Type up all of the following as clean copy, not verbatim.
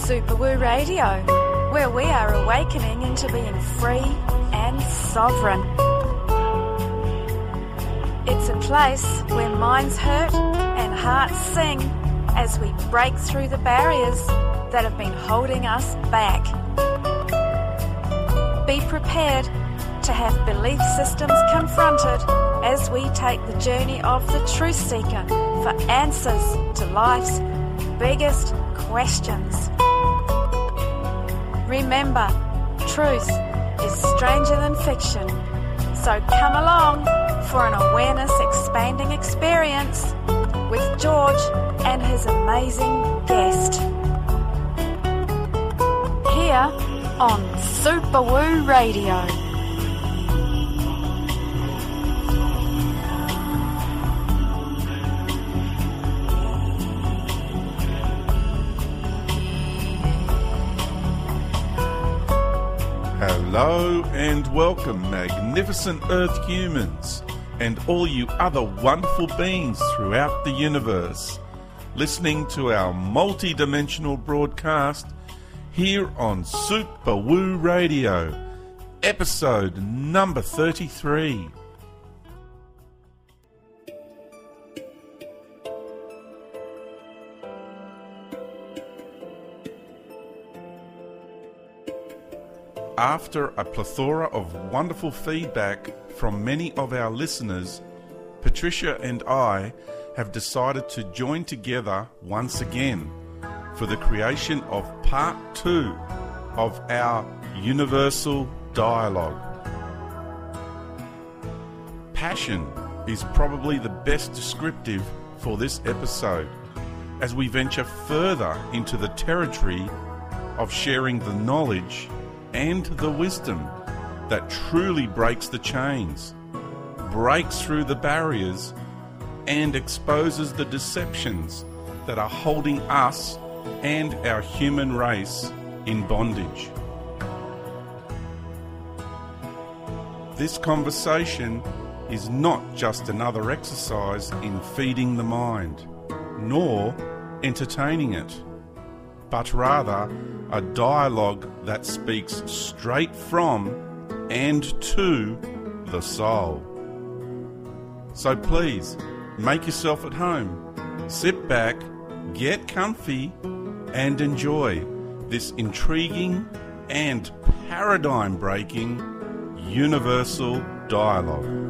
Super Woo Radio, where we are awakening into being free and sovereign. It's a place where minds hurt and hearts sing as we break through the barriers that have been holding us back. Be prepared to have belief systems confronted as we take the journey of the truth seeker for answers to life's biggest questions. Remember, truth is stranger than fiction, so come along for an awareness-expanding experience with George and his amazing guest. Here on Super Woo Radio. Hello and welcome, magnificent Earth humans and all you other wonderful beings throughout the universe, listening to our multi-dimensional broadcast here on Super Woo Radio, episode number 33. After a plethora of wonderful feedback from many of our listeners, Patricia and I have decided to join together once again for the creation of part 2 of our Universal Dialogue. Passion is probably the best descriptive for this episode as we venture further into the territory of sharing the knowledge and the wisdom that truly breaks the chains, breaks through the barriers, and exposes the deceptions that are holding us and our human race in bondage. This conversation is not just another exercise in feeding the mind, nor entertaining it, but rather a dialogue that speaks straight from and to the soul. So please, make yourself at home, sit back, get comfy, and enjoy this intriguing and paradigm-breaking universal dialogue.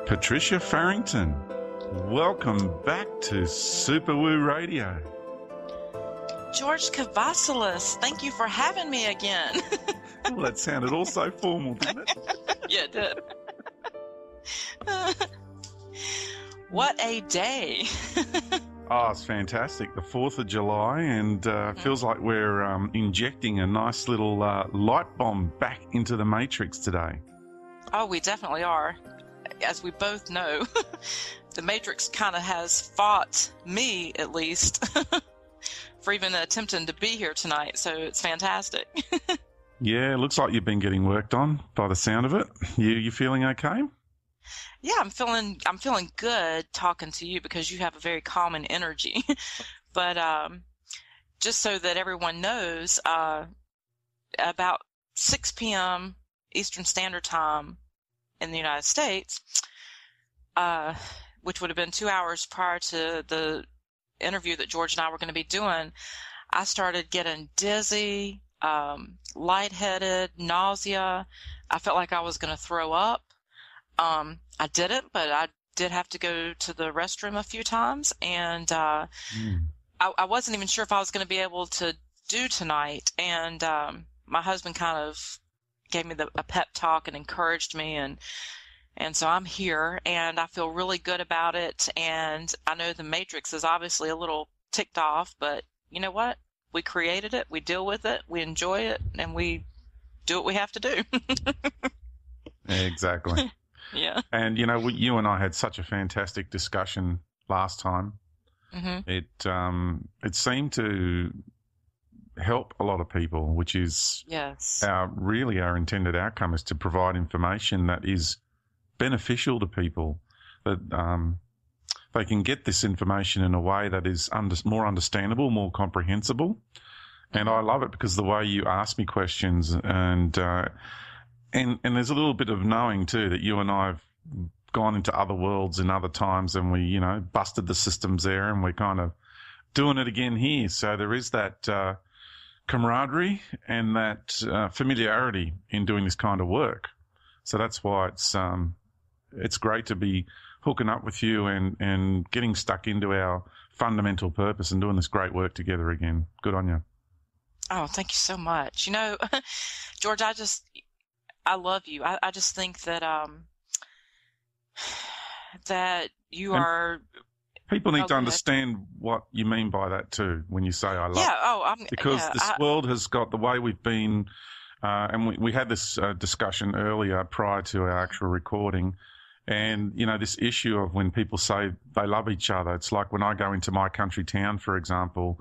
Patricia Farrington, welcome back to Super Woo Radio. George Kavasilis, thank you for having me again. Well, that sounded all so formal, didn't it? Yeah, it did. What a day. Oh, it's fantastic. The 4th of July, and feels like we're injecting a nice little light bomb back into the Matrix today. Oh, we definitely are. As we both know, the Matrix kind of has fought me, at least, for even attempting to be here tonight. So it's fantastic. Yeah, it looks like you've been getting worked on by the sound of it. You feeling okay? Yeah, I'm feeling good talking to you because you have a very calming energy. But just so that everyone knows, about 6 p.m. Eastern Standard Time in the United States, which would have been 2 hours prior to the interview that George and I were going to be doing, I started getting dizzy, lightheaded, nausea. I felt like I was going to throw up. I didn't, but I did have to go to the restroom a few times, and I wasn't even sure if I was going to be able to do tonight. And my husband kind of gave me a pep talk and encouraged me, and so I'm here, and I feel really good about it. And I know the Matrix is obviously a little ticked off, but you know what? We created it. We deal with it. We enjoy it, and we do what we have to do. Exactly. Yeah. And, you and I had such a fantastic discussion last time. Mm-hmm. It seemed to help a lot of people, which is yes, our intended outcome is to provide information that is beneficial to people, that they can get this information in a way that is more understandable, more comprehensible. And I love it because the way you ask me questions and there's a little bit of knowing too that you and I have gone into other worlds in other times, and we, busted the systems there, and we're kind of doing it again here. So there is that camaraderie and that familiarity in doing this kind of work. So that's why it's great to be hooking up with you and getting stuck into our fundamental purpose and doing this great work together again. Good on you. Oh, thank you so much. George, I love you. I just think that that you are. People need to understand what you mean by that too when you say I love. Yeah. Because this world has got the way we've been, and we had this discussion earlier prior to our actual recording, and this issue of when people say they love each other. It's like when I go into my country town, for example,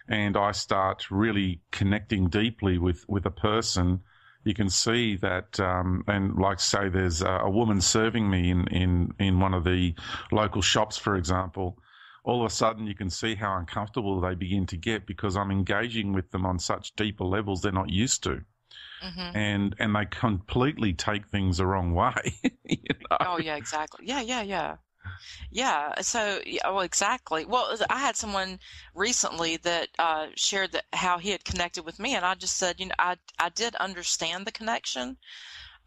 and I start really connecting deeply with a person. You can see that, and like say there's a woman serving me in one of the local shops, for example. All of a sudden you can see how uncomfortable they begin to get because I'm engaging with them on such deeper levels they're not used to. Mm-hmm. And they completely take things the wrong way. Oh, yeah, exactly. Yeah. So, well, exactly. Well, I had someone recently that shared how he had connected with me, and I just said, I did understand the connection,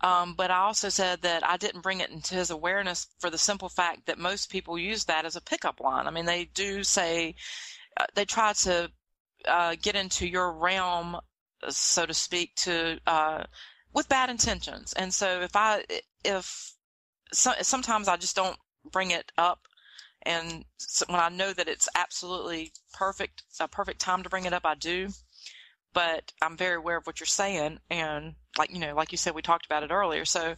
but I also said that I didn't bring it into his awareness for the simple fact that most people use that as a pickup line. I mean, they do say they try to get into your realm, so to speak, with bad intentions, and so sometimes I just don't bring it up, and when I know that it's absolutely a perfect time to bring it up, I do. But I'm very aware of what you're saying, and like you said, we talked about it earlier. So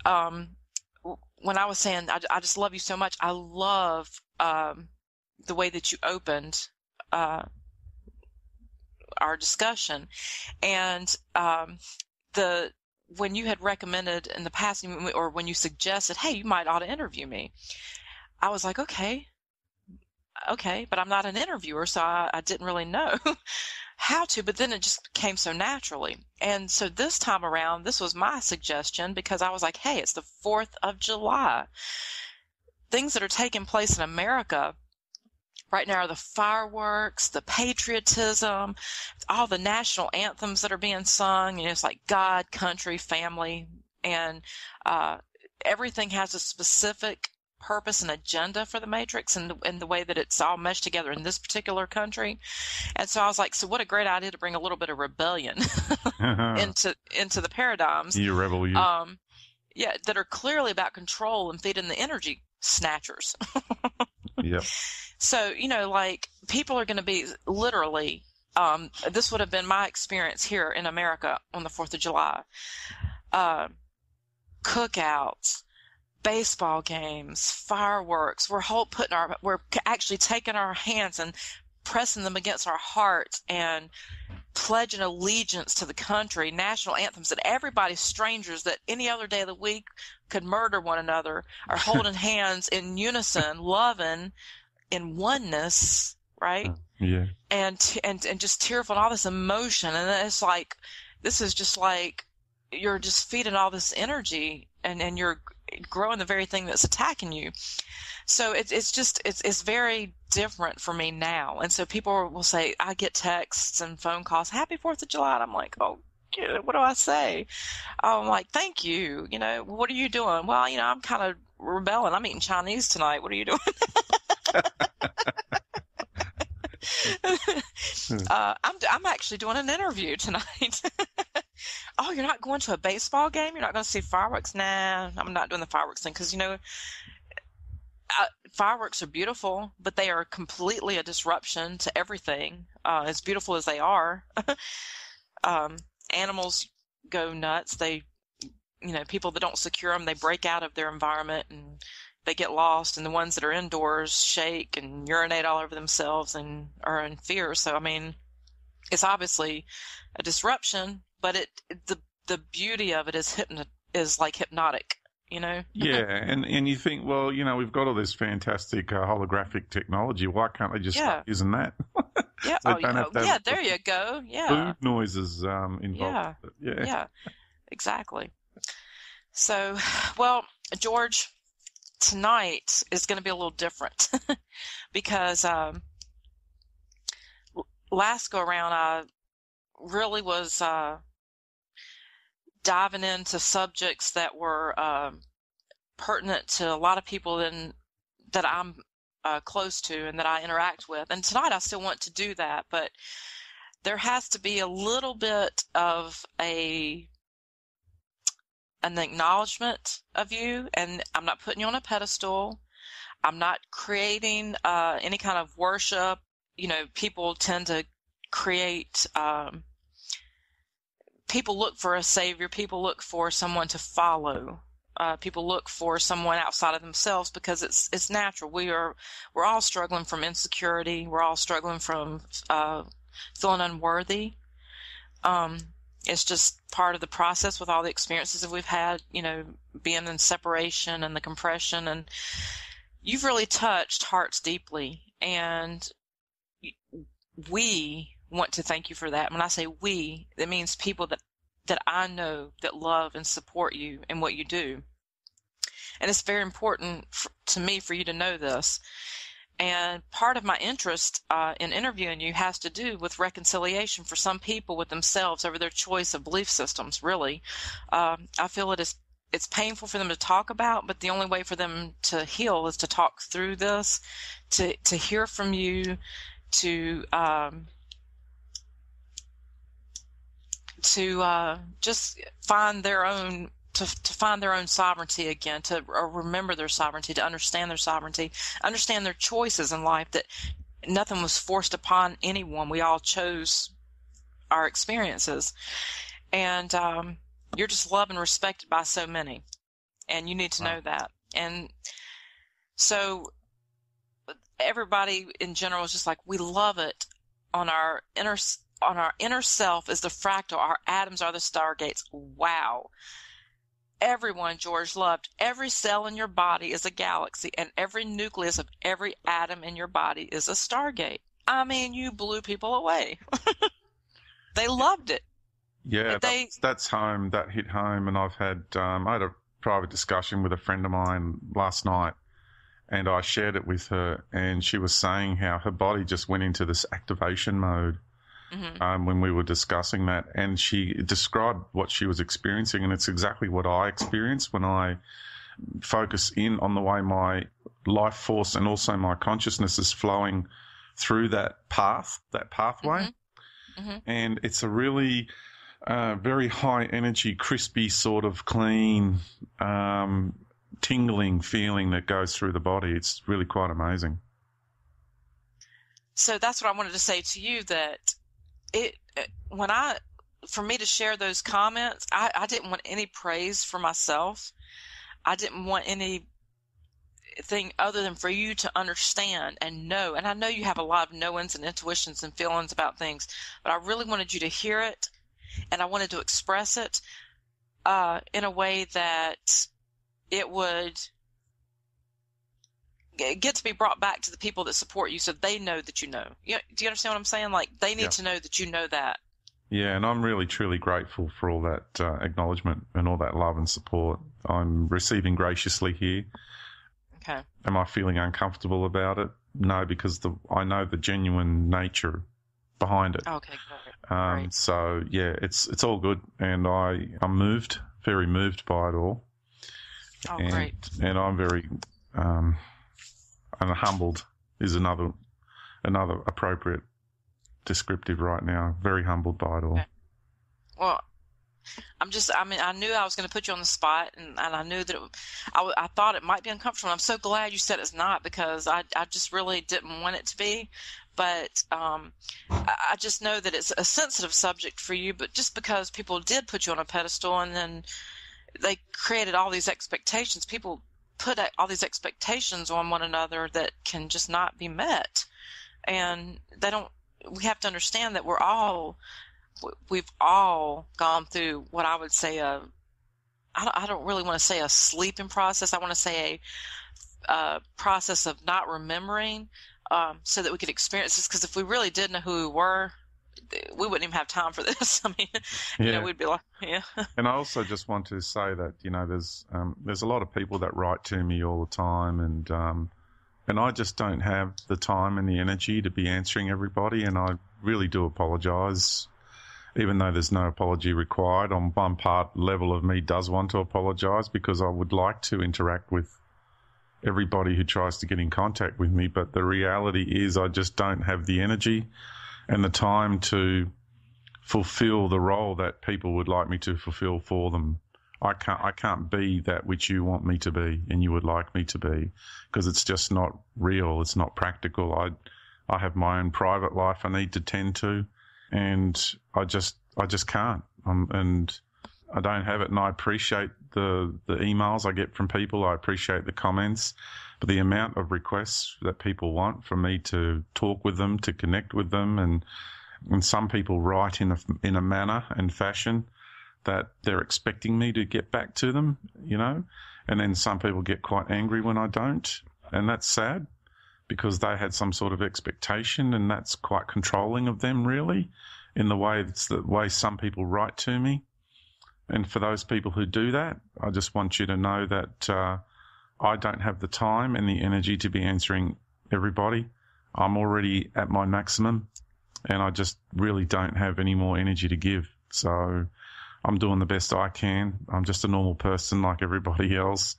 when I was saying I just love you so much, I love the way that you opened our discussion, and when you had recommended in the past, or when you suggested, hey, you might ought to interview me, I was like, okay, but I'm not an interviewer, so I didn't really know how to, but then it just came so naturally. And so this time around, this was my suggestion because I was like, hey, it's the 4th of July. Things that are taking place in America right now are the fireworks, the patriotism, all the national anthems that are being sung. It's like God, country, family, and everything has a specific purpose and agenda for the Matrix and the way that it's all meshed together in this particular country. And so I was like, so what a great idea to bring a little bit of rebellion into the paradigms. You rebel, you. That are clearly about control and feeding the energy snatchers. Yep. So, like people are going to be literally, this would have been my experience here in America on the 4th of July. Cookouts, baseball games, fireworks. We're actually taking our hands and pressing them against our hearts and pledging allegiance to the country, national anthems that everybody's strangers that any other day of the week could murder one another are holding hands in unison, loving in oneness, right? Yeah. And just tearful and all this emotion. And it's like, this is just like, you're just feeding all this energy and you're growing the very thing that's attacking you. So it's very different for me now. And so people will say, I get texts and phone calls, happy 4th of July. And I'm like, oh, what do I say? I'm like, thank you. What are you doing? Well, I'm kind of rebelling. I'm eating Chinese tonight. What are you doing? I'm actually doing an interview tonight. Oh, you're not going to a baseball game? You're not going to see fireworks? Nah, I'm not doing the fireworks thing because, fireworks are beautiful, but they are completely a disruption to everything. As beautiful as they are, animals go nuts. They, people that don't secure them, they break out of their environment and they get lost. And the ones that are indoors shake and urinate all over themselves and are in fear. So, I mean, it's obviously a disruption, but the beauty of it is like hypnotic. Yeah, and you think, well, we've got all this fantastic holographic technology. Why can't they just start using that? Yeah. So don't have to have there you go. Yeah. food noises involved. Yeah. Exactly. So, well, George, tonight is going to be a little different because last go around I really was diving into subjects that were pertinent to a lot of people that I'm close to and that I interact with. And tonight I still want to do that, but there has to be a little bit of an acknowledgement of you. And I'm not putting you on a pedestal. I'm not creating any kind of worship. People tend to create people look for a savior. People look for someone to follow. People look for someone outside of themselves because it's natural. We're all struggling from insecurity. We're all struggling from feeling unworthy. It's just part of the process with all the experiences that we've had, being in separation and the compression. And you've really touched hearts deeply. And we want to thank you for that. When I say we, that means people that I know that love and support you and what you do. And it's very important to me for you to know this. And part of my interest in interviewing you has to do with reconciliation for some people with themselves over their choice of belief systems, really. I feel it's painful for them to talk about, but the only way for them to heal is to talk through this, to hear from you, to just find their own sovereignty again, to remember their sovereignty, to understand their sovereignty, understand their choices in life, that nothing was forced upon anyone. We all chose our experiences. And you're just loved and respected by so many. And you need to know that. And so everybody in general is just like, we love it on our inner self is the fractal. Our atoms are the stargates. Wow. Everyone, George, loved. Every cell in your body is a galaxy, and every nucleus of every atom in your body is a stargate. I mean, you blew people away. They loved it. Yeah, that's home. That hit home, and I had a private discussion with a friend of mine last night, and I shared it with her, and she was saying how her body just went into this activation mode. Mm-hmm. When we were discussing that, and she described what she was experiencing, and it's exactly what I experience when I focus in on the way my life force and also my consciousness is flowing through that pathway. Mm-hmm. Mm-hmm. And it's a really very high energy, crispy, sort of clean, tingling feeling that goes through the body. It's really quite amazing. So that's what I wanted to say to you, that for me to share those comments, I didn't want any praise for myself. I didn't want anything other than for you to understand and know. And I know you have a lot of knowings and intuitions and feelings about things, but I really wanted you to hear it, and I wanted to express it in a way that it would get to be brought back to the people that support you, so they know that you know. Do you understand what I'm saying? Like, they need to know that you know that. Yeah, and I'm really, truly grateful for all that acknowledgement and all that love and support I'm receiving graciously here. Okay. Am I feeling uncomfortable about it? No, because I know the genuine nature behind it. Okay, great. So, yeah, it's all good, and I'm moved, very moved by it all. Oh, great. And I'm very... and humbled is another appropriate descriptive right now. Very humbled by it all. Okay. Well, I knew I was going to put you on the spot, and I knew that I thought it might be uncomfortable. I'm so glad you said it's not, because I just really didn't want it to be. But I just know that it's a sensitive subject for you, but just because people did put you on a pedestal and then they created all these expectations, people put all these expectations on one another that can just not be met. And we have to understand that we've all gone through what I would say I don't really want to say a sleeping process. I want to say a process of not remembering, so that we could experience this. Because if we really did know who we were, we wouldn't even have time for this. I mean, we'd be like, yeah. And I also just want to say that, there's a lot of people that write to me all the time, and I just don't have the time and the energy to be answering everybody, and I really do apologize, even though there's no apology required. On one part, level of me does want to apologize, because I would like to interact with everybody who tries to get in contact with me, but the reality is I just don't have the energy and the time to fulfill the role that people would like me to fulfill for them. I can't be that which you want me to be and you would like me to be, because it's just not real. It's not practical. I have my own private life I need to tend to, and I just can't. And I don't have it. And I appreciate the emails I get from people. I appreciate the comments, but the amount of requests that people want for me to talk with them, to connect with them, and some people write in a manner and fashion that they're expecting me to get back to them, and then some people get quite angry when I don't, and that's sad, because they had some sort of expectation, and that's quite controlling of them, really, in the way it's the way some people write to me. And for those people who do that, I just want you to know that I don't have the time and the energy to be answering everybody. I'm already at my maximum, and I just really don't have any more energy to give. So I'm doing the best I can. I'm just a normal person like everybody else.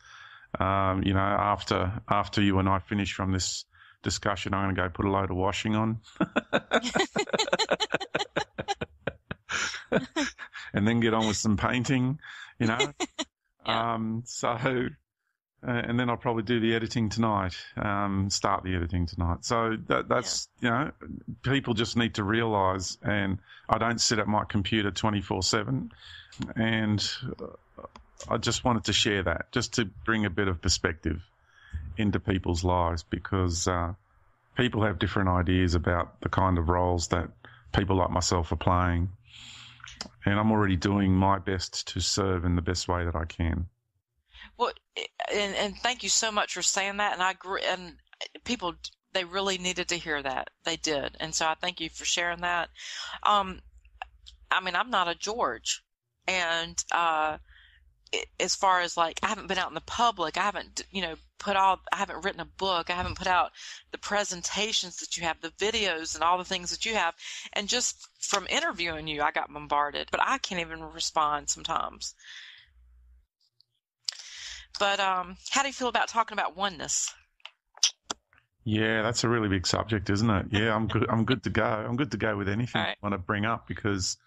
After you and I finish from this discussion, I'm going to go put a load of washing on. And then get on with some painting, Yeah. And then I'll probably do the editing tonight, start the editing tonight. So that's, people just need to realize, and I don't sit at my computer 24/7, and I just wanted to share that, just to bring a bit of perspective into people's lives, because people have different ideas about the kind of roles that people like myself are playing. And I'm already doing my best to serve in the best way that I can. Well, and thank you so much for saying that. And I agree. And people, they really needed to hear that. They did. And so I thank you for sharing that. I'm not a George. And as far as I haven't been out in the public, I haven't, I haven't written a book. I haven't put out the presentations that you have, the videos and all the things that you have. And just from interviewing you, I got bombarded, but I can't even respond sometimes. But how do you feel about talking about oneness? Yeah, that's a really big subject, isn't it? Yeah, I'm good to go. I'm good to go with anything I want to bring up, because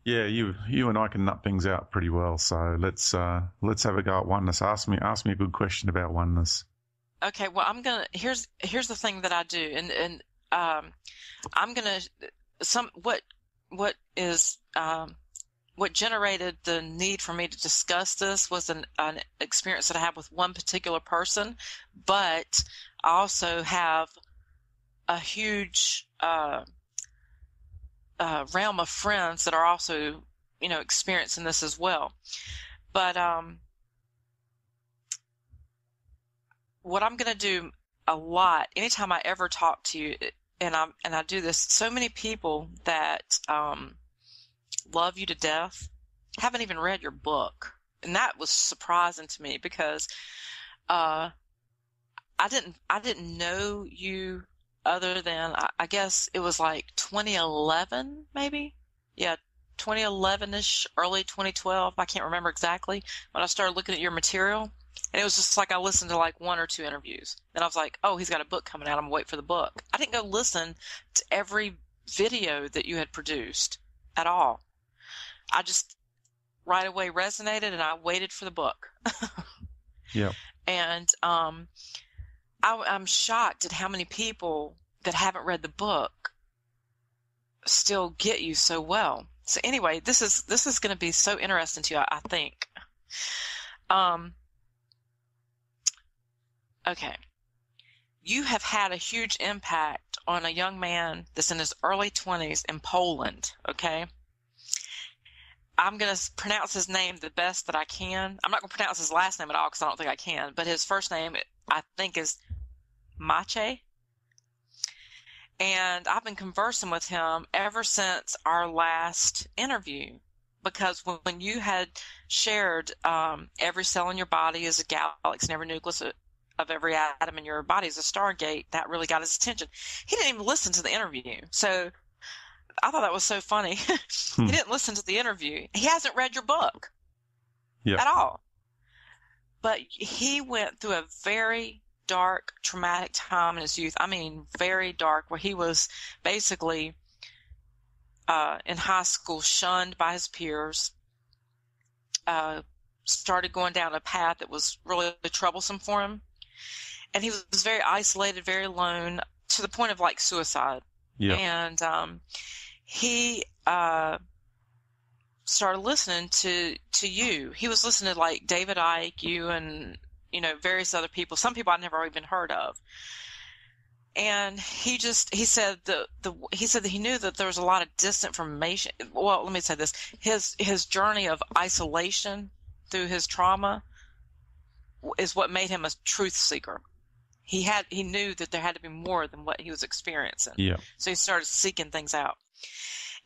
yeah, you and I can nut things out pretty well. So let's have a go at oneness. Ask me a good question about oneness. Okay. Well, here's the thing that I do, and I'm gonna what generated the need for me to discuss this was an experience that I had with one particular person, but I also have a huge realm of friends that are also, experiencing this as well. But what I'm going to do a lot, anytime I ever talk to you, and I do this, so many people that love you to death haven't even read your book. And that was surprising to me, because I didn't know you other than, I guess it was 2011, maybe? Yeah, 2011-ish, early 2012. I can't remember exactly, when I started looking at your material. And it was just I listened to one or two interviews. Then I was like, oh, he's got a book coming out. I'm going to wait for the book. I didn't go listen to every video that you had produced at all. right away resonated, and I waited for the book. Yeah. And I'm shocked at how many people that haven't read the book still get you so well. So anyway, this is going to be so interesting to you, I think. Okay. You have had a huge impact on a young man that's in his early 20s in Poland, okay? I'm going to pronounce his name the best that I can. I'm not going to pronounce his last name at all because I don't think I can, but his first name, I think, is Maciej. And I've been conversing with him ever since our last interview, because when you had shared every cell in your body is a galaxy and every nucleus of every atom in your body is a stargate, that really got his attention. He didn't even listen to the interview. So I thought that was so funny. He didn't listen to the interview. He hasn't read your book at all. But he went through a very dark, traumatic time in his youth. I mean, very dark, where he was basically in high school shunned by his peers, started going down a path that was really troublesome for him. And he was very isolated, very alone, to the point of like suicide. Yeah. And he started listening to you. He was listening to like David Icke, you, and various other people. Some people I'd never even heard of. And he said that he knew that there was a lot of disinformation. Well, let me say this: his journey of isolation through his trauma is what made him a truth seeker. He knew that there had to be more than what he was experiencing. Yeah. So he started seeking things out.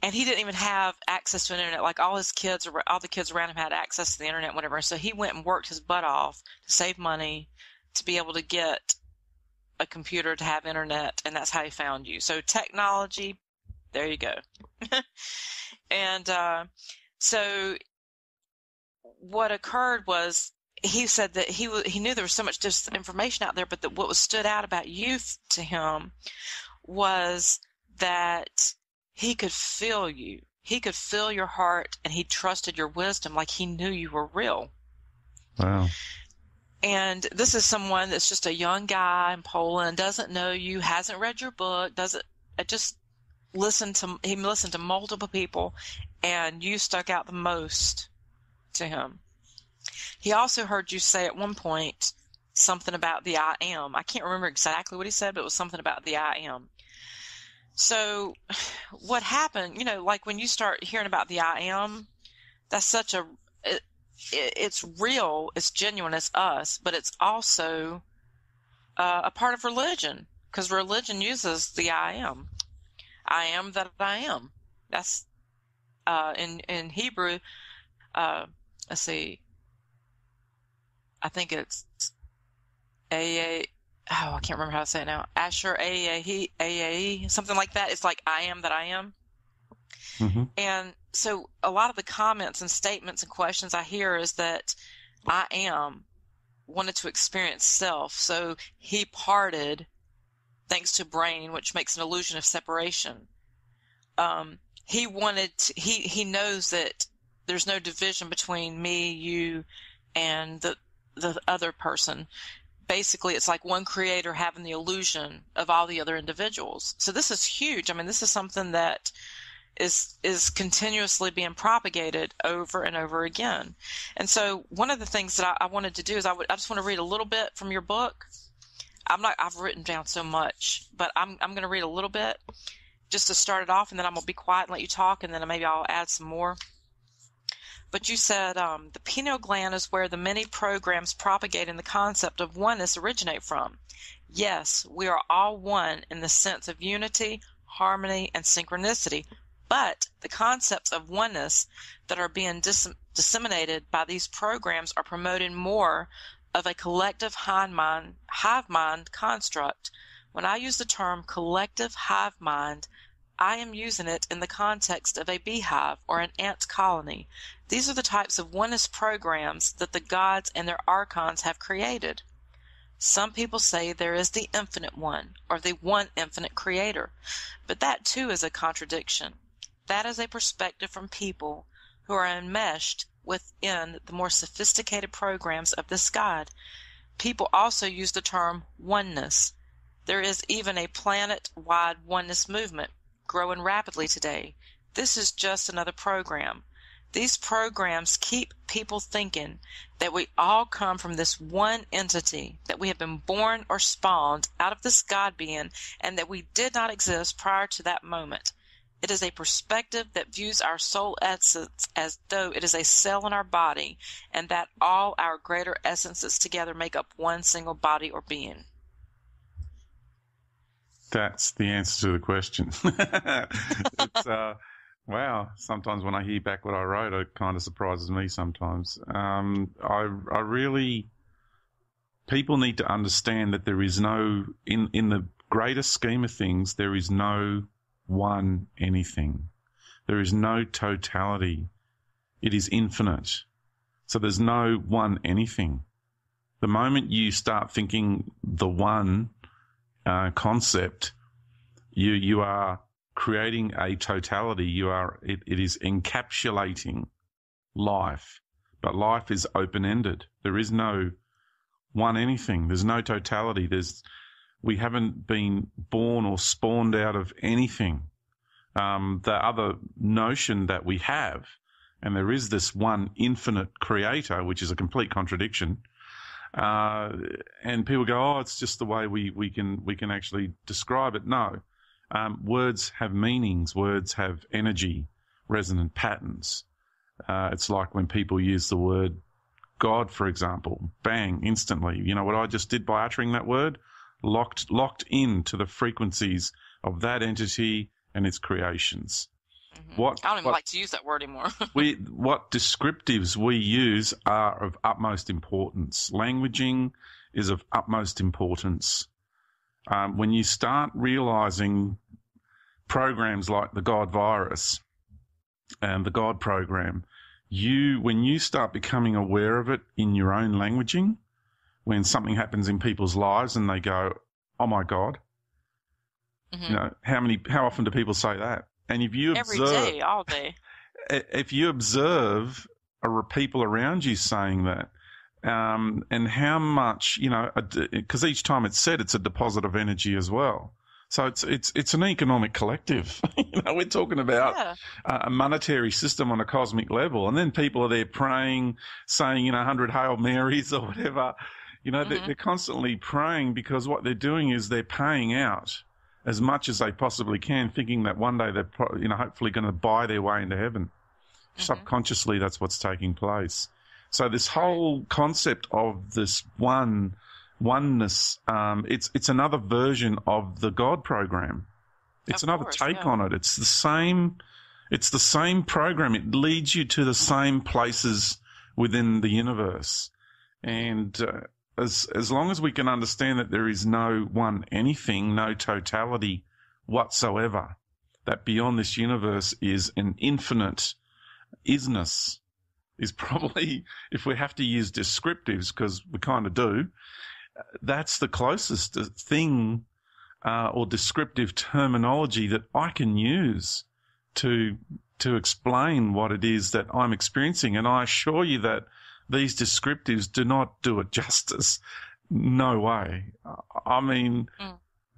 And he didn't even have access to an internet. Like all the kids around him had access to the internet and whatever. So he went and worked his butt off to save money to be able to get a computer to have internet, and that's how he found you. So technology, there you go. And so what occurred was, he said that he knew there was so much disinformation out there, but that what stood out about you to him was that he could feel you. He could feel your heart, and he trusted your wisdom, like he knew you were real. Wow. And this is someone that's just a young guy in Poland, doesn't know you, hasn't read your book, he listened to multiple people, and you stuck out the most to him. He also heard you say at one point something about the I am. I can't remember exactly what he said, but it was something about the I am. So what happened, like when you start hearing about the I am, that's it's real, it's genuine, it's us, but it's also a part of religion, because religion uses the I am. I am that I am. That's in Hebrew, let's see, I think it's I can't remember how to say it now. Asher, A-A-E, something like that. It's like I am that I am. Mm-hmm. And so a lot of the comments and statements and questions I hear is that I am wanted to experience self. So he parted thanks to brain, which makes an illusion of separation. He knows that there's no division between me, you, and the other person. Basically, it's like one creator having the illusion of all the other individuals. So this is huge. I mean, this is something that is continuously being propagated over and over again. And so one of the things that I wanted to do is I just want to read a little bit from your book. I've written down so much, but I'm going to read a little bit just to start it off, and then I'm going to be quiet and let you talk, and then maybe I'll add some more. But you said the pineal gland is where the many programs propagating the concept of oneness originate from. Yes, we are all one in the sense of unity, harmony, and synchronicity, but the concepts of oneness that are being disseminated by these programs are promoting more of a collective hive mind construct. When I use the term collective hive mind, I am using it in the context of a beehive or an ant colony. These are the types of oneness programs that the gods and their archons have created. Some people say there is the infinite one, or the one infinite creator, but that too is a contradiction. That is a perspective from people who are enmeshed within the more sophisticated programs of this God. People also use the term oneness. There is even a planet-wide oneness movement growing rapidly today. This is just another program. These programs keep people thinking that we all come from this one entity, that we have been born or spawned out of this God being, and that we did not exist prior to that moment. It is a perspective that views our soul essence as though it is a cell in our body, and that all our greater essences together make up one single body or being. That's the answer to the question. It's wow. Sometimes when I hear back what I wrote, it kind of surprises me sometimes. I really, people need to understand that there is no, in the greater scheme of things, there is no one anything. There is no totality. It is infinite. So there's no one anything. The moment you start thinking the one concept, you are creating a totality. It is encapsulating life, but life is open-ended. There is no one anything. There's no totality. We haven't been born or spawned out of anything. The other notion that we have, and there is this one infinite creator, which is a complete contradiction. And people go, oh, it's just the way we can actually describe it. No. Words have meanings. Words have energy, resonant patterns. It's like when people use the word God, for example, bang, instantly. You know what I just did by uttering that word? Locked into the frequencies of that entity and its creations. Mm-hmm. I don't even like to use that word anymore. What descriptives we use are of utmost importance. Languaging is of utmost importance. When you start realizing programs like the God virus and the God program, when you start becoming aware of it in your own languaging, when something happens in people's lives and they go, oh my God, mm-hmm. You know, how often do people say that? And if you observe, every day, all day, if you observe people around you saying that, and how much, because each time it's said, it's a deposit of energy as well. So it's an economic collective. We're talking about a monetary system on a cosmic level, and then people are there praying, saying 100 Hail Marys or whatever. Mm-hmm. They're constantly praying because what they're doing is they're paying out as much as they possibly can, thinking that one day they're hopefully going to buy their way into heaven. Mm-hmm. Subconsciously, that's what's taking place. So this whole concept of this oneness, it's another version of the God program. It's another take on it. It's the same program. It leads you to the same places within the universe. And as long as we can understand that there is no one anything, no totality whatsoever, that beyond this universe is an infinite isness, is probably, if we have to use descriptives, because we kind of do, that's the closest thing or descriptive terminology that I can use to explain what it is that I'm experiencing. And I assure you that these descriptives do not do it justice. No way. I mean,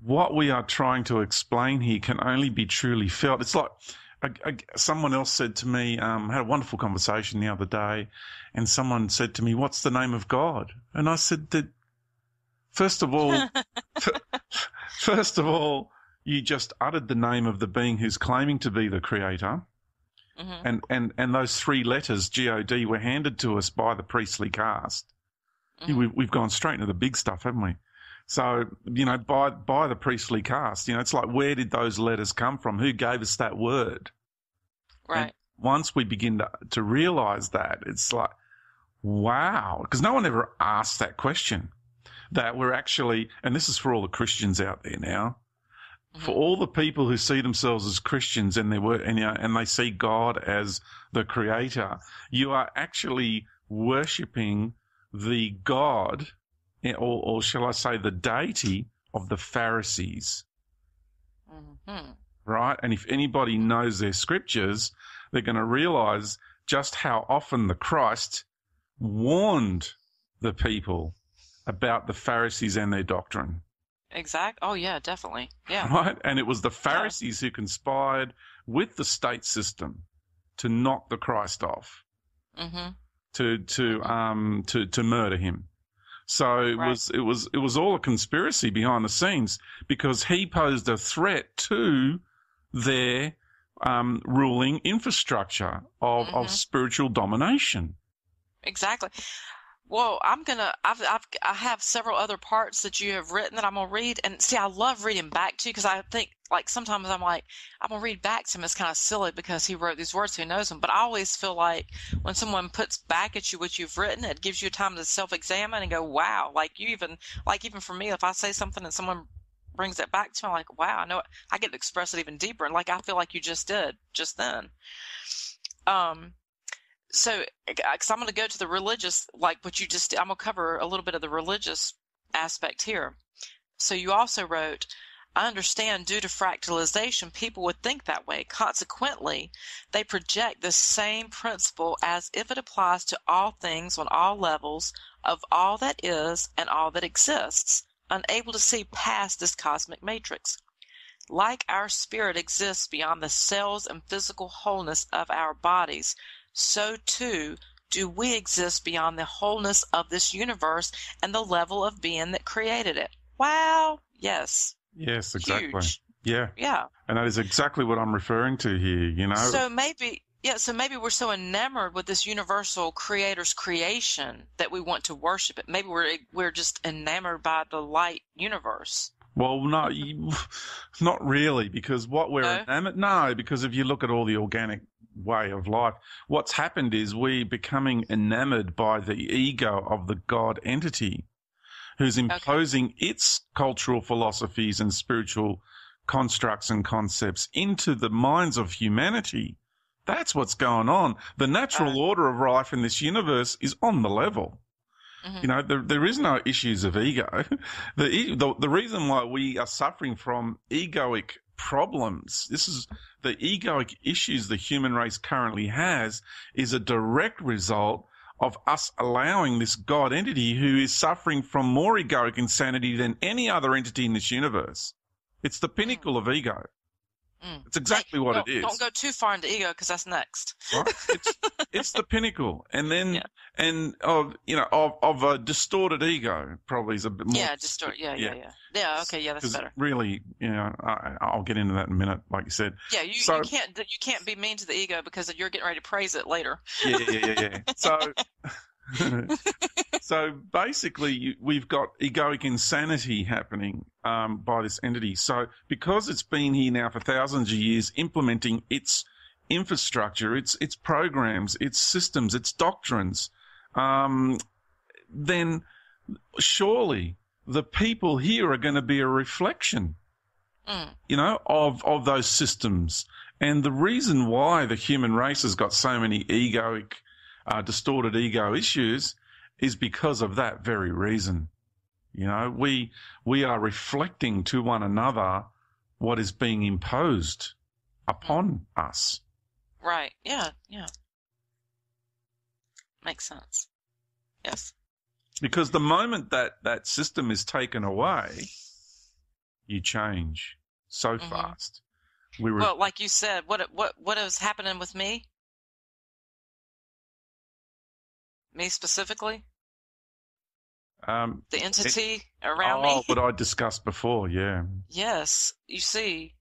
what we are trying to explain here can only be truly felt. It's like someone else said to me, had a wonderful conversation the other day, and someone said to me, what's the name of God? And I said that, first of all, you just uttered the name of the being who's claiming to be the creator. Mm-hmm. And those three letters, G-O-D, were handed to us by the priestly caste. Mm-hmm. We've gone straight into the big stuff, haven't we? So, by the priestly caste, it's like, where did those letters come from? Who gave us that word? Right. And once we begin to realize that, it's like, wow, because no one ever asked that question. That we're actually, and this is for all the Christians out there now, for all the people who see themselves as Christians and they see God as the creator, you are actually worshipping the God, or shall I say the deity of the Pharisees. Mm-hmm. Right? And if anybody knows their scriptures, they're going to realize just how often the Christ warned the people about the Pharisees and their doctrine. Exact. Oh, yeah, definitely. Yeah. Right? And it was the Pharisees who conspired with the state system to knock the Christ off, to murder him. So it was all a conspiracy behind the scenes, because he posed a threat to their ruling infrastructure of spiritual domination. Exactly. Well, I have several other parts that you have written that I'm going to read. And see, I love reading back to you, because I think, like, sometimes I'm like, I'm going to read back to him. It's kind of silly because he wrote these words, who knows them. But I always feel like when someone puts back at you what you've written, it gives you time to self-examine and go, wow. Even for me, if I say something and someone brings it back to me, I'm like, wow, I know it. I get to express it even deeper. And like, I feel like you just did just then. So, because I'm going to go to the religious, like what you just did. I'm going to cover a little bit of the religious aspect here. So you also wrote, I understand due to fractalization, people would think that way. Consequently, they project the same principle as if it applies to all things on all levels of all that is and all that exists, unable to see past this cosmic matrix. Like our spirit exists beyond the cells and physical wholeness of our bodies, so too do we exist beyond the wholeness of this universe and the level of being that created it. Wow. Yes. Yes, exactly. Huge. Yeah. Yeah. And that is exactly what I'm referring to here, you know. So maybe we're so enamored with this universal creator's creation that we want to worship it. Maybe we're just enamored by the light universe. Well, no, not really, because what we're enamored, because if you look at all the organic way of life, what's happened is we're becoming enamored by the ego of the God entity, who's imposing its cultural philosophies and spiritual constructs and concepts into the minds of humanity. That's what's going on. The natural order of life in this universe is on the level. You know, there is no issues of ego. The reason why we are suffering from egoic problems, this is the egoic issues the human race currently has, is a direct result of us allowing this God entity, who is suffering from more egoic insanity than any other entity in this universe. It's the pinnacle of ego. It's exactly what it is. Don't go too far into ego, because that's next. Right? It's the pinnacle, and then of a distorted ego probably is a bit more. Yeah, distorted. Yeah. Okay, yeah, that's better. Really, I'll get into that in a minute, like you said. Yeah, you can't be mean to the ego, because you're getting ready to praise it later. Yeah. So basically, we've got egoic insanity happening by this entity. So because it's been here now for thousands of years, implementing its infrastructure, its programs, its systems, its doctrines, then surely the people here are going to be a reflection, of those systems. And the reason why the human race has got so many egoic, distorted ego issues is because of that very reason. We are reflecting to one another what is being imposed upon us. Right. Yeah. Makes sense. Yes. Because the moment that system is taken away, you change so fast. Well, like you said, what is happening with me? Me specifically? The entity around me? Oh, what I discussed before, yeah. Yes. You see,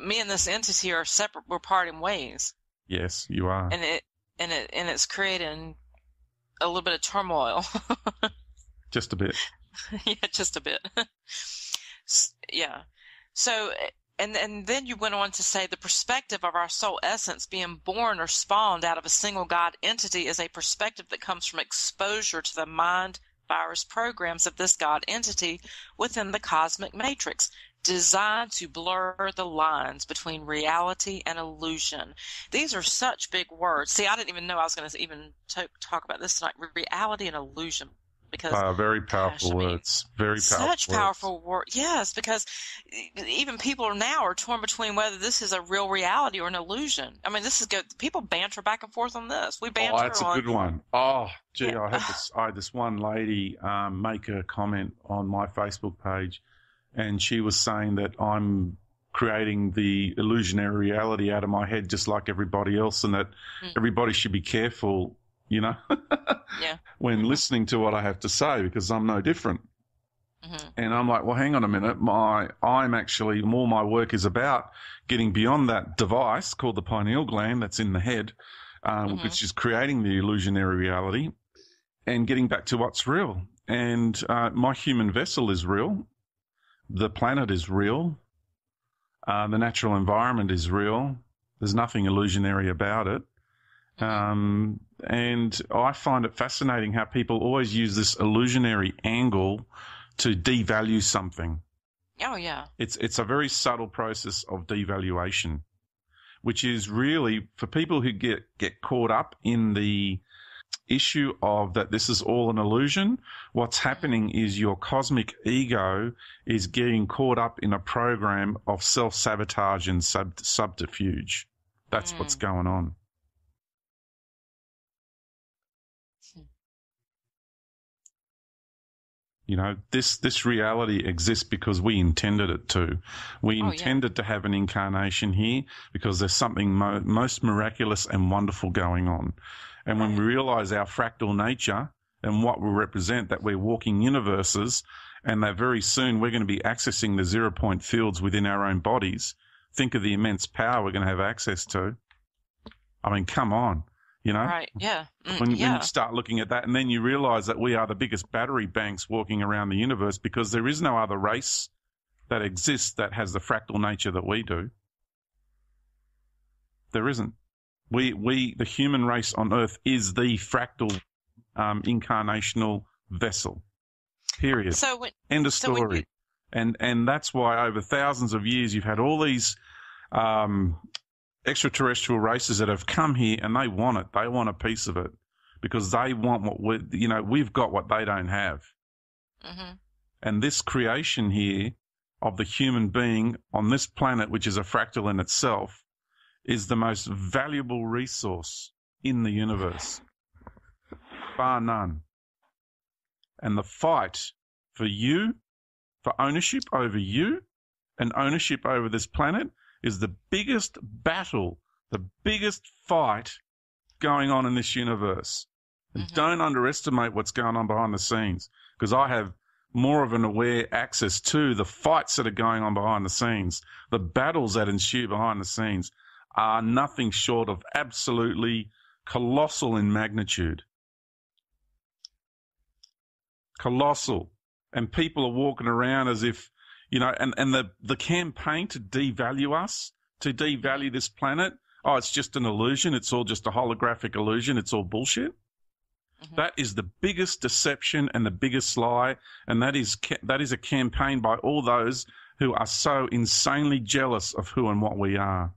me and this entity are separate. We're parting ways. Yes, you are. And it's creating a little bit of turmoil. Just a bit. Yeah, just a bit. Yeah. So, and then you went on to say the perspective of our soul essence being born or spawned out of a single God entity is a perspective that comes from exposure to the mind virus programs of this God entity within the cosmic matrix, designed to blur the lines between reality and illusion. These are such big words. See, I didn't even know I was going to even talk about this tonight. Reality and illusion. because Very powerful gosh, I mean, words. Very powerful such words. powerful words. Yes, because even people now are torn between whether this is a real reality or an illusion. I mean, this is good. People banter back and forth on this. We banter Oh, that's a good one. Oh, gee, Yeah. I had this one lady make a comment on my Facebook page, and she was saying that I'm creating the illusionary reality out of my head just like everybody else, and that everybody should be careful, you know, when listening to what I have to say, because I'm no different. And I'm like, well, hang on a minute. My work is about getting beyond that device called the pineal gland that's in the head, which is creating the illusionary reality, and getting back to what's real. And my human vessel is real. The planet is real. The natural environment is real. There's nothing illusionary about it. And I find it fascinating how people always use this illusionary angle to devalue something. Oh, yeah. It's a very subtle process of devaluation, which is really for people who get caught up in the issue of that this is all an illusion. What's happening is your cosmic ego is getting caught up in a program of self-sabotage and subterfuge. That's what's going on. You know, this reality exists because we intended it to. We intended to have an incarnation here because there's something most miraculous and wonderful going on. And when we realize our fractal nature and what we represent, that we're walking universes, and that very soon we're going to be accessing the 0-point fields within our own bodies, think of the immense power we're going to have access to. I mean, come on. You know, right? Yeah. When you start looking at that, and then you realize that we are the biggest battery banks walking around the universe, because there is no other race that exists that has the fractal nature that we do. There isn't. We the human race on Earth is the fractal incarnational vessel. Period. End of story. And that's why over thousands of years you've had all these extraterrestrial races that have come here, and they want it. They want a piece of it because they want what we've got what they don't have. And this creation here of the human being on this planet, which is a fractal in itself, is the most valuable resource in the universe, bar none. And the fight for you, for ownership over you and ownership over this planet, is the biggest battle, the biggest fight going on in this universe. And don't underestimate what's going on behind the scenes, because I have more of an aware access to the fights that are going on behind the scenes. The battles that ensue behind the scenes are nothing short of absolutely colossal in magnitude. Colossal. And people are walking around as if, you know, and the campaign to devalue us, to devalue this planet, oh, it's just an illusion, it's all just a holographic illusion, it's all bullshit. That is the biggest deception and the biggest lie, and that is a campaign by all those who are so insanely jealous of who and what we are.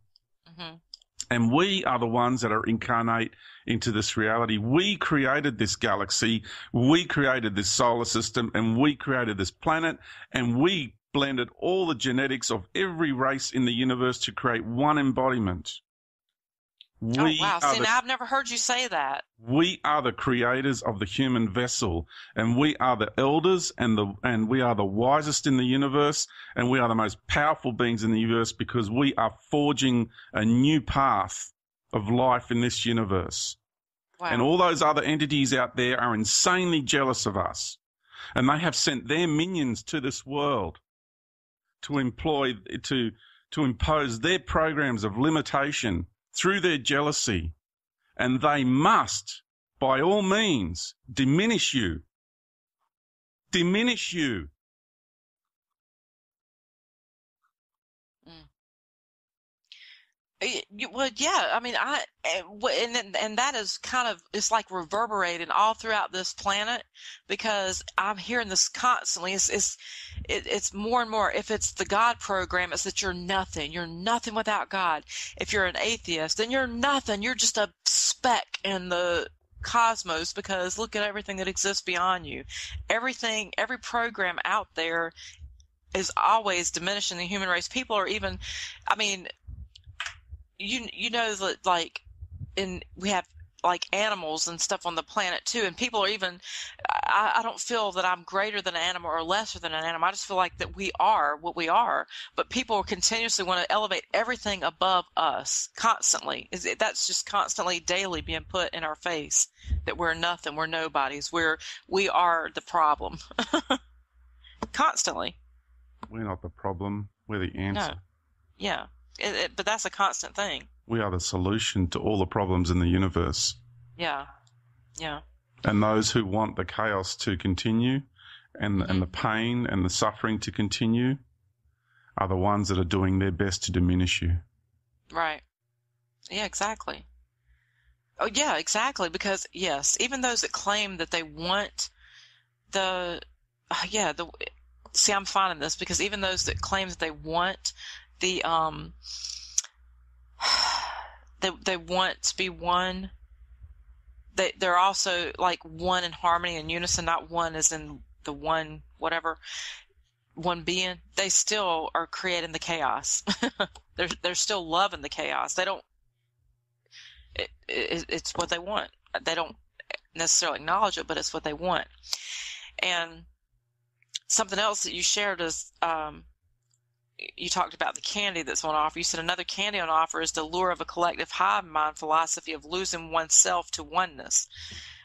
And we are the ones that are incarnate into this reality. We created this galaxy, we created this solar system, and we created this planet, and we blended all the genetics of every race in the universe to create one embodiment. Now I've never heard you say that. We are the creators of the human vessel, and we are the elders, and we are the wisest in the universe, and we are the most powerful beings in the universe, because we are forging a new path of life in this universe. Wow. And all those other entities out there are insanely jealous of us, and they have sent their minions to this world to impose their programs of limitation through their jealousy, and they must, by all means, diminish you. Diminish you. Well, yeah. I mean, and that is kind of, it's like reverberating all throughout this planet, because I'm hearing this constantly. It's more and more. If it's the God program, it's that you're nothing. You're nothing without God. If you're an atheist, then you're nothing. You're just a speck in the cosmos, because look at everything that exists beyond you. Everything, every program out there is always diminishing the human race. People are even, I mean, you know that, like, we have like animals and stuff on the planet too, and people are even, I don't feel that I'm greater than an animal or lesser than an animal. I just feel like that we are what we are, but people continuously want to elevate everything above us constantly. That's just constantly, daily being put in our face, that we're nothing, we're nobodies, we are the problem. Constantly. We're not the problem, we're the answer. No. Yeah, but that's a constant thing. We are the solution to all the problems in the universe. Yeah, yeah. And those who want the chaos to continue and the pain and the suffering to continue are the ones that are doing their best to diminish you. Right. Yeah, exactly. Oh, yeah, exactly. Because, yes, even those that claim that they want see, I'm finding this, because even those that claim that they want the, they want to be one, they're also like one in harmony and unison, not one as in the one, whatever, one being. They still are creating the chaos. They're still loving the chaos. They don't, it's what they want. They don't necessarily acknowledge it, but it's what they want. And something else that you shared is, you talked about the candy that's on offer. You said another candy on offer is the lure of a collective hive mind philosophy of losing oneself to oneness.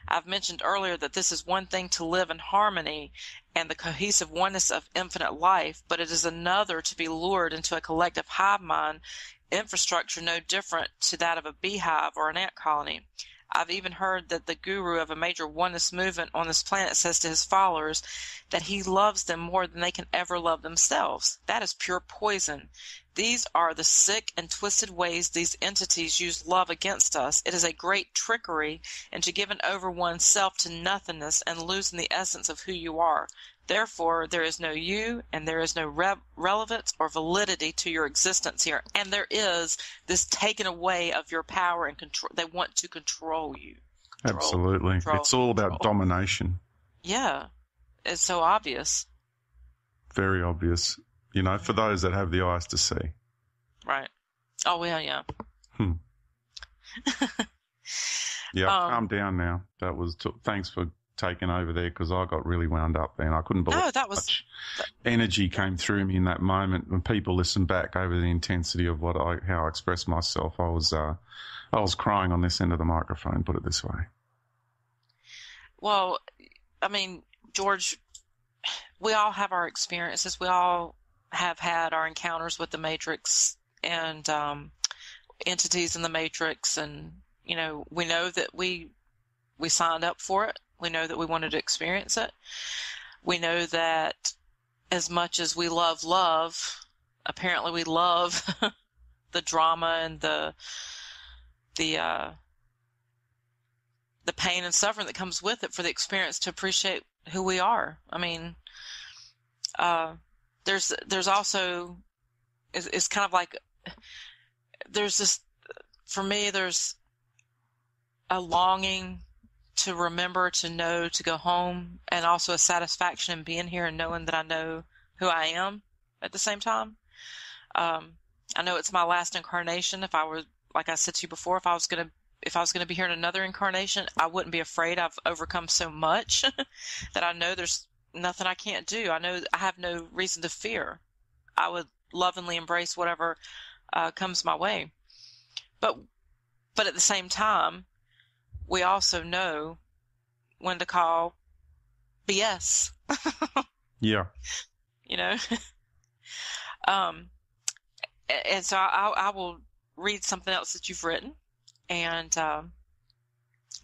I've mentioned earlier that this is one thing to live in harmony and the cohesive oneness of infinite life, but it is another to be lured into a collective hive mind infrastructure no different to that of a beehive or an ant colony. I've even heard that the guru of a major oneness movement on this planet says to his followers that he loves them more than they can ever love themselves. That is pure poison. These are the sick and twisted ways these entities use love against us. It is a great trickery into giving over oneself to nothingness and losing the essence of who you are. Therefore, there is no you, and there is no relevance or validity to your existence here. And there is this taking away of your power and control. They want to control you. Absolutely. It's all about domination. Yeah. It's so obvious. Very obvious. You know, for those that have the eyes to see. Right. Oh, yeah, yeah. Yeah, calm down now. That was thanks for taking over there, because I got really wound up then. I couldn't believe how much energy came through me in that moment. When people listen back over the intensity of how I expressed myself, I was crying on this end of the microphone, put it this way. Well, I mean, George, we all have our experiences. We all have had our encounters with the Matrix and entities in the Matrix, and you know, we know that we signed up for it. We know that we wanted to experience it. We know that as much as we love love, apparently we love the drama and the pain and suffering that comes with it for the experience to appreciate who we are. I mean, there's also, it's kind of like, there's this, for me, there's a longing to remember, to know, to go home, and also a satisfaction in being here and knowing that I know who I am at the same time. I know it's my last incarnation. If I were, like I said to you before, if I was going to be here in another incarnation, I wouldn't be afraid. I've overcome so much that I know there's nothing I can't do. I know I have no reason to fear. I would lovingly embrace whatever comes my way. But at the same time, we also know when to call BS. Yeah. You know? And so I will read something else that you've written, and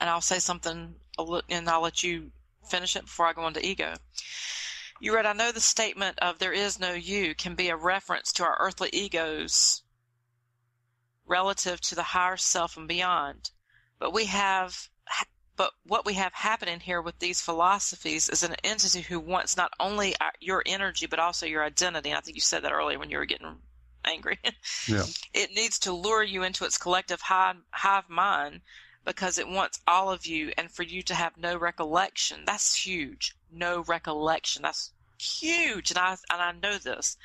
I'll say something, and I'll let you finish it before I go on to ego. You read, I know the statement of there is no you can be a reference to our earthly egos relative to the higher self and beyond. But what we have happening here with these philosophies is an entity who wants not only your energy, but also your identity. I think you said that earlier when you were getting angry. Yeah. It needs to lure you into its collective hive mind because it wants all of you, and for you to have no recollection. That's huge. No recollection. That's huge. And I know this.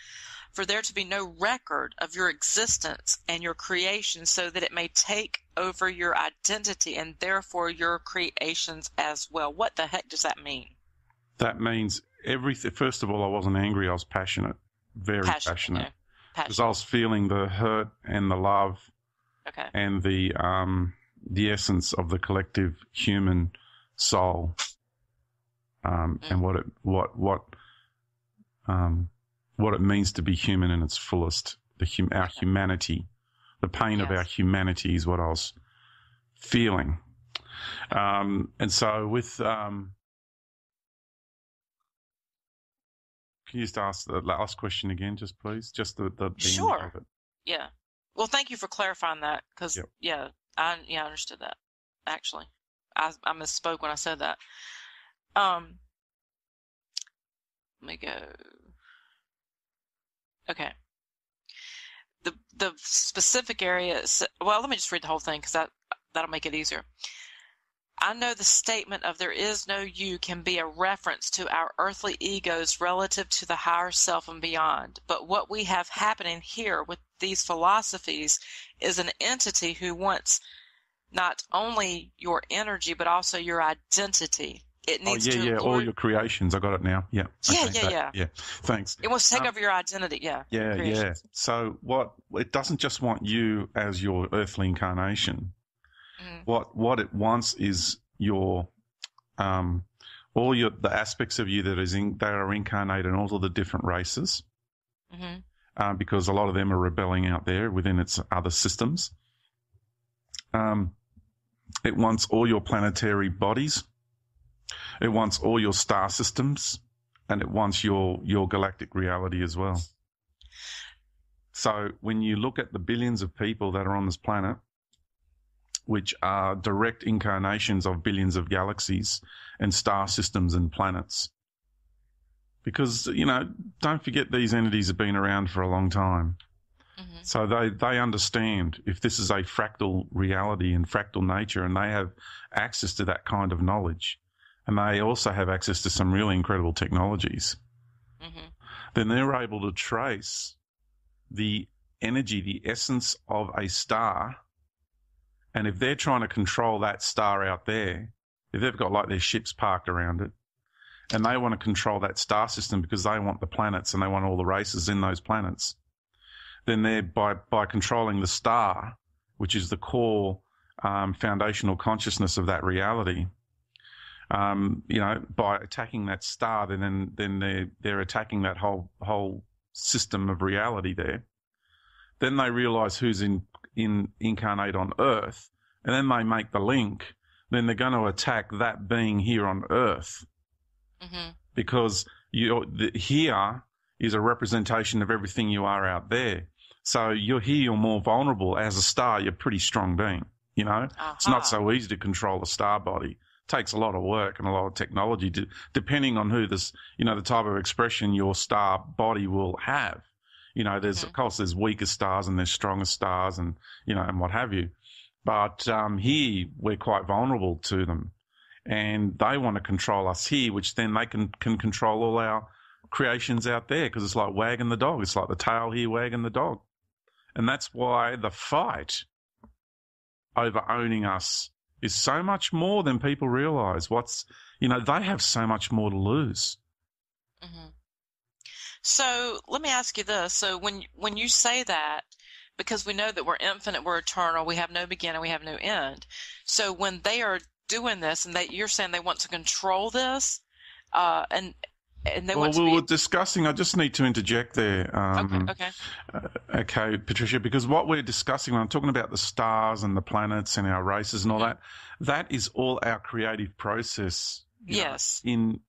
For there to be no record of your existence and your creation, so that it may take over your identity and therefore your creations as well. What the heck does that mean? That means everything. First of all, I wasn't angry. I was passionate, very passionate. Okay. Because I was feeling the hurt and the love, okay, and the essence of the collective human soul, and what it means to be human in its fullest. Our humanity, the pain of our humanity is what I was feeling, and so with. Can you just ask the last question again, just please? Just the sure. Of it. Yeah. Well, thank you for clarifying that, because I understood that. Actually, I misspoke when I said that. Let me go. Okay. The specific area. Well, let me just read the whole thing, because that'll make it easier. I know the statement of there is no you can be a reference to our earthly egos relative to the higher self and beyond. But what we have happening here with these philosophies is an entity who wants not only your energy, but also your identity. It needs to all your creations. I got it now. Yeah. Okay, yeah. Thanks. It wants to take over your identity. Yeah. Yeah. So it doesn't just want you as your earthly incarnation. What it wants is your the aspects of you that are incarnate in all of the different races, because a lot of them are rebelling out there within its other systems. It wants all your planetary bodies. It wants all your star systems, and it wants your galactic reality as well. So when you look at the billions of people that are on this planet, which are direct incarnations of billions of galaxies and star systems and planets. Because, don't forget these entities have been around for a long time. So they understand if this is a fractal reality and fractal nature, and they have access to that kind of knowledge. And they also have access to some really incredible technologies. Then they're able to trace the energy, the essence of a star. And if they're trying to control that star out there, if they've got like their ships parked around it, and they want to control that star system because they want the planets and they want all the races in those planets, then they're by controlling the star, which is the core foundational consciousness of that reality, by attacking that star, then they're attacking that whole system of reality there. Then they realize who's incarnate on Earth, and then they make the link. Then they're going to attack that being here on Earth, because here is a representation of everything you are out there. So you're here, you're more vulnerable. As a star, you're a pretty strong being. It's not so easy to control a star body. It takes a lot of work and a lot of technology, depending on who the type of expression your star body will have. There's of course there's weaker stars and there's stronger stars and and what have you, but here we're quite vulnerable to them, and they want to control us here, which then they can control all our creations out there, because it's like wagging the dog. It's like the tail here wagging the dog, and that's why the fight over owning us is so much more than people realize. They have so much more to lose. So let me ask you this. So when you say that, because we know that we're infinite, we're eternal, we have no beginning, we have no end. So when they are doing this, and you're saying they want to control this, and they want to were discussing, I just need to interject there. Okay, Patricia, because what we're discussing when I'm talking about the stars and the planets and our races and all that is all our creative process. Yes. In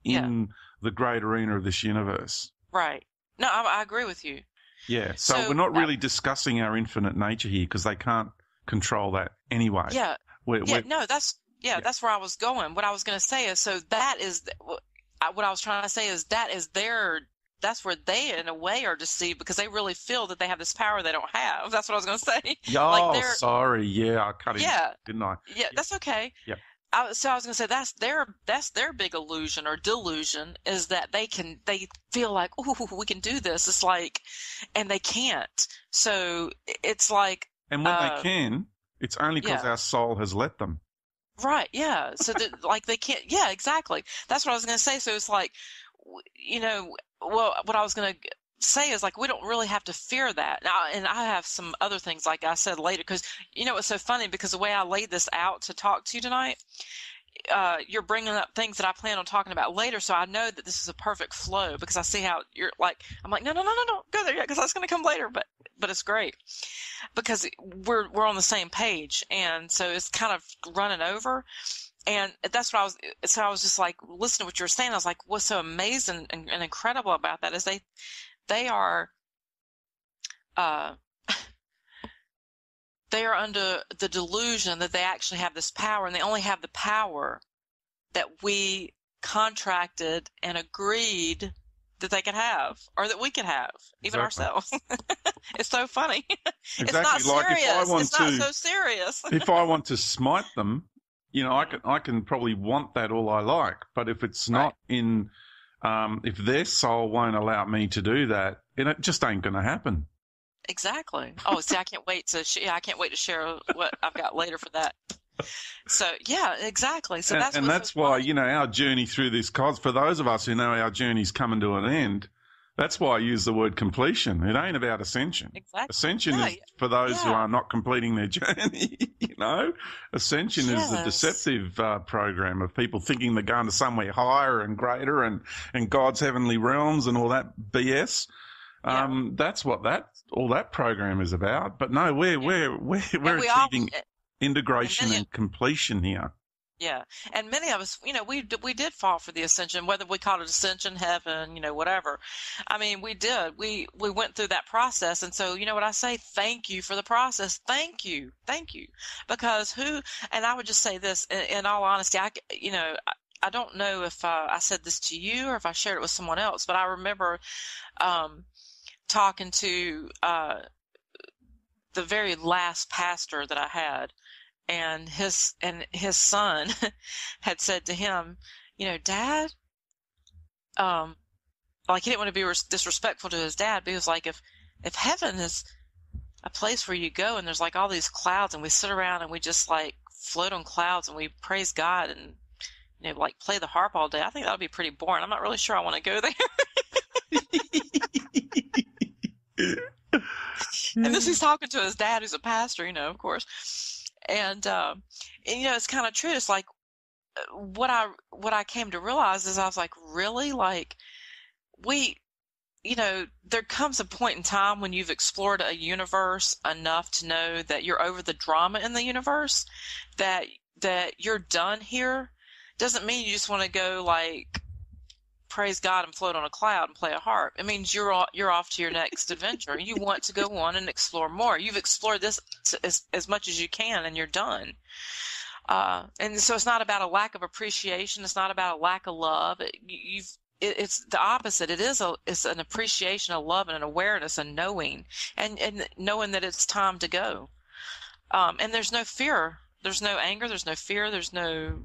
the great arena of this universe. Right. No, I agree with you. Yeah. So we're not really discussing our infinite nature here, because they can't control that anyway. Yeah. That's where I was going. What I was going to say is, so that is what I was trying to say is that is their that's where they, in a way, are deceived because they really feel that they have this power they don't have. That's what I was going to say. Oh, Like sorry. Yeah, I cut in, yeah, didn't I? yeah, that's okay. Yep. So I was going to say that's their big illusion or delusion, is that they feel like, oh, we can do this. It's like, and they can't. So it's like, and when they can, it's only because our soul has let them. Right. Yeah. So that, like, they can't. Yeah, exactly. That's what I was going to say. So it's like, well, what I was going to say is, like, we don't really have to fear that. Now, and I have some other things, like I said, later, because it's so funny, because the way I laid this out to talk to you tonight, you're bringing up things that I plan on talking about later. So I know that this is a perfect flow, because I see how you're like, I'm like, no, don't go there yet, because that's going to come later. But it's great because we're on the same page. And so it's kind of running over. And that's what I was just like, listening to what you were saying. I was like, what's so amazing and incredible about that is they are under the delusion that they actually have this power, and they only have the power that we contracted and agreed that they could have, or that we could have, even ourselves. It's so funny. Exactly. It's not like serious. It's not so serious. If I want to smite them, I can probably want that all I like, but if it's not in, if their soul won't allow me to do that, it just ain't going to happen. Exactly. Oh, see, I can't wait to share what I've got later for that. So yeah, exactly. So that's why our journey through this cause. For those of us who know our journey's coming to an end, that's why I use the word completion. It ain't about ascension. Exactly. Ascension is for those who are not completing their journey. Ascension is the deceptive program of people thinking they're going to somewhere higher and greater and God's heavenly realms and all that BS. That's what all that program is about. But no, we're achieving integration and completion here. Yeah, and many of us, we did fall for the ascension, whether we call it ascension, heaven, whatever. I mean, we did. We went through that process, and so what I say, thank you for the process. Thank you, because and I would just say this in all honesty, I don't know if I said this to you or if I shared it with someone else, but I remember talking to the very last pastor that I had. And his son had said to him, Dad, like, he didn't want to be disrespectful to his dad, but he was like, if heaven is a place where you go and there's like all these clouds and we sit around and we just like float on clouds and we praise God and like play the harp all day, I think that would be pretty boring. I'm not really sure I want to go there. And this, he's talking to his dad, who's a pastor, of course. And it's kind of true. It's like what I came to realize is I was like, really? Like, there comes a point in time when you've explored a universe enough to know that you're over the drama in the universe, that you're done here. Doesn't mean you just want to go like praise God and float on a cloud and play a harp. It means you're off to your next adventure. You want to go on and explore more. You've explored this as much as you can, and you're done. And so it's not about a lack of appreciation. It's not about a lack of love. It's the opposite. It's an appreciation, a love, and an awareness, and knowing, and knowing that it's time to go. And there's no fear. There's no anger. There's no fear. There's no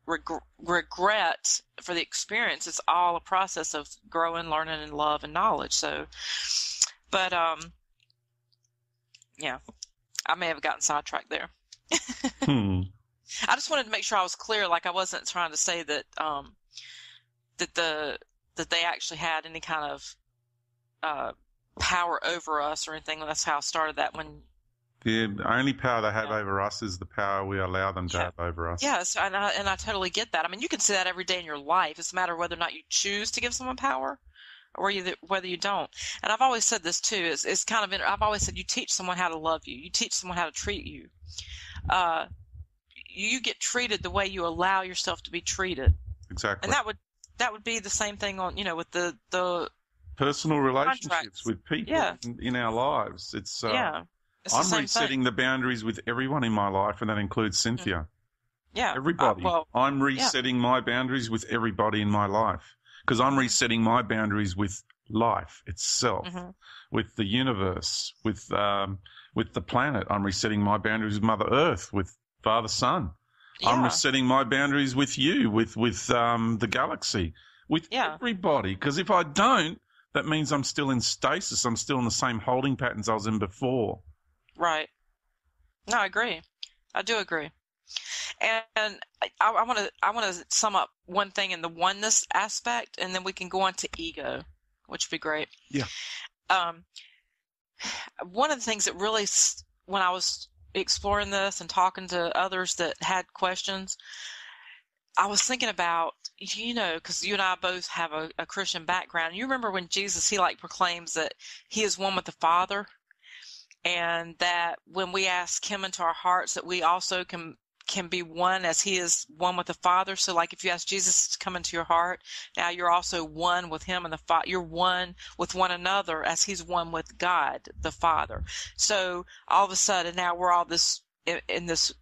regret for the experience. It's all a process of growing, learning, and love and knowledge. So, but yeah, I may have gotten sidetracked there. I just wanted to make sure I was clear. Like, I wasn't trying to say that that they actually had any kind of power over us or anything. That's how I started that. When the only power they have over us is the power we allow them to have over us. Yes, and I totally get that. I mean, you can see that every day in your life. It's a matter of whether or not you choose to give someone power, or whether you don't. And I've always said this too. It's kind of. I've always said you teach someone how to love you. You teach someone how to treat you. You get treated the way you allow yourself to be treated. Exactly. And that would be the same thing on with the personal relationships contracts with people in our lives. It's I'm resetting the boundaries with everyone in my life, and that includes Cynthia. Yeah. Everybody. I'm resetting my boundaries with everybody in my life, because I'm resetting my boundaries with life itself, with the universe, with the planet. I'm resetting my boundaries with Mother Earth, with Father Sun. Yeah. I'm resetting my boundaries with you, with the galaxy, with everybody. Because if I don't, that means I'm still in stasis. I'm still in the same holding patterns I was in before. Right. No, I agree. I do agree. And I want to sum up one thing in the oneness aspect, and then we can go on to ego, which would be great. Yeah. One of the things that really, when I was exploring this and talking to others that had questions, I was thinking about, because you and I both have a Christian background. You remember when Jesus, he proclaims that he is one with the Father, and that when we ask him into our hearts, that we also can be one as he is one with the Father. So if you ask Jesus to come into your heart, now you're also one with him and the Father. You're one with one another as he's one with God, the Father. So all of a sudden now we're all in this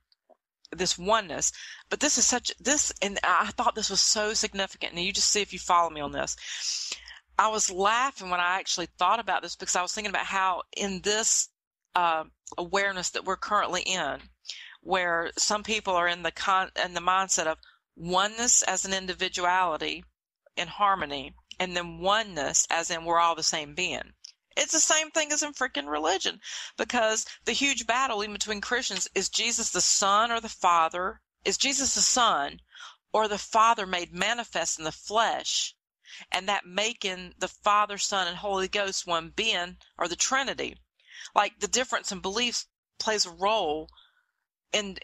oneness. But this is and I thought this was so significant. And you just see if you follow me on this. I was laughing when I actually thought about this, because I was thinking about how in this awareness that we're currently in, where some people are in the mindset of oneness as an individuality in harmony, and then oneness as in we're all the same being. It's the same thing as in freaking religion, because the huge battle in between Christians is Jesus the Son or the Father? Is Jesus the Son or the Father made manifest in the flesh, and that making the Father, Son, and Holy Ghost one being, or the Trinity? The difference in beliefs plays a role in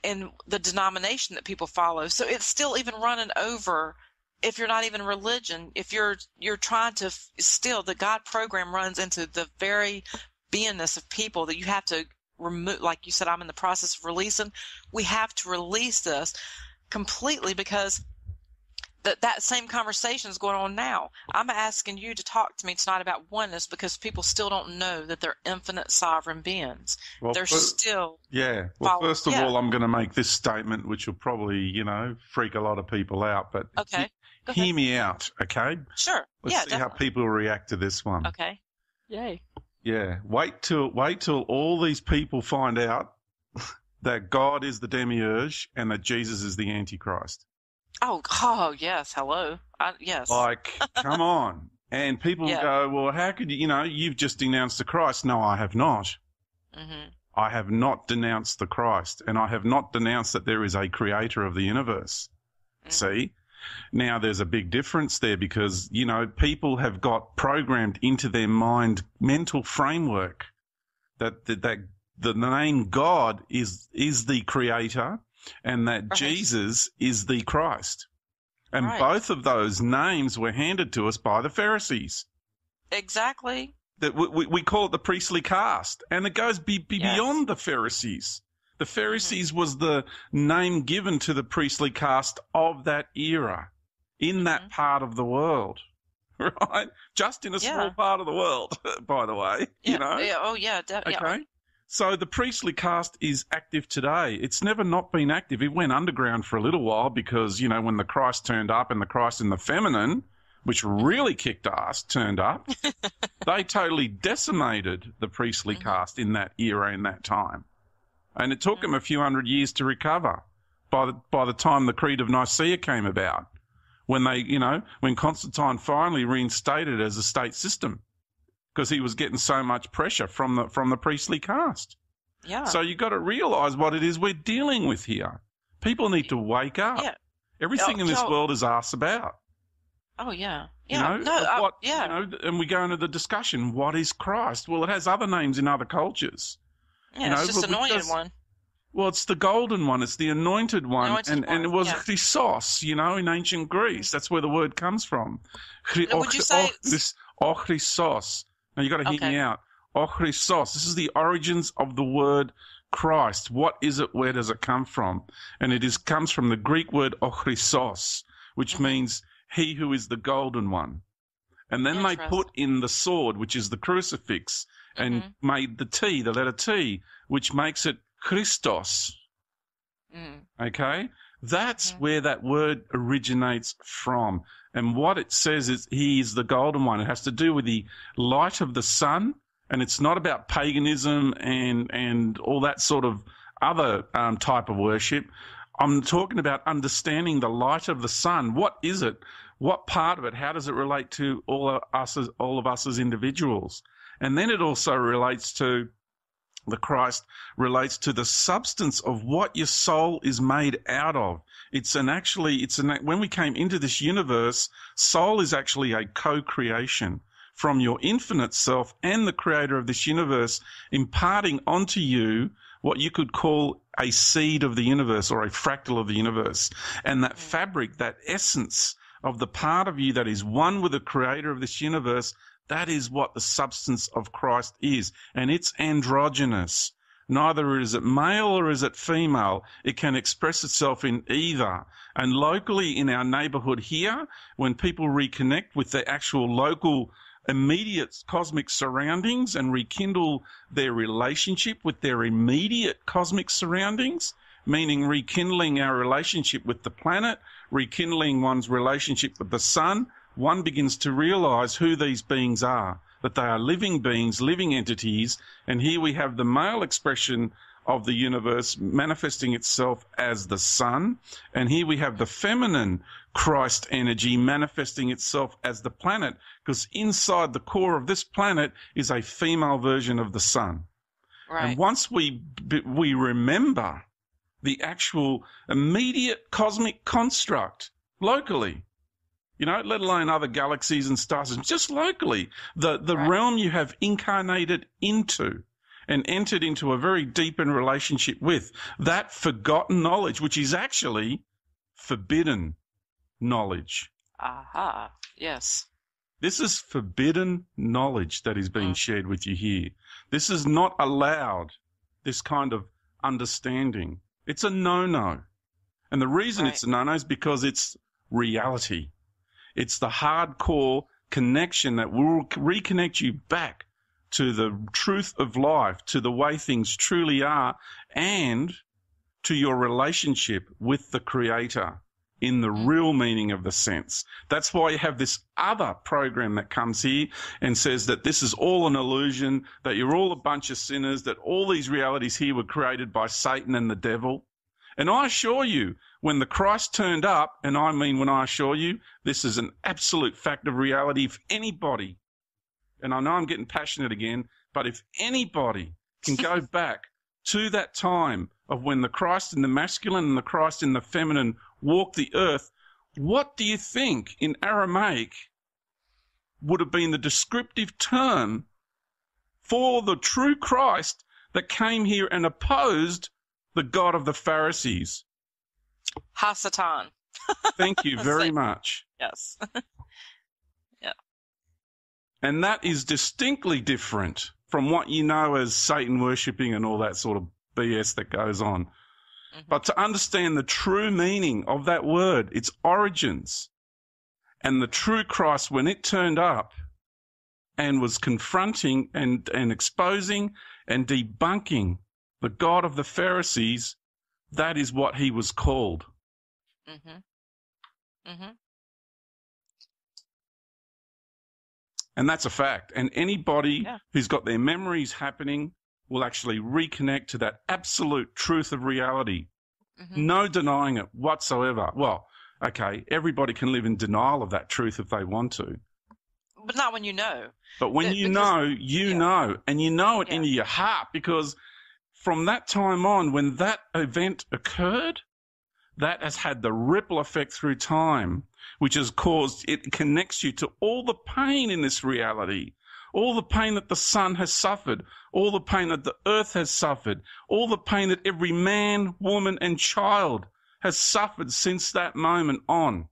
the denomination that people follow. So it's still even running over, if you're not even religion, if you're trying to still, the God program runs into the very beingness of people that you have to remove. Like you said, I'm in the process of releasing. We have to release this completely, because that same conversation is going on now. I'm asking you to talk to me tonight about oneness, because people still don't know that they're infinite sovereign beings. Well, they're still first of all, I'm going to make this statement, which will probably, freak a lot of people out. But okay, hear me out, okay? Sure. Let's see how people react to this one. Okay. Yay. Yeah. Wait till all these people find out that God is the demiurge and that Jesus is the Antichrist. Oh, yes. Hello. Yes. Come on. And people go, well, how could you've just denounced the Christ. No, I have not. Mm-hmm. I have not denounced the Christ, and I have not denounced that there is a creator of the universe. Mm-hmm. See? Now, there's a big difference there, because, people have got programmed into their mental framework that the name God is the creator, and that Jesus is the Christ. And both of those names were handed to us by the Pharisees. Exactly. That we call it the priestly caste, and it goes beyond the Pharisees. The Pharisees was the name given to the priestly caste of that era, in that part of the world, right? Just in a small part of the world, by the way, Yeah. Oh, yeah. Okay. So the priestly caste is active today. It's never not been active. It went underground for a little while because, when the Christ turned up, and the Christ in the feminine, which really kicked ass, turned up, they totally decimated the priestly caste in that era, in that time. And it took them a few hundred years to recover by the time the Creed of Nicaea came about, when when Constantine finally reinstated it as a state system, because he was getting so much pressure from the priestly caste. Yeah. So you got to realize what it is we're dealing with here. People need to wake up. Yeah. Everything in this world is arse about. Oh, yeah. Yeah. And we go into the discussion, what is Christ? Well, it has other names in other cultures. Yeah, it's just anointed one. Well, it's the golden one. It's the anointed one. And it was Christos, in ancient Greece. That's where the word comes from. Would you say... Christos. Now, you got to hear me out. Christos. This is the origins of the word Christ. What is it? Where does it come from? And comes from the Greek word Christos, which means he who is the golden one. And then they put in the sword, which is the crucifix, and made the letter T, which makes it Christos. Okay? That's where that word originates from. And what it says is he is the golden one. It has to do with the light of the sun, and it's not about paganism and all that sort of other type of worship. I'm talking about understanding the light of the sun. What is it? What part of it? How does it relate to all of us as individuals? And then it also relates to the Christ relates to the substance of what your soul is made out of. When we came into this universe, soul is actually a co-creation from your infinite self and the creator of this universe, imparting onto you what you could call a seed of the universe or a fractal of the universe. And that fabric, that essence of the part of you that is one with the creator of this universe, that is what the substance of Christ is. And it's androgynous. Neither is it male or is it female. It can express itself in either. And locally in our neighborhood here, when people reconnect with their actual local immediate cosmic surroundings and rekindle their relationship with their immediate cosmic surroundings, meaning rekindling our relationship with the planet, rekindling one's relationship with the sun, one begins to realize who these beings are, that they are living beings, living entities, and here we have the male expression of the universe manifesting itself as the sun, and here we have the feminine Christ energy manifesting itself as the planet, because inside the core of this planet is a female version of the sun. Right. And once we remember the actual immediate cosmic construct locally, let alone other galaxies and stars, just locally, the realm you have incarnated into and entered into a very deepened relationship with, that forgotten knowledge, which is actually forbidden knowledge. Aha, yes. This is forbidden knowledge that is being shared with you here. This is not allowed, this kind of understanding. It's a no-no. And the reason it's a no-no is because it's reality. It's the hardcore connection that will reconnect you back to the truth of life, to the way things truly are, and to your relationship with the Creator in the real meaning of the sense. That's why you have this other program that comes here and says that this is all an illusion, that you're all a bunch of sinners, that all these realities here were created by Satan and the devil. And I assure you, when the Christ turned up, and I mean when I assure you, this is an absolute fact of reality. If anybody, and I know I'm getting passionate again, but if anybody can go back to that time of when the Christ in the masculine and the Christ in the feminine walked the earth, what do you think in Aramaic would have been the descriptive term for the true Christ that came here and opposed the God of the Pharisees? Hasatan. Thank you very much. Yes. Yeah. And that is distinctly different from what you know as Satan worshipping and all that sort of BS that goes on. But to understand the true meaning of that word, its origins, and the true Christ when it turned up and was confronting and exposing and debunking the God of the Pharisees, that is what he was called. And that's a fact. And anybody who's got their memories happening will actually reconnect to that absolute truth of reality. No denying it whatsoever. Well, okay, everybody can live in denial of that truth if they want to. But not when you know. But when you know, you know. And you know it in your heart, because from that time on, when that event occurred, that has had the ripple effect through time, which has caused, it connects you to all the pain in this reality, all the pain that the sun has suffered, all the pain that the earth has suffered, all the pain that every man, woman, and child has suffered since that moment on.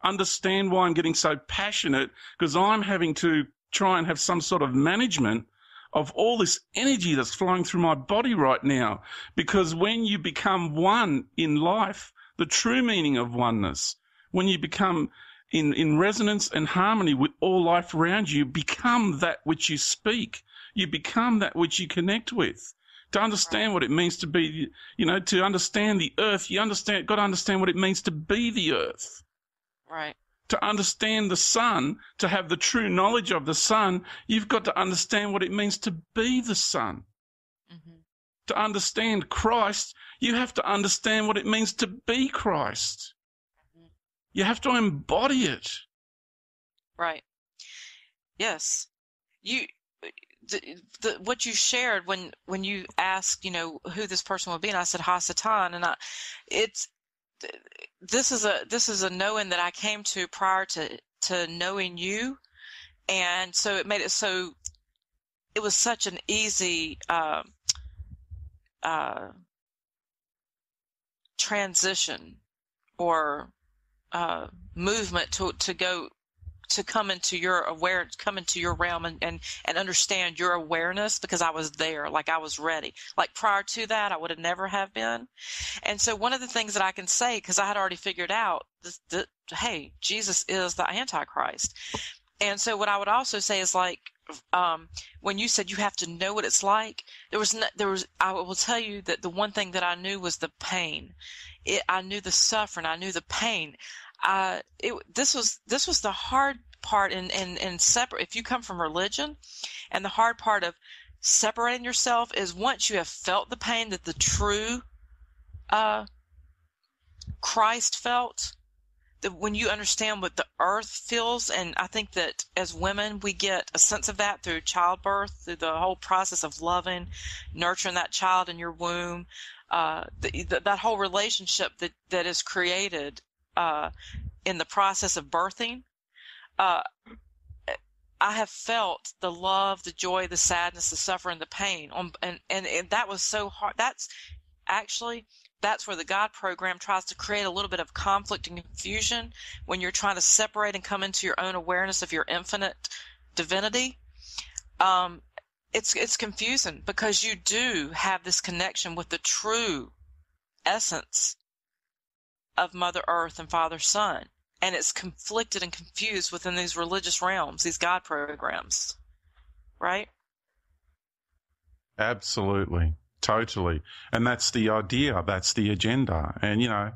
Understand why I'm getting so passionate, because I'm having to try and have some sort of management of all this energy that's flowing through my body right now. Because when you become one in life, the true meaning of oneness, when you become in resonance and harmony with all life around you, become that which you speak. You become that which you connect with. To understand what it means to be, to understand the earth, got to understand what it means to be the earth. Right. To understand the sun, to have the true knowledge of the sun, you've got to understand what it means to be the sun. Mm-hmm. To understand Christ, you have to understand what it means to be Christ. Mm-hmm. You have to embody it. Right. Yes. What you shared when you asked, who this person would be, and I said Hasatan, and this is a knowing that I came to prior to knowing you, and so it made it so it was such an easy transition or movement to come into your realm and understand your awareness, because I was there, like I was ready. Like prior to that, I would have never have been. And so one of the things that I can say, because I had already figured out that, hey, Jesus is the Antichrist. And so what I would also say is, like, when you said you have to know what it's like, I will tell you that the one thing that I knew was the pain. I knew the suffering. I knew the pain. This was the hard part in separate. If you come from religion, and the hard part of separating yourself is once you have felt the pain that the true Christ felt, that when you understand what the earth feels, and I think that as women we get a sense of that through childbirth, through the whole process of loving, nurturing that child in your womb, that whole relationship that is created in the process of birthing. I have felt the love, the joy, the sadness, the suffering, the pain, and that was so hard. That's where the God program tries to create a little bit of conflict and confusion when you're trying to separate and come into your own awareness of your infinite divinity. It's confusing because you do have this connection with the true essence of Mother Earth and Father Son, and it's conflicted and confused within these religious realms, these God programs, right? Absolutely. Totally. And that's the idea. That's the agenda. And, I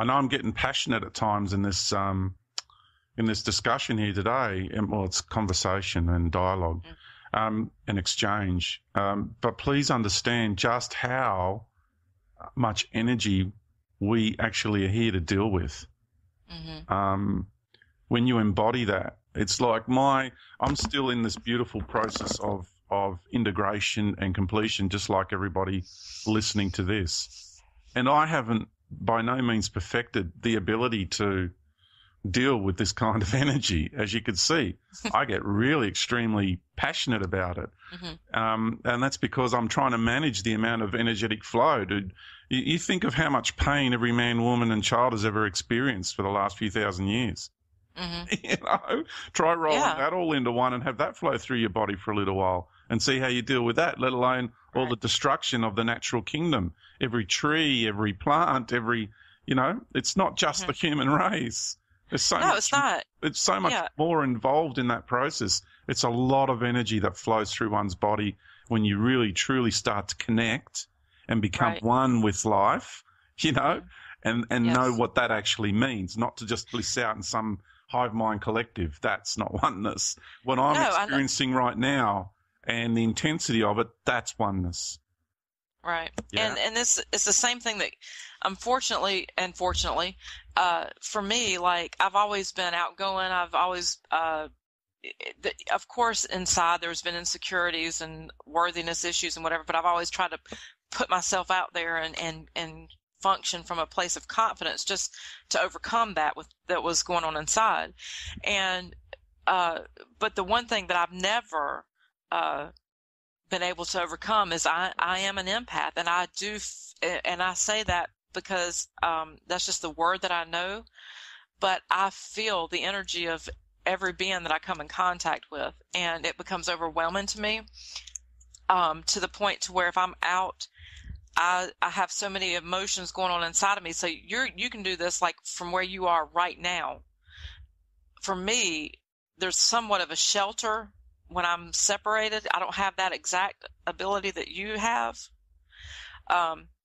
know I'm getting passionate at times in this discussion here today. And, well, it's conversation and dialogue and exchange. But please understand just how much energy we actually are here to deal with. When you embody that, it's like I'm still in this beautiful process of integration and completion, just like everybody listening to this. And I haven't by no means perfected the ability to deal with this kind of energy. As you can see, I get really extremely passionate about it. And that's because I'm trying to manage the amount of energetic flow. Dude, you think of how much pain every man, woman and child has ever experienced for the last few thousand years. Try rolling that all into one and have that flow through your body for a little while and see how you deal with that, let alone all the destruction of the natural kingdom. Every tree, every plant, it's not just the human race. There's so much, it's not. It's so much more involved in that process. It's a lot of energy that flows through one's body when you really, truly start to connect and become one with life, and know what that actually means, not to just bliss out in some hive mind collective. That's not oneness. What I'm experiencing right now and the intensity of it, that's oneness. Right. Yeah. And this is the same thing that unfortunately and fortunately, for me, like I've always been outgoing. I've always, of course, inside there's been insecurities and worthiness issues and whatever, but I've always tried to put myself out there and function from a place of confidence just to overcome that was going on inside. And, but the one thing that I've never, been able to overcome is I am an empath, and and I say that because that's just the word that I know, but I feel the energy of every being that I come in contact with, and it becomes overwhelming to me, to the point to where if I'm out, I have so many emotions going on inside of me. So you can do this like from where you are right now. For me, there's somewhat of a shelter when I'm separated. I don't have that exact ability that you have.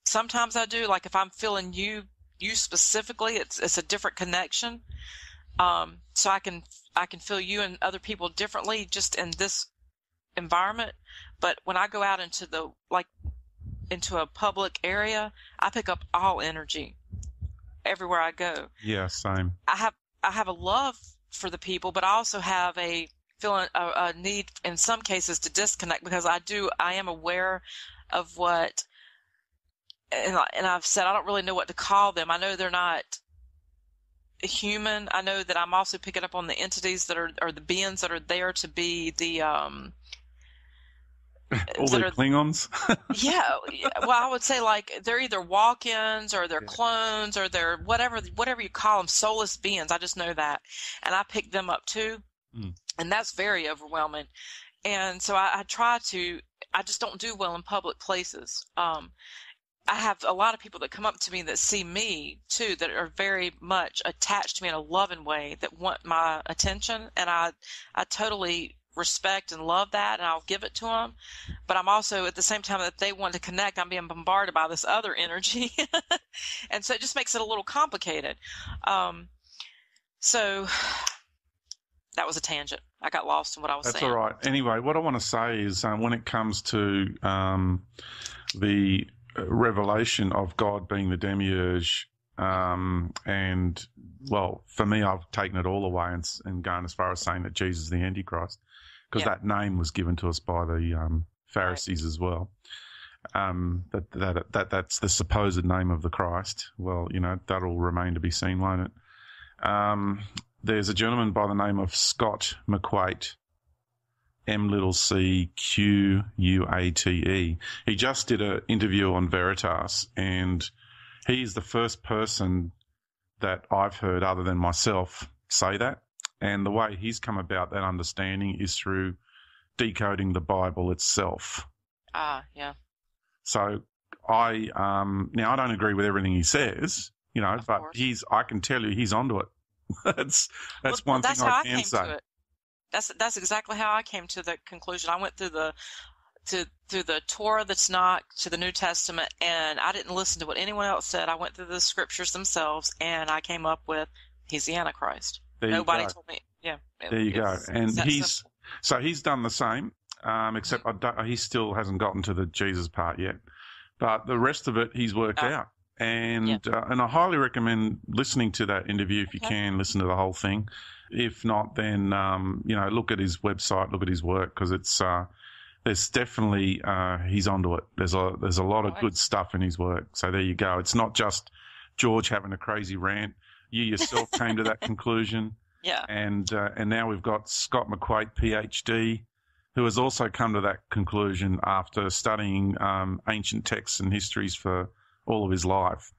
Sometimes I do, like if I'm feeling you specifically, it's a different connection. So I can feel you and other people differently just in this environment. But when I go out into a public area, I pick up all energy everywhere I go. Yeah, same. I have a love for the people, but I also have a feeling, a need in some cases to disconnect, because I am aware of what, and I've said I don't really know what to call them. I know they're not human. I know that I'm also picking up on the entities that are, or the beings that are there to be the all the Klingons. Yeah, well, I would say like they're either walk-ins or they're clones or they're whatever you call them, soulless beings. I just know that, and I pick them up too, and that's very overwhelming. And so I just don't do well in public places. I have a lot of people that come up to me that see me too, that are very much attached to me in a loving way, that want my attention, and I totally respect and love that, and I'll give it to them. But I'm also, at the same time that they want to connect, I'm being bombarded by this other energy. And so it just makes it a little complicated. So that was a tangent. I got lost in what I was saying. That's all right. Anyway, what I want to say is when it comes to the revelation of God being the demiurge, and, well, for me, I've taken it all away and gone as far as saying that Jesus is the Antichrist, because that name was given to us by the Pharisees as well. That's the supposed name of the Christ. Well, that'll remain to be seen, won't it? There's a gentleman by the name of Scott McQuate, MCQUATE. He just did an interview on Veritas, and he's the first person that I've heard, other than myself, say that. And the way he's come about that understanding is through decoding the Bible itself. Yeah. So I now I don't agree with everything he says, but I can tell you he's onto it. That's one thing I can say. That's exactly how I came to the conclusion. I went through the Torah, the Tanakh, to the New Testament, and I didn't listen to what anyone else said. I went through the scriptures themselves, and I came up with he's the Antichrist. Nobody told me. Yeah. There you go. And he's done the same, except he still hasn't gotten to the Jesus part yet. But the rest of it he's worked out. And I highly recommend listening to that interview if you can. Listen to the whole thing. If not, then look at his website, look at his work, because it's there's definitely he's onto it. There's a lot of good stuff in his work. So there you go. It's not just George having a crazy rant. You yourself came to that conclusion. Yeah. And now we've got Scott McQuate, PhD, who has also come to that conclusion after studying ancient texts and histories for all of his life.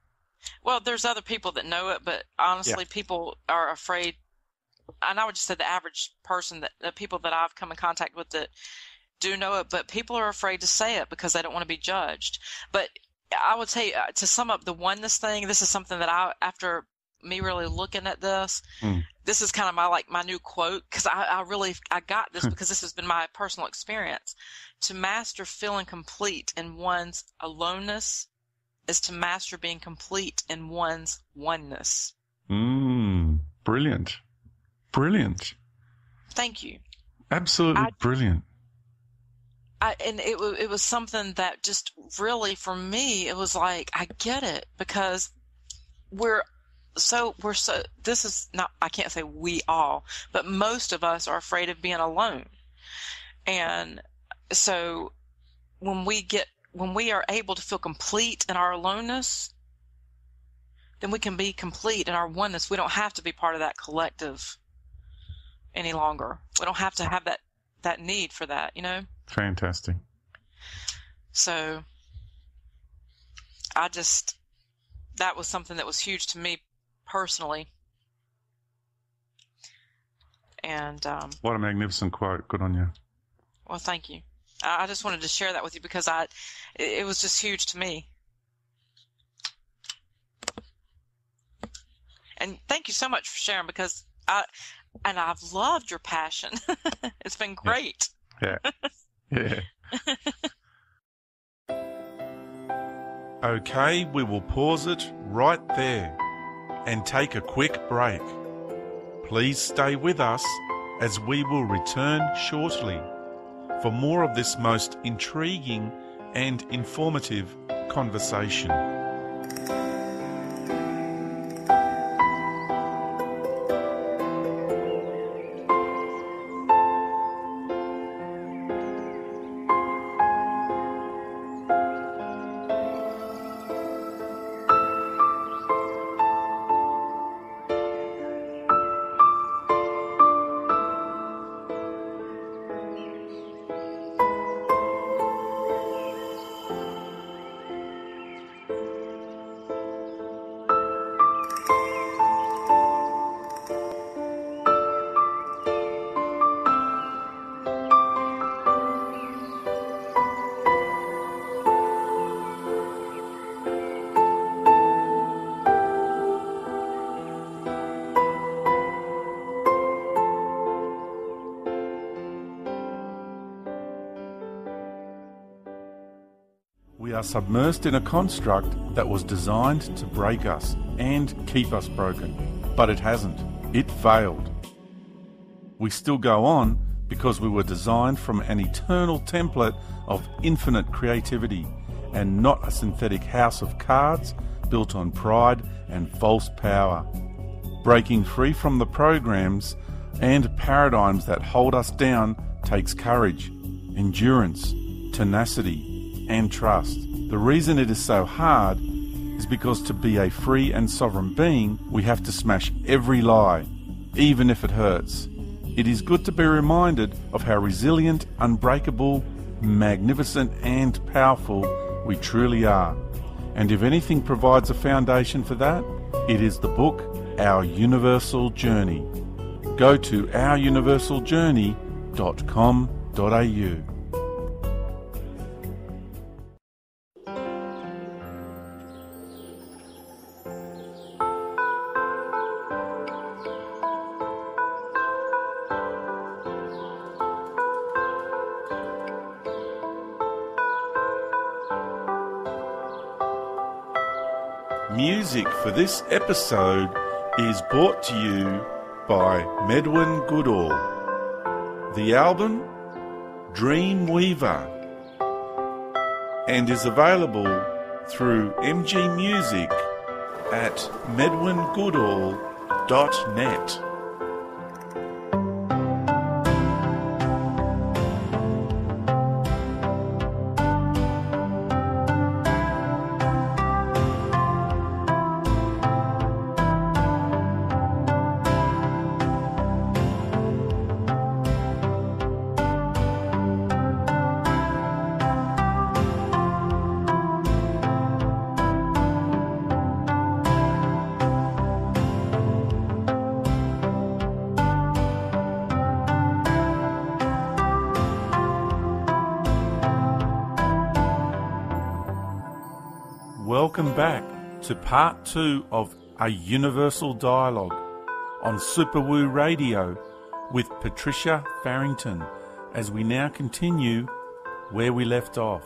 Well, there's other people that know it, but honestly, people are afraid. And I would just say the average person, the people that I've come in contact with that do know it, but people are afraid to say it because they don't want to be judged. But I would say, to sum up the oneness thing, this is something that after me really looking at this, this is kind of my new quote, because I got this because this has been my personal experience. To master feeling complete in one's aloneness is to master being complete in one's oneness. Brilliant. Brilliant. Thank you. Absolutely brilliant. And it was something that just really, for me, it was like, I get it, because this is not, I can't say we all, but most of us are afraid of being alone. And so when we are able to feel complete in our aloneness, then we can be complete in our oneness. We don't have to be part of that collective any longer. We don't have to have that need for that, Fantastic. So that was something that was huge to me personally. And what a magnificent quote. Good on you. Well, thank you. I just wanted to share that with you because it was just huge to me. And thank you so much for sharing, because I've loved your passion. It's been great. Yeah. Okay, we will pause it right there and take a quick break. Please stay with us as we will return shortly for more of this most intriguing and informative conversation. We are submersed in a construct that was designed to break us and keep us broken, but it hasn't. It failed. We still go on because we were designed from an eternal template of infinite creativity and not a synthetic house of cards built on pride and false power. Breaking free from the programs and paradigms that hold us down takes courage, endurance, tenacity, and trust. The reason it is so hard is because to be a free and sovereign being, we have to smash every lie, even if it hurts. It is good to be reminded of how resilient, unbreakable, magnificent, and powerful we truly are. And if anything provides a foundation for that, it is the book, Our Universal Journey. Go to ouruniversaljourney.com.au. Music for this episode is brought to you by Medwin Goodall. The album, Dreamweaver, and is available through MG Music at medwingoodall.net. Welcome back to part 2 of A Universal Dialogue on Superwoo Radio with Patricia Farrington, as we now continue where we left off.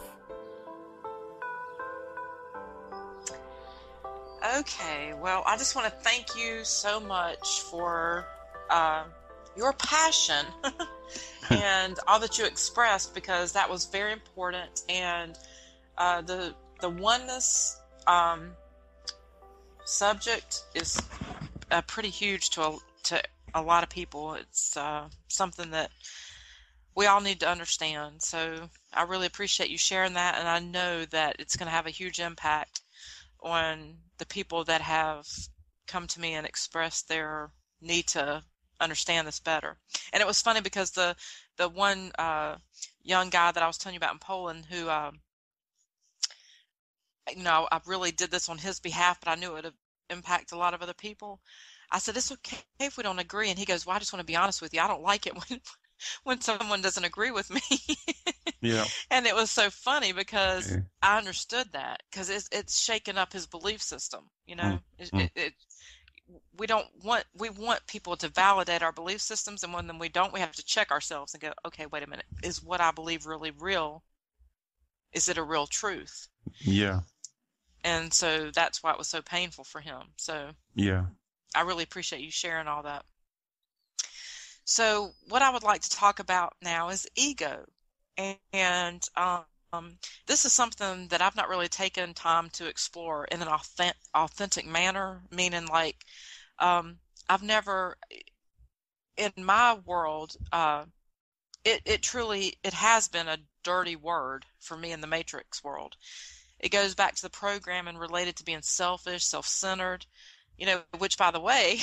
Okay, well, I just want to thank you so much for your passion and all that you expressed, because that was very important. And the oneness subject is pretty huge to a lot of people. It's something that we all need to understand. So I really appreciate you sharing that, and I know that it's going to have a huge impact on the people that have come to me and expressed their need to understand this better. And it was funny because the one young guy that I was telling you about in Poland who I really did this on his behalf, but I knew it would impact a lot of other people. I said, it's okay if we don't agree. And he goes, well, I just want to be honest with you. I don't like it when someone doesn't agree with me. Yeah. And it was so funny because I understood that, because it's shaken up his belief system. We want people to validate our belief systems. And when we don't, we have to check ourselves and go, okay, wait a minute. Is what I believe really real? Is it a real truth? Yeah. And so that's why it was so painful for him. So Yeah. I really appreciate you sharing all that. So what I would like to talk about now is ego. And this is something that I've not really taken time to explore in an authentic manner, meaning like I've never, in my world, it truly, it has been a dirty word for me in the Matrix world. It goes back to the programming related to being selfish, self-centered, which, by the way,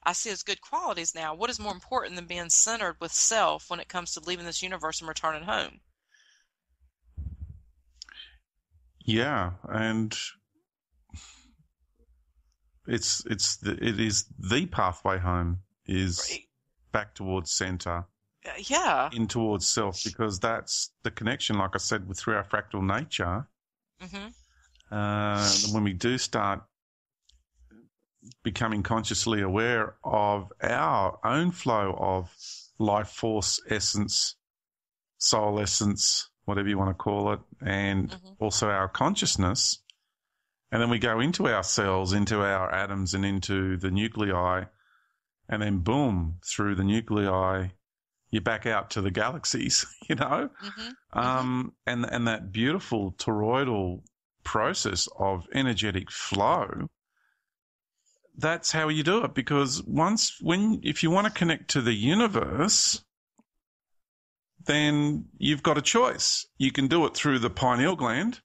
I see as good qualities now. What is more important than being centered with self when it comes to leaving this universe and returning home? Yeah, and it is the pathway home is back towards center. Yeah. In towards self, because that's the connection, like I said, through our fractal nature. When we do start becoming consciously aware of our own flow of life force, essence, soul essence, whatever you want to call it, and also our consciousness, and then we go into our cells, into our atoms, and into the nuclei, and then boom, through the nuclei, you're back out to the galaxies, and that beautiful toroidal process of energetic flow. That's how you do it, because if you want to connect to the universe, then you've got a choice. You can do it through the pineal gland,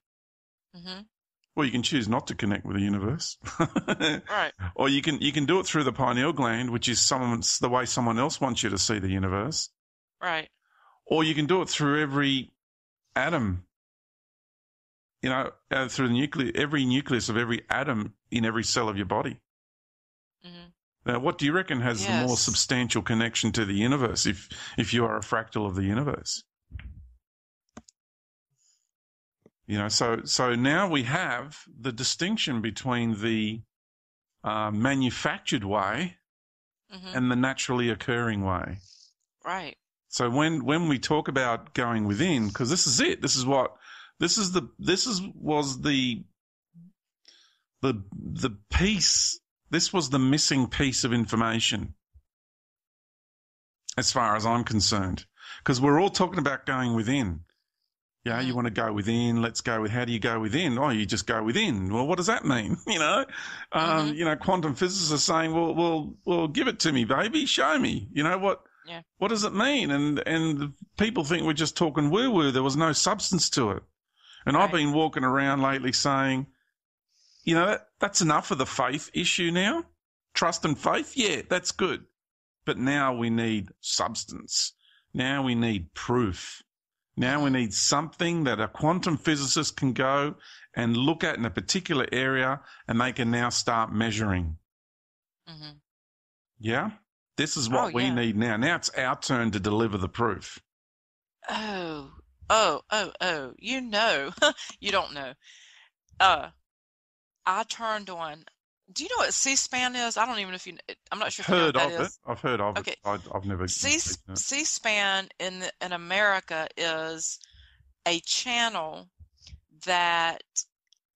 or you can choose not to connect with the universe. Right. Or you can do it through the pineal gland, which is the way someone else wants you to see the universe. Right. Or you can do it through every atom, through every nucleus of every atom in every cell of your body. Now, what do you reckon has the more substantial connection to the universe if you are a fractal of the universe? So now we have the distinction between the manufactured way and the naturally occurring way. Right. So when we talk about going within, because this is it, was the piece. This was the missing piece of information, as far as I'm concerned, because we're all talking about going within. Yeah, you want to go within. Let's go with, how do you go within? Oh, you just go within. Well, what does that mean? Quantum physicists are saying, well, give it to me, baby. Show me. What does it mean? And people think we're just talking woo-woo. There was no substance to it. And I've been walking around lately saying, that's enough of the faith issue now. Trust and faith, yeah, that's good. But now we need substance. Now we need proof. Now we need something that a quantum physicist can go and look at in a particular area, and they can now start measuring. Yeah? This is what we need now. Now it's our turn to deliver the proof. Oh. You don't know. I turned on. Do you know what C-SPAN is? I don't even know if you. I'm not sure if you know what that is. I've heard of it. I've never. C-SPAN in America is a channel that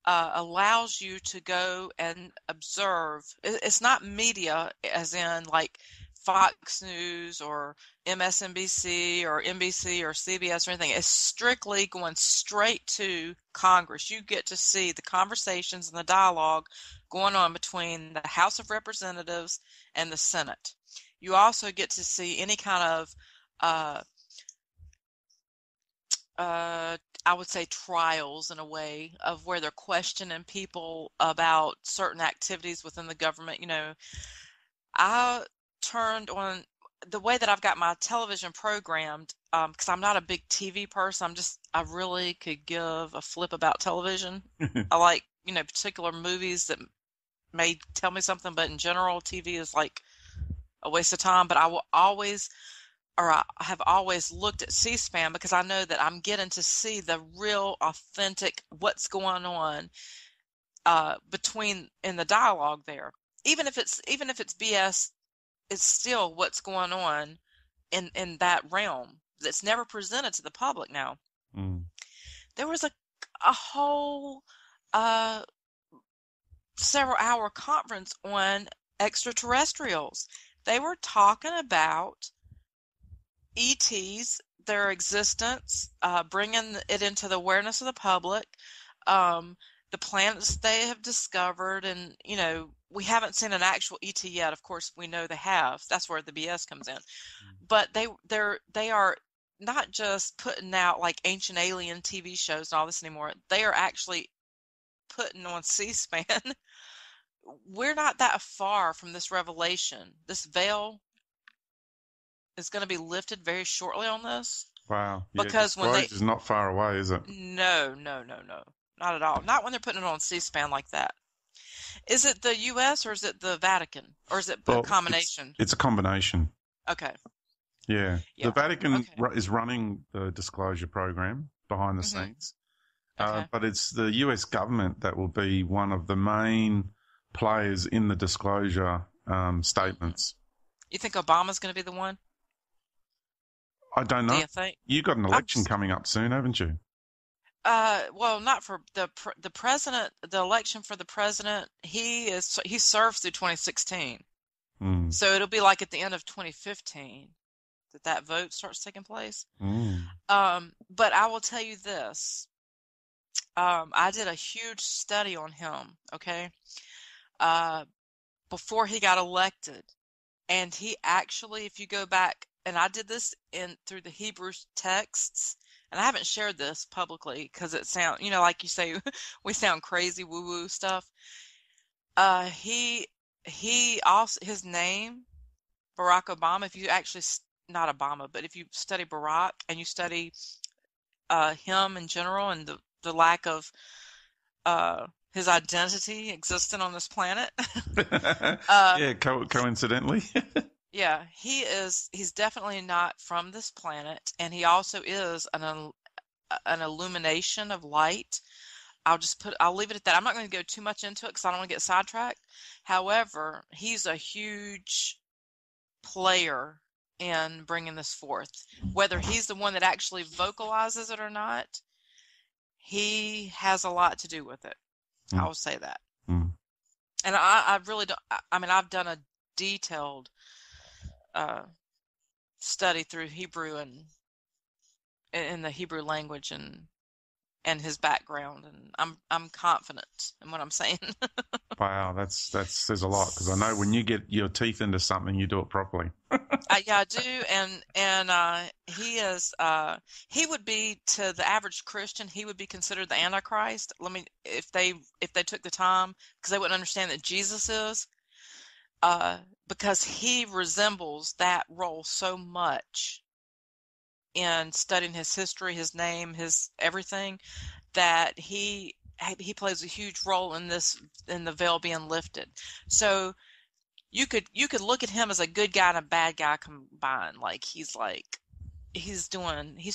allows you to go and observe. It's not media, as in like Fox News or MSNBC or NBC or CBS or anything. It's strictly going straight to Congress. You get to see the conversations and the dialogue going on between the House of Representatives and the Senate. You also get to see any kind of I would say trials, in a way, of where they're questioning people about certain activities within the government. I turned on the way that I've got my television programmed, because I'm not a big TV person. I really could give a flip about television. I like, particular movies that may tell me something, but in general, TV is like a waste of time. But I will always, or I have always looked at C-SPAN, because I know that I'm getting to see the real authentic what's going on between in the dialogue there. Even if it's BS, it's still what's going on in that realm that's never presented to the public now. There was a whole several hour conference on extraterrestrials. They were talking about ETs, their existence, bringing it into the awareness of the public, the planets they have discovered, and we haven't seen an actual ET yet. Of course, we know they have. That's where the BS comes in. But they are not just putting out like ancient alien TV shows and all this anymore. They are actually putting on C-SPAN. We're not that far from this revelation. This veil is going to be lifted very shortly on this. Wow. Because when is not far away, is it? No. Not at all. Not when they're putting it on C-SPAN like that. Is it the U.S. or is it the Vatican? Or is it a combination? It's a combination. Okay. Yeah. The Vatican is running the disclosure program behind the scenes. Okay. But it's the U.S. government that will be one of the main players in the disclosure statements. You think Obama's going to be the one? I don't know. Do you think? You got an election coming up soon, haven't you? Well, not for the president. The election for the president, he serves through 2016. So it'll be like at the end of 2015 that vote starts taking place. But I will tell you this. I did a huge study on him, okay, before he got elected. And he actually, if you go back, and I did this through the Hebrew texts, and I haven't shared this publicly because it sounds, like you say, we sound crazy, woo-woo stuff. He also, his name, Barack Obama, if you actually, not Obama, but if you study Barack and you study him in general and the lack of his identity existing on this planet. Coincidentally. Yeah, he's definitely not from this planet, and he also is an illumination of light. I'll leave it at that. I'm not going to go too much into it because I don't want to get sidetracked. However, he's a huge player in bringing this forth. Whether he's the one that actually vocalizes it or not, he has a lot to do with it. I will say that. And I really don't. I mean, I've done a detailed study through Hebrew and in the Hebrew language and his background, and I'm confident in what I'm saying. Wow, that says a lot, because I know when you get your teeth into something, you do it properly. Yeah, I do, and he would be, to the average Christian, he would be considered the Antichrist. If they took the time, because they wouldn't understand that Jesus is, because he resembles that role so much in studying his history, his name, his everything, that he plays a huge role in the veil being lifted. So you could look at him as a good guy and a bad guy combined. Like he's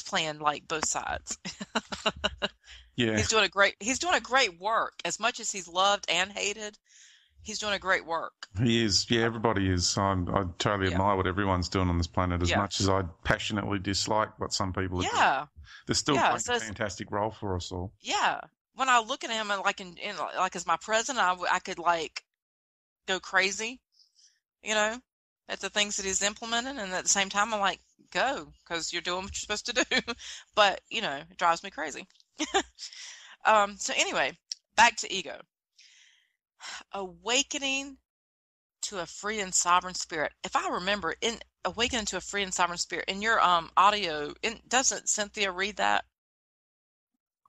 playing like both sides. Yeah. He's doing a great work. As much as he's loved and hated, he's doing a great work. He is. Yeah, everybody is. I totally admire what everyone's doing on this planet, as much as I passionately dislike what some people are doing. They're still playing a fantastic role for us all. Yeah. When I look at him and like as my president, I could like go crazy, at the things that he's implementing, and at the same time I'm like, go, because you're doing what you're supposed to do. But it drives me crazy. So anyway, back to ego. Awakening to a free and sovereign spirit. If I remember, in awakening to a free and sovereign spirit, in your audio, doesn't Cynthia read that?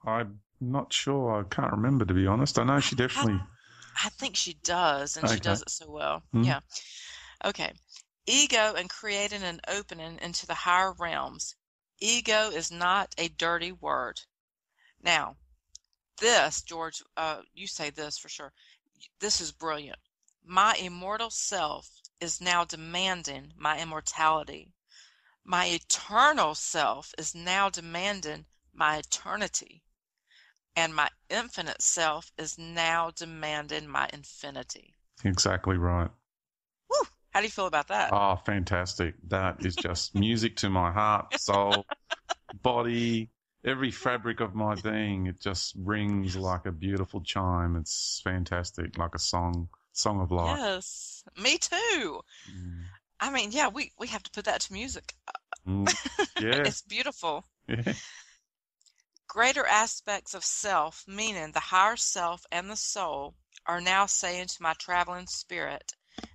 I'm not sure. I can't remember, to be honest. I know she definitely. I think she does, and she does it so well. Yeah. Okay. Ego and creating an opening into the higher realms. Ego is not a dirty word. Now, this, George, you say this for sure. This is brilliant. My immortal self is now demanding my immortality. My eternal self is now demanding my eternity. And my infinite self is now demanding my infinity. Exactly right. Woo! How do you feel about that? Oh, fantastic. That is just music to my heart, soul, body, Every fabric of my being, it just rings like a beautiful chime. It's fantastic, like a song of life. Yes, me too. Mm. I mean, yeah, we have to put that to music. Yeah. It's beautiful. Yeah. Greater aspects of self, meaning the higher self and the soul, are now saying to my traveling spirit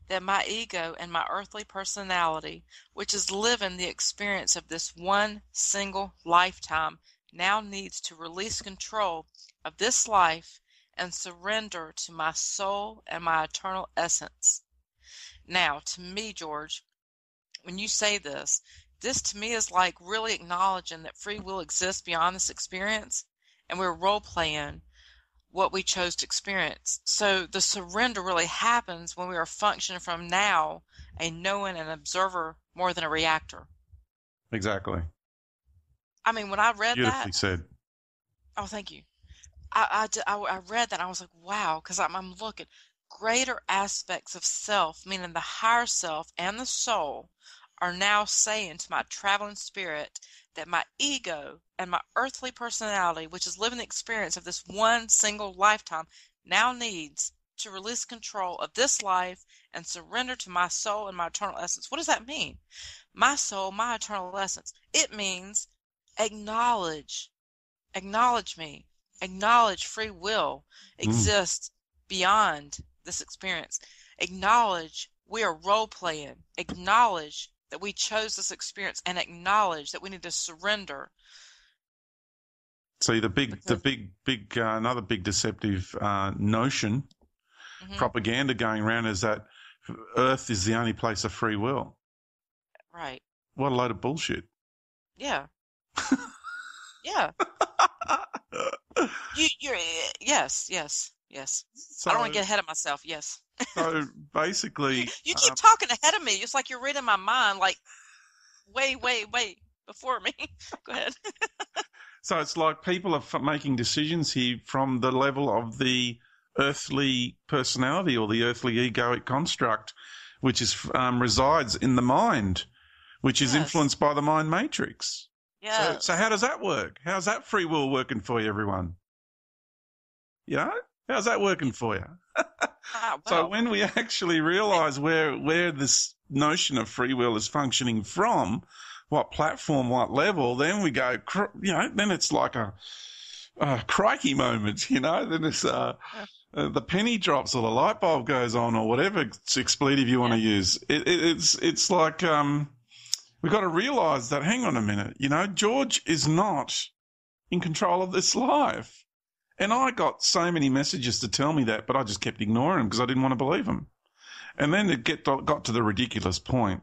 that my ego and my earthly personality, which is living the experience of this one single lifetime, now needs to release control of this life and surrender to my soul and my eternal essence. Now, to me, George, when you say this to me is like really acknowledging that free will exists beyond this experience, and we're role-playing what we chose to experience. So the surrender really happens when we are functioning from now a knowing and observer more than a reactor. Exactly. I mean, when I read Beautifully that... said. Oh, thank you. I read that and I was like, wow, because I'm looking. Greater aspects of self, meaning the higher self and the soul, are now saying to my traveling spirit that my ego and my earthly personality, which is living the experience of this one single lifetime, now needs to release control of this life and surrender to my soul and my eternal essence. What does that mean? My soul, my eternal essence. It means acknowledge me, acknowledge free will exists beyond this experience. Acknowledge we are role-playing. Acknowledge that we chose this experience, and acknowledge that we need to surrender. See, another big deceptive notion, propaganda going around is that Earth is the only place of free will. Right. What a load of bullshit. Yeah. Yeah. You're yes. So, I don't want to get ahead of myself. Yes. So basically, you keep talking ahead of me. It's like you're reading my mind. Like, wait before me. Go ahead. So it's like people are making decisions here from the level of the earthly personality or the earthly egoic construct, which is resides in the mind, which is influenced by the mind matrix. Yeah. So how does that work? How's that free will working for you, everyone? You know, how's that working for you? So when we actually realize where this notion of free will is functioning from, what platform, what level, then we go, then it's like a crikey moment, then it's the penny drops or the light bulb goes on or whatever expletive you want to use. It's like we've got to realize that, hang on a minute, George is not in control of this life. And I got so many messages to tell me that, but I just kept ignoring them because I didn't want to believe them. And then it got to the ridiculous point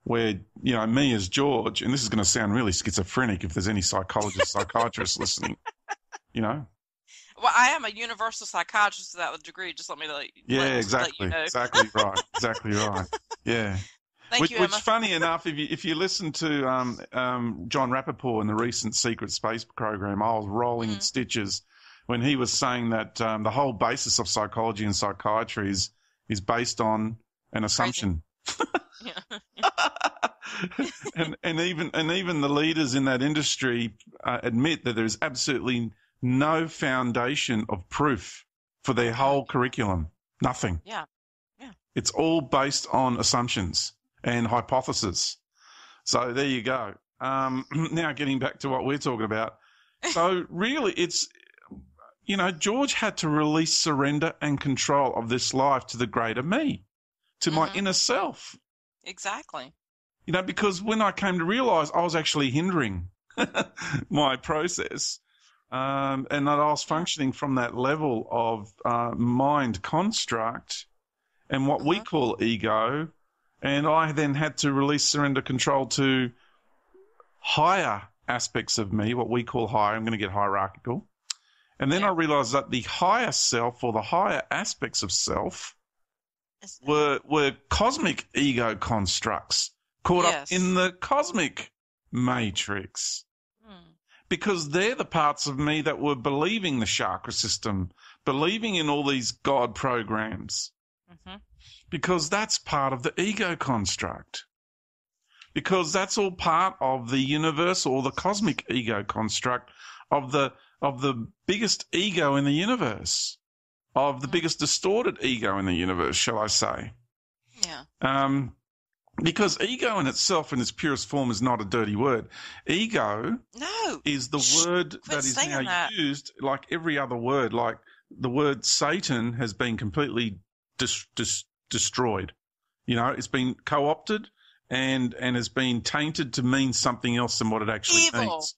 where, me as George, and this is going to sound really schizophrenic if there's any psychiatrists listening, Well, I am a universal psychiatrist without the degree. Just let me exactly. Let you know. Exactly right. Exactly right. Yeah. Thank you, Emma. Which, funny enough, if you listen to John Rappaport in the recent Secret Space program, I was rolling in stitches when he was saying that the whole basis of psychology and psychiatry is based on an assumption. and even the leaders in that industry admit that there is absolutely no foundation of proof for their whole curriculum. Nothing. Yeah. It's all based on assumptions and hypothesis. So there you go. Now getting back to what we're talking about. So really it's, George had to release, surrender and control of this life to the greater me, to my inner self. Exactly. Because when I came to realize I was actually hindering my process, and that I was functioning from that level of mind construct and what we call ego, and I then had to release, surrender, control to higher aspects of me, what we call higher. I'm going to get hierarchical. And then I realized that the higher self or the higher aspects of self were cosmic ego constructs caught up in the cosmic matrix. Because they're the parts of me that were believing the chakra system, believing in all these God programs. Because that's part of the ego construct. because that's all part of the universal or the cosmic ego construct of the biggest ego in the universe, of the biggest distorted ego in the universe, shall I say. Yeah. Because ego in itself, in its purest form, is not a dirty word. Ego is the word that is now used like every other word. Like the word Satan has been completely destroyed. You know, it's been co-opted and has been tainted to mean something else than what it actually means.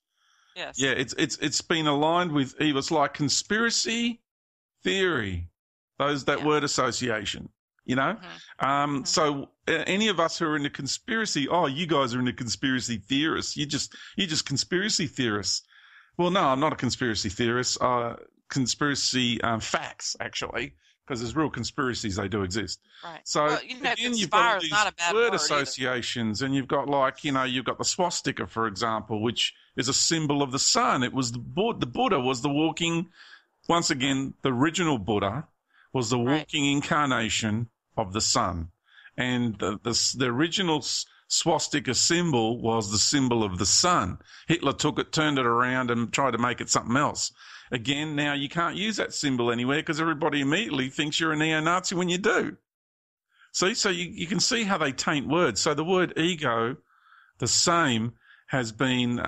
Yes. Yeah, it's been aligned with evil. It's like conspiracy theory. That word association. You know, so any of us who are into conspiracy, you guys are into conspiracy theorists. You just conspiracy theorists. Well, no, I'm not a conspiracy theorist. Conspiracy facts, actually, because there's real conspiracies. They do exist. Right. So well, again, you've got these word associations, and you've got you've got the swastika, for example, which is a symbol of the sun. It was the Buddha was the walking. Once again, the original Buddha was the walking incarnation of the sun. And the original swastika symbol was the symbol of the sun. Hitler took it, turned it around, and tried to make it something else. Again, now you can't use that symbol anywhere because everybody immediately thinks you're a neo-Nazi when you do. See, so you can see how they taint words. So the word ego, the same, has been,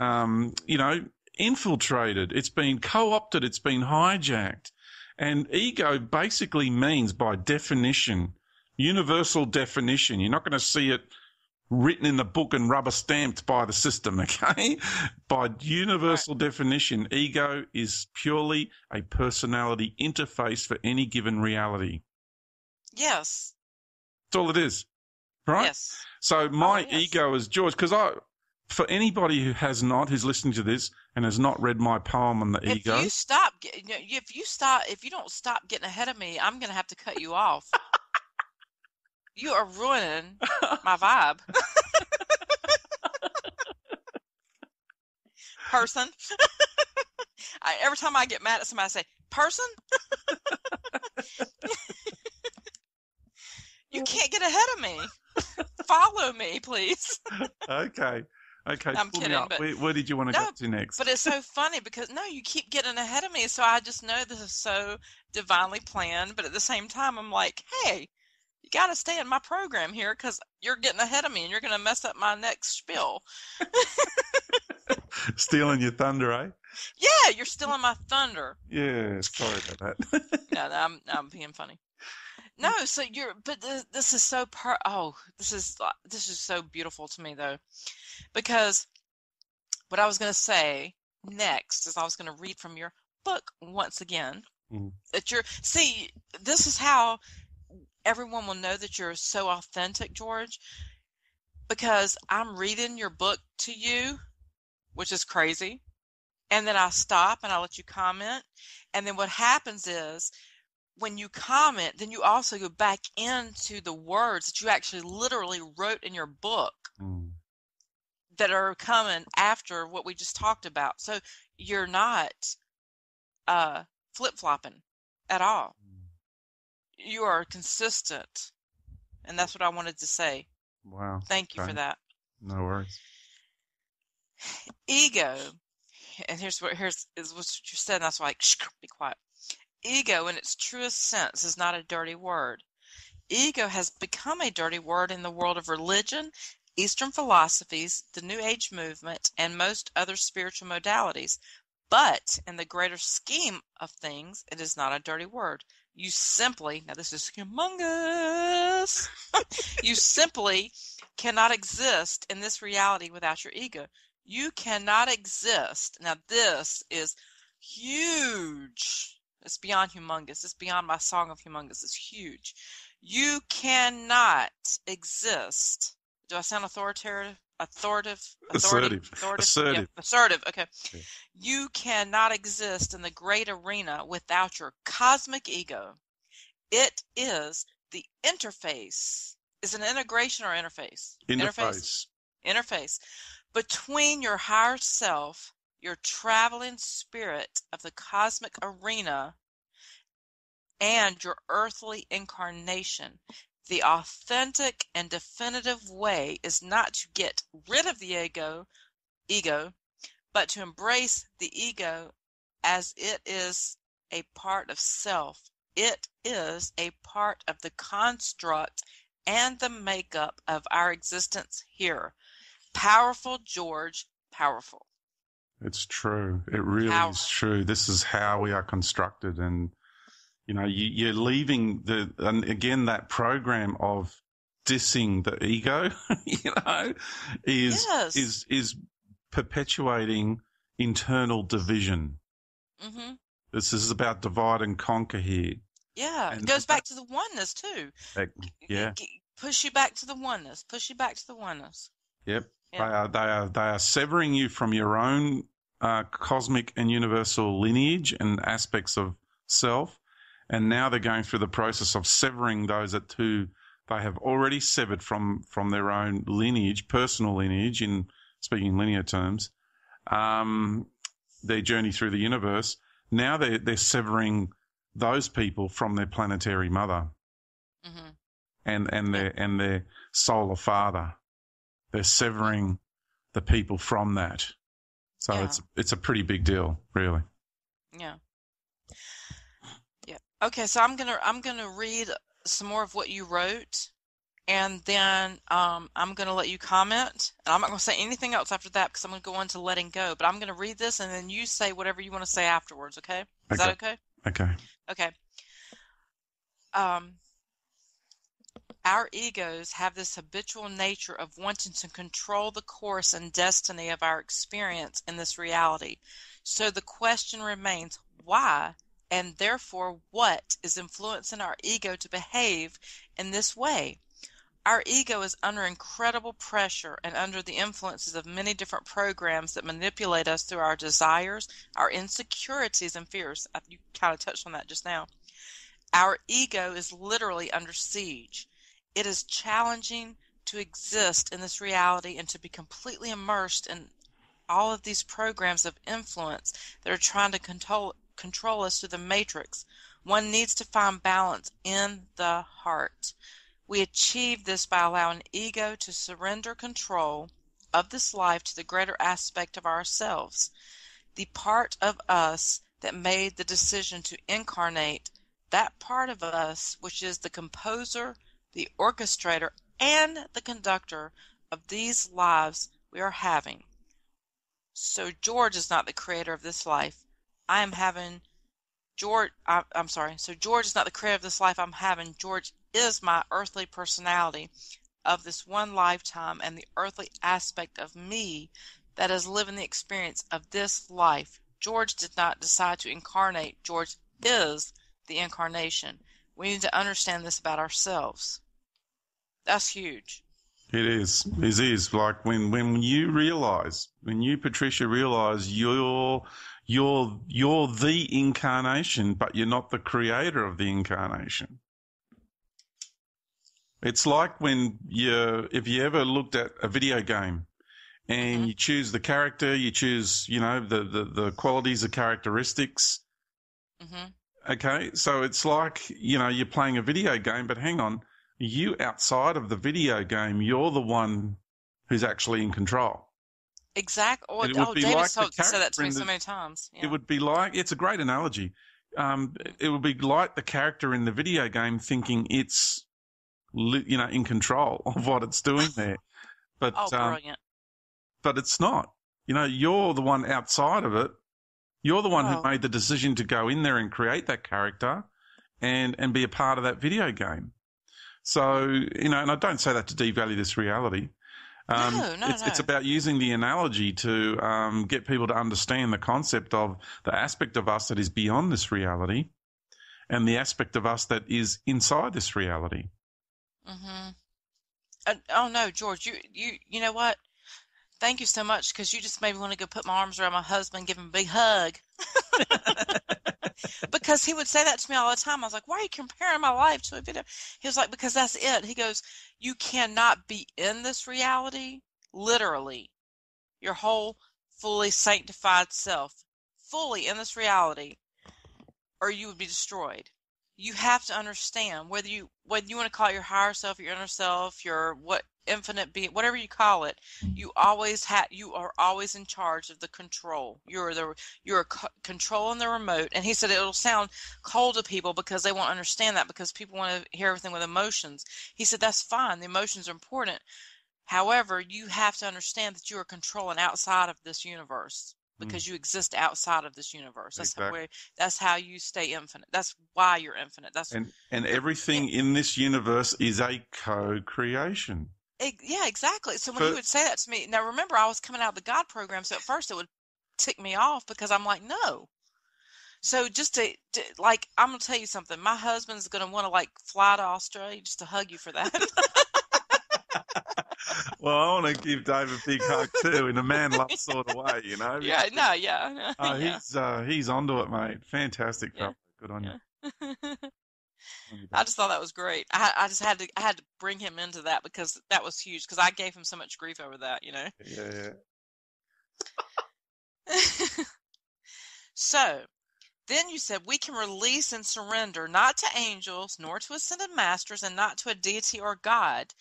infiltrated. It's been co-opted. It's been hijacked. And ego basically means, by definition, universal definition. You're not going to see it written in the book and rubber stamped by the system, okay? By universal definition, ego is purely a personality interface for any given reality. Yes. That's all it is, right? Yes. So my ego is George, because for anybody who's listening to this and has not read my poem on the ego. If you don't stop getting ahead of me, I'm going to have to cut you off. You are ruining my vibe. Person. Every time I get mad at somebody, I say, person? You can't get ahead of me. Follow me, please. Okay. I'm kidding. But where did you want to go to next? But it's so funny because, you keep getting ahead of me. So I just know this is so divinely planned. But at the same time, I'm like, hey, you got to stay in my program here because you're getting ahead of me and you're going to mess up my next spiel. Stealing your thunder, eh? Yeah, you're stealing my thunder. Yeah, sorry about that. No, I'm being funny. No, so this is so this is so beautiful to me though, because what I was going to say next is I was going to read from your book once again. This is how everyone will know that you're so authentic, George, because I'm reading your book to you, which is crazy. And then I stop and I let you comment. And then what happens is when you comment, then you also go back into the words that you actually literally wrote in your book that are coming after what we just talked about. So you're not flip-flopping at all. You are consistent. And that's what I wanted to say. Wow. Thank you for that. No worries. Ego, and here's what you said, and that's why be quiet. Ego, in its truest sense, is not a dirty word. Ego has become a dirty word in the world of religion, Eastern philosophies, the New Age movement, and most other spiritual modalities. But in the greater scheme of things, it is not a dirty word. You simply, now this is humongous, you simply cannot exist in this reality without your ego. You cannot exist. Now this is huge. It's beyond humongous. It's beyond my song of humongous. It's huge. You cannot exist. Do I sound authoritative? Assertive. Yeah, assertive. Okay. Yeah. You cannot exist in the great arena without your cosmic ego. It is the interface. Is it an integration or interface? Interface between your higher self, your traveling spirit of the cosmic arena, and your earthly incarnation. The authentic and definitive way is not to get rid of the ego, but to embrace the ego as it is a part of self. It is a part of the construct and the makeup of our existence here. Powerful, George, powerful. It's true. It really is true. This is how we are constructed. And, you know, you're leaving and again, that program of dissing the ego, you know, is perpetuating internal division. Mm-hmm. This is about divide and conquer here. Yeah, it goes back to the oneness too. Yeah. Push you back to the oneness. Push you back to the oneness. Yep. Yeah. They are severing you from your own cosmic and universal lineage and aspects of self, and now they're going through the process of severing those who they have already severed from their own lineage, personal lineage, in speaking linear terms, their journey through the universe. Now they're severing those people from their planetary mother, and their solar father. They're severing the people from that. So it's a pretty big deal, really. Yeah. Yeah. Okay, so I'm gonna read some more of what you wrote, and then I'm gonna let you comment. And I'm not gonna say anything else after that because I'm gonna go on to letting go. But I'm gonna read this, and then you say whatever you want to say afterwards. Okay? Is that okay? Okay. Okay. Our egos have this habitual nature of wanting to control the course and destiny of our experience in this reality. So the question remains, why, and therefore what, is influencing our ego to behave in this way? Our ego is under incredible pressure and under the influences of many different programs that manipulate us through our desires, our insecurities, and fears. You kind of touched on that just now. Our ego is literally under siege. It is challenging to exist in this reality and to be completely immersed in all of these programs of influence that are trying to control us through the matrix. One needs to find balance in the heart. We achieve this by allowing ego to surrender control of this life to the greater aspect of ourselves, the part of us that made the decision to incarnate, that part of us which is the composer, the orchestrator, and the conductor of these lives we are having. So George is not the creator of this life. So George is not the creator of this life I'm having. George is my earthly personality of this one lifetime and the earthly aspect of me that is living the experience of this life. George did not decide to incarnate. George is the incarnation. We need to understand this about ourselves. That's huge. It is. It is. Like when you realize, when you, Patricia, realize you're the incarnation, but you're not the creator of the incarnation. It's like if you ever looked at a video game and you choose the character, you choose, the qualities, the characteristics. Okay. So it's like, you're playing a video game, but hang on. You outside of the video game, you're the one who's actually in control. Exactly. David said that to me so many times. Yeah. It would be like, it's a great analogy. It would be like the character in the video game thinking it's, in control of what it's doing there. But, brilliant. But it's not. You're the one outside of it. You're the one who made the decision to go in there and create that character and be a part of that video game. So, and I don't say that to devalue this reality. It's about using the analogy to get people to understand the concept of the aspect of us that is beyond this reality and the aspect of us that is inside this reality. Oh, no, George, you know what? Thank you so much, because you just made me want to go put my arms around my husband and give him a big hug. Because he would say that to me all the time. I was like, why are you comparing my life to a video? He was like, because that's it. He goes, you cannot be in this reality, literally, your whole fully sanctified self, fully in this reality, or you would be destroyed. you have to understand whether you want to call it your higher self, your inner self, your infinite being, whatever you call it, you are always in charge of the control. You're controlling the remote. And he said it'll sound cold to people because they won't understand that, because people want to hear everything with emotions. He said that's fine. The emotions are important. However, you have to understand that you are controlling outside of this universe, because you exist outside of this universe. That's how you stay infinite. That's why you're infinite. And everything in this universe is a co-creation. Yeah, exactly. So when he would say that to me, now remember, I was coming out of the God program, so at first it would tick me off because I'm like, no. So just to like, I'm gonna tell you something. My husband's gonna want to like fly to Australia just to hug you for that. Well, I want to give Dave a big hug too, in a man love sort of way, you know. Yeah, no, yeah. He's onto it, mate. Fantastic, fella. Good on you. I just thought that was great. I just had to bring him into that because that was huge, because I gave him so much grief over that, you know. Yeah. So then you said we can release and surrender not to angels, nor to ascended masters, and not to a deity or God,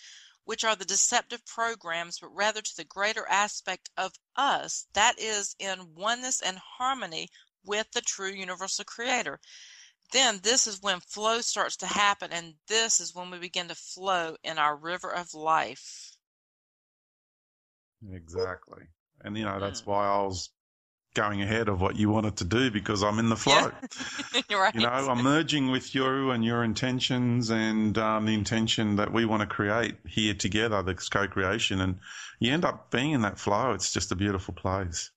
which are the deceptive programs, but rather to the greater aspect of us that is in oneness and harmony with the true universal creator. Then this is when flow starts to happen, and this is when we begin to flow in our river of life. Exactly. And, you know, that's why I was going ahead of what you wanted to do, because I'm in the flow. Yeah. You're right. You know, I'm merging with you and your intentions, and the intention that we want to create here together, the co-creation, and you end up being in that flow. It's just a beautiful place.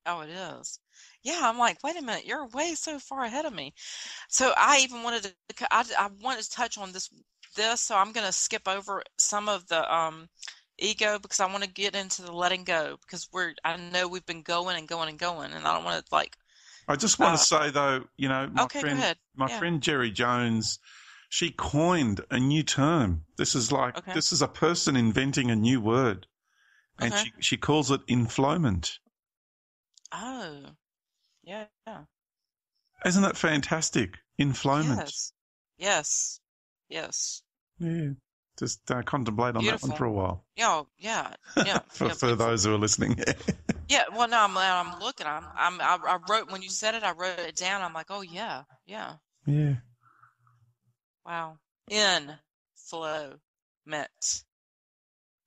Oh, it is. Yeah, I'm like, wait a minute, you're way so far ahead of me. So I even wanted to, I wanted to touch on this, so I'm going to skip over some of the ego, because I want to get into the letting go, because I know we've been going and going and going, and I don't want to like. I just want to say though, you know, my friend Jerry Jones, she coined a new term. This is like, this is a person inventing a new word, and she calls it inflowment. Oh. Yeah. Isn't that fantastic? Inflowment. Yes. Yeah. Just contemplate on that one for a while. Yeah. for those who are listening. Yeah. Well, no, I'm looking. I wrote, when you said it, I wrote it down. I'm like, oh yeah. Wow. Inflowment.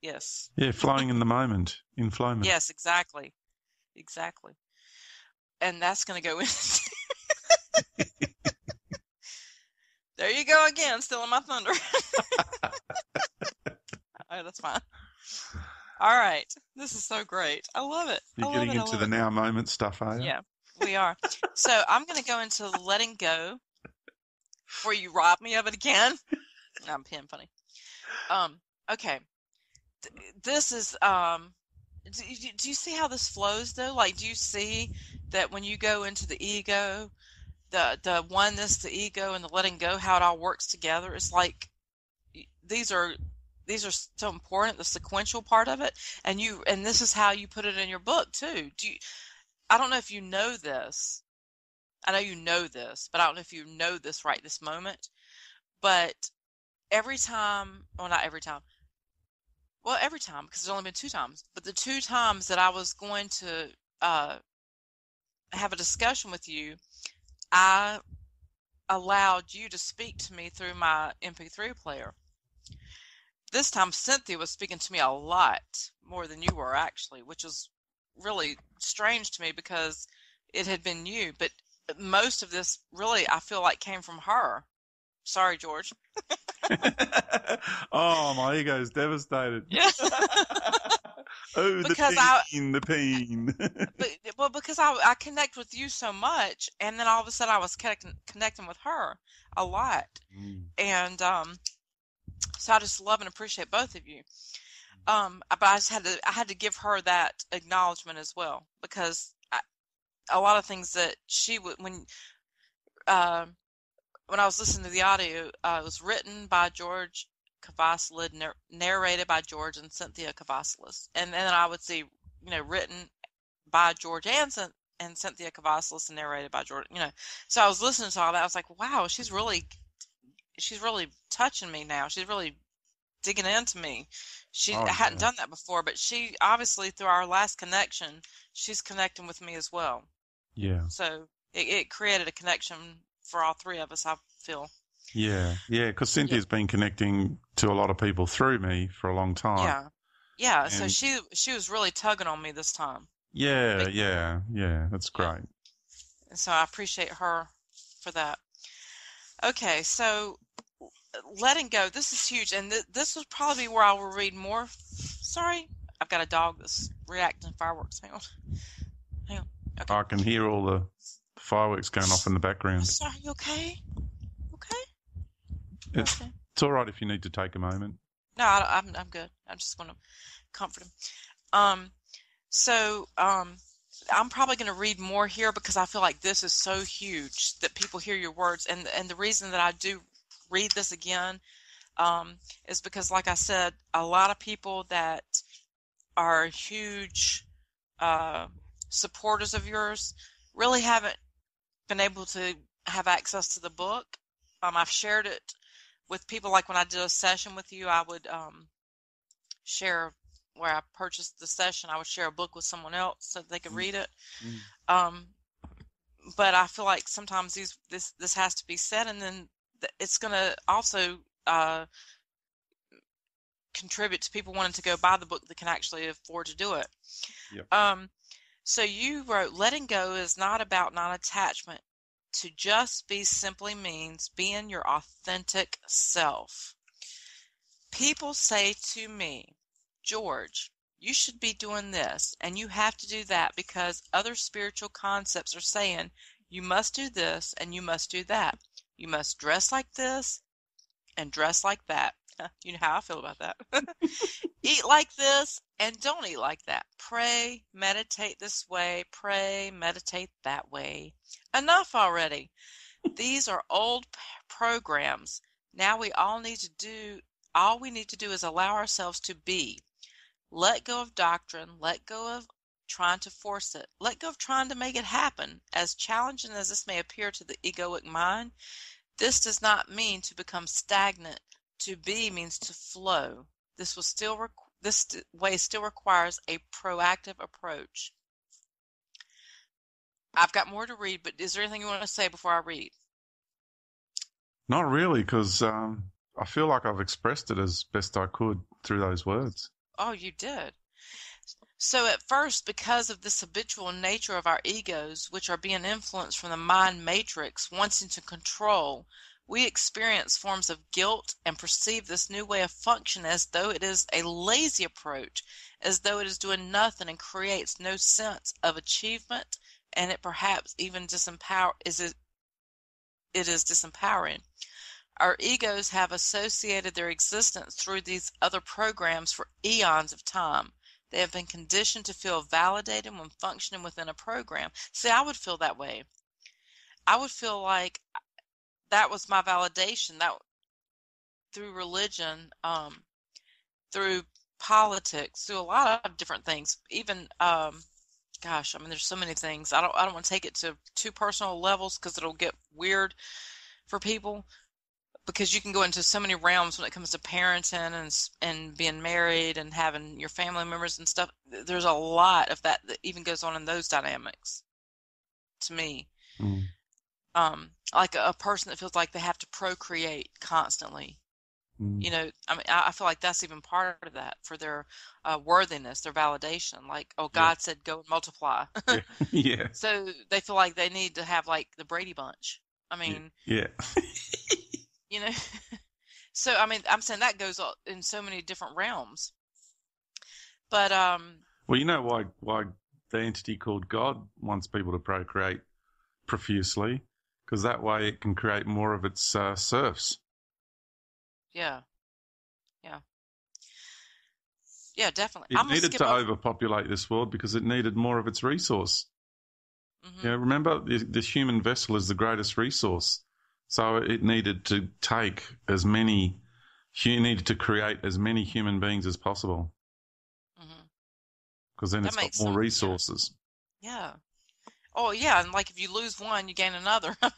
Yes. Yeah, flowing in the moment. Inflowment. Yes, exactly. And that's going to go in. There you go again, stealing my thunder. Oh, that's fine. All right. This is so great. I love it. You're getting into the now moment stuff, are you? Yeah, we are. So I'm going to go into letting go before you rob me of it again. No, I'm being funny. Okay. This is, do you see how this flows though? Like, do you see that when you go into the ego, the oneness, the ego, and the letting go, how it all works together? It's like these are so important, the sequential part of it, and this is how you put it in your book too. I don't know if you know this. I know you know this, but I don't know if you know this right this moment. But every time, well, not every time. Well, every time, because it's only been 2 times. But the 2 times that I was going to have a discussion with you, I allowed you to speak to me through my MP3 player. This time, Cynthia was speaking to me a lot more than you were, actually, which was really strange to me because it had been you. But most of this, really, I feel like came from her. Sorry, George. Oh, my ego is devastated. Yeah. Oh, the pain. Well, because I connect with you so much, and then all of a sudden I was connecting with her a lot. And so I just love and appreciate both of you. But I had to give her that acknowledgement as well, because a lot of things that she would, when I was listening to the audio, it was written by George Cavassalis, narrated by George and Cynthia Cavassalis, and then I would see, written by George and Cynthia Cavassalis and narrated by George. So I was listening to all that. I was like, wow, she's really she's really touching me now. She's really digging into me. She Oh, hadn't yeah. done that before, but she obviously, through our last connection, she's connecting with me as well. Yeah. So it created a connection for all three of us, I feel. Yeah. Yeah. Because Cynthia's been connecting to a lot of people through me for a long time. Yeah. Yeah. So And she was really tugging on me this time. yeah, Big time. yeah, yeah. That's Yeah. great. And so I appreciate her for that. Okay. So letting go. This is huge. And this will probably be where I will read more. Sorry. I've got a dog that's reacting to fireworks. Hang on. Hang on. Okay. I can hear all the fireworks going off in the background. Sorry. You okay? Okay. It's all right if you need to take a moment. No, I'm good. I just want to comfort him. So I'm probably going to read more here because I feel like this is so huge that people hear your words. And the reason that I do read this again is because, like I said, a lot of people that are huge supporters of yours really haven't been able to have access to the book. I've shared it with people. Like when I did a session with you, I would share where I purchased the session. I would share a book with someone else so that they could read it. But I feel like sometimes this has to be said, and then it's going to also contribute to people wanting to go buy the book that can actually afford to do it. Yep. So you wrote, letting go is not about non-attachment. To just be simply means being your authentic self. People say to me, George, you should be doing this and you have to do that because other spiritual concepts are saying you must do this and you must do that. You must dress like this and dress like that. You know how I feel about that. Eat like this and don't eat like that. Pray, meditate this way. Pray, meditate that way. Enough already. These are old programs. Now all we need to do is allow ourselves to be. Let go of doctrine. Let go of trying to force it. Let go of trying to make it happen. As challenging as this may appear to the egoic mind, this does not mean to become stagnant. To be means to flow. This way still requires a proactive approach. I've got more to read, but is there anything you want to say before I read? Not really, because I feel like I've expressed it as best I could through those words. Oh, you did. So at first, because of this habitual nature of our egos, which are being influenced from the mind matrix, wanting to control, we experience forms of guilt and perceive this new way of function as though it is a lazy approach, as though it is doing nothing and creates no sense of achievement, and it perhaps even it is disempowering. Our egos have associated their existence through these other programs for eons of time. They have been conditioned to feel validated when functioning within a program. See, I would feel that way. I would feel like that was my validation, that through religion, through politics, through a lot of different things. Even, there's so many things. I don't want to take it to too personal levels because it'll get weird for people. Because you can go into so many realms when it comes to parenting and being married and having your family members and stuff. There's a lot of that even goes on in those dynamics. To me. Like a person that feels like they have to procreate constantly. You know, I feel like that's even part of that for their worthiness, their validation. Like, oh, God said go and multiply. Yeah. So they feel like they need to have like the Brady Bunch. I mean, yeah. You know, so I mean, I'm saying that goes in so many different realms. But well, you know why the entity called God wants people to procreate profusely, because that way it can create more of its serfs. Yeah, definitely. It needed to overpopulate this world because it needed more of its resource. Mm-hmm. Yeah, remember, this human vessel is the greatest resource. So it needed to needed to create as many human beings as possible. Because then it's got more resources. Yeah. Oh, yeah, and like if you lose one, you gain another. I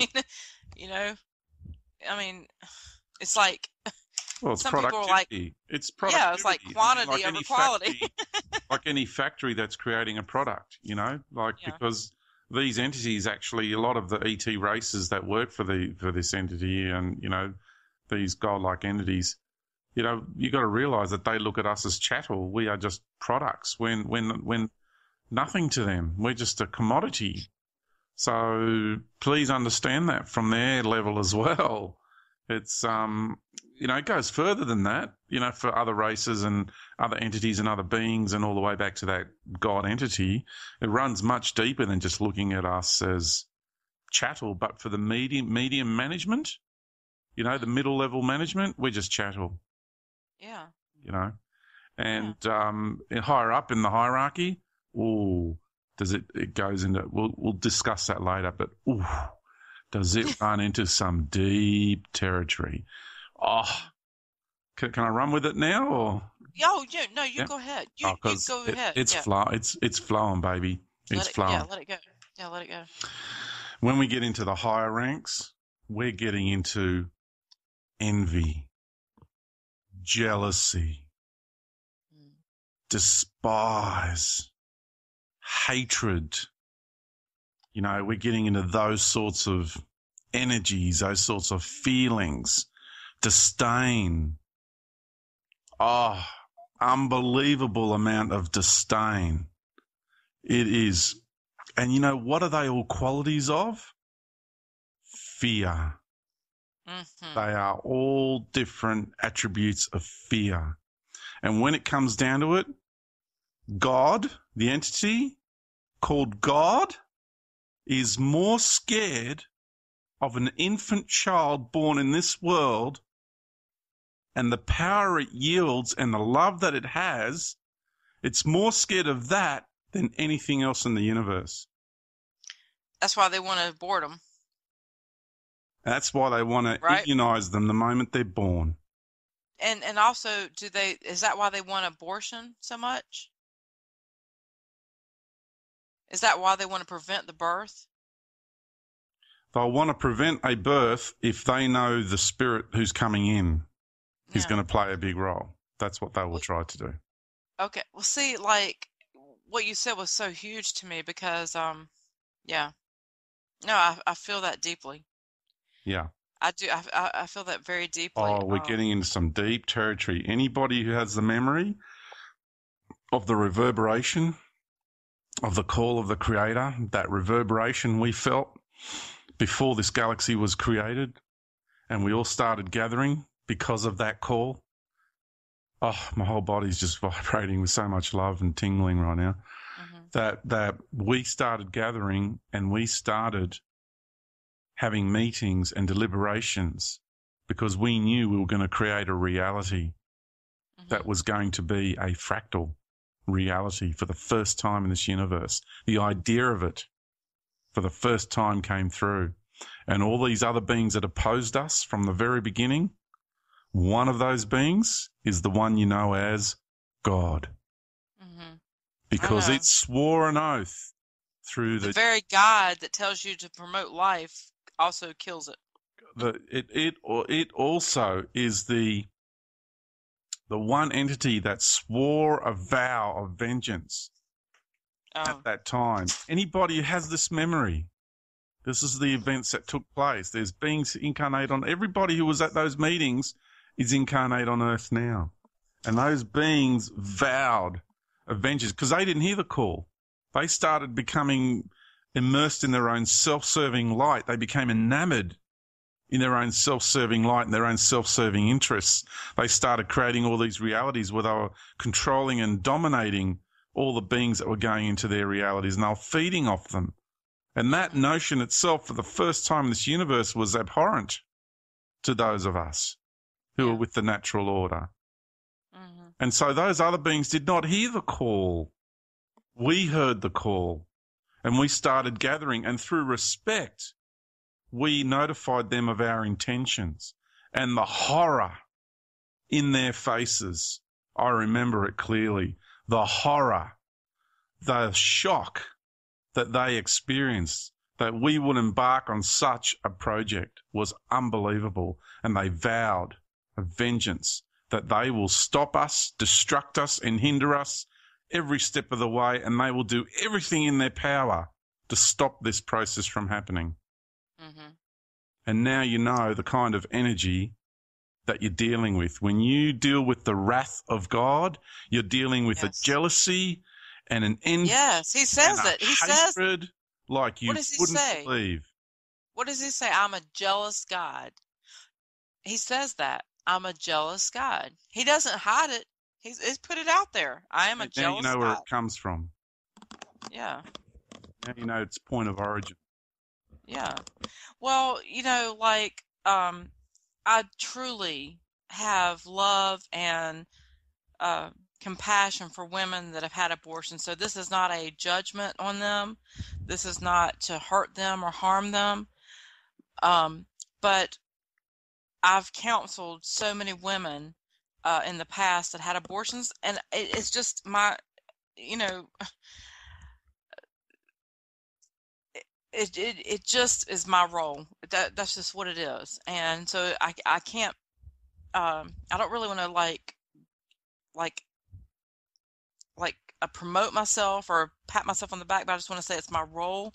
mean, It's like Well, it's some people are like, productivity. It's yeah, it's like productivity. quantity Like over any quality. factory, like any factory that's creating a product, like Yeah. because these entities actually, a lot of the ET races that work for this entity and, these godlike entities, you got to realize that they look at us as chattel. We are just products when nothing to them. We're just a commodity. So please understand that from their level as well. It's, it goes further than that, for other races and other entities and other beings and all the way back to that God entity. It runs much deeper than just looking at us as chattel, but for the medium management, the middle level management, we're just chattel. Yeah. And higher up in the hierarchy, it goes into, we'll discuss that later, but does it run into some deep territory? Can I run with it now or? Oh, yeah, no, you go ahead. You go ahead. It's flowing, baby. It's flowing. Yeah, let it go. Yeah, let it go. When we get into the higher ranks, we're getting into envy, jealousy, despise, hatred. We're getting into those sorts of energies, those sorts of feelings, disdain. Unbelievable amount of disdain. It is. And what are they all qualities of? Fear. Mm-hmm. They are all different attributes of fear. And when it comes down to it, God, the entity called God, is more scared of an infant child born in this world and the power it yields and the love that it has. It's more scared of that than anything else in the universe. That's why they want to abort them. That's why they want to immunize them the moment they're born. And also, is that why they want abortion so much? Is that why they want to prevent the birth? They'll want to prevent a birth if they know the spirit who's coming in is going to play a big role. That's what they will try to do. Okay. Well, see, like what you said was so huge to me because, yeah. No, I feel that deeply. Yeah. I do. I feel that very deeply. We're getting into some deep territory. Anybody who has the memory of the reverberation of the call of the Creator, that reverberation we felt before this galaxy was created and we all started gathering because of that call. My whole body's just vibrating with so much love and tingling right now. Mm-hmm. That we started gathering and we started having meetings and deliberations because we knew we were going to create a reality that was going to be a fractal reality for the first time in this universe. The idea of it for the first time came through. And all these other beings that opposed us from the very beginning, one of those beings is the one you know as God. Mm-hmm. Because it swore an oath through the very God that tells you to promote life also kills it. It also is the one entity that swore a vow of vengeance at that time. Anybody who has this memory, this is the events that took place. There's beings incarnate on everybody who was at those meetings is incarnate on Earth now. And those beings vowed a vengeance because they didn't hear the call. They started becoming immersed in their own self-serving light. They became enamored in their own self-serving light and their own self-serving interests. They started creating all these realities where they were controlling and dominating all the beings that were going into their realities, and they were feeding off them. And that notion itself, for the first time in this universe, was abhorrent to those of us who are with the natural order. Mm-hmm. And so those other beings did not hear the call. We heard the call, and we started gathering, and through respect, we notified them of our intentions. And the horror in their faces, I remember it clearly, the horror, the shock that they experienced, that we would embark on such a project was unbelievable. And they vowed a vengeance that they will stop us, destruct us, and hinder us every step of the way, and they will do everything in their power to stop this process from happening. Mm-hmm. And now you know the kind of energy that you're dealing with. When you deal with the wrath of God, you're dealing with a jealousy and an envy. Yes, he says and it. He hatred says, like you what does he wouldn't say? believe. What does he say? I'm a jealous God. He says that. I'm a jealous God. He doesn't hide it. He's put it out there. I am a Now jealous you know where God. it comes from. Yeah. Now you know its point of origin. Yeah. Well, I truly have love and compassion for women that have had abortions. So this is not a judgment on them. This is not to hurt them or harm them. But I've counseled so many women in the past that had abortions, and it's just it just is my role. That's just what it is. And so I can't. I don't really want to promote myself or pat myself on the back, but I just want to say it's my role.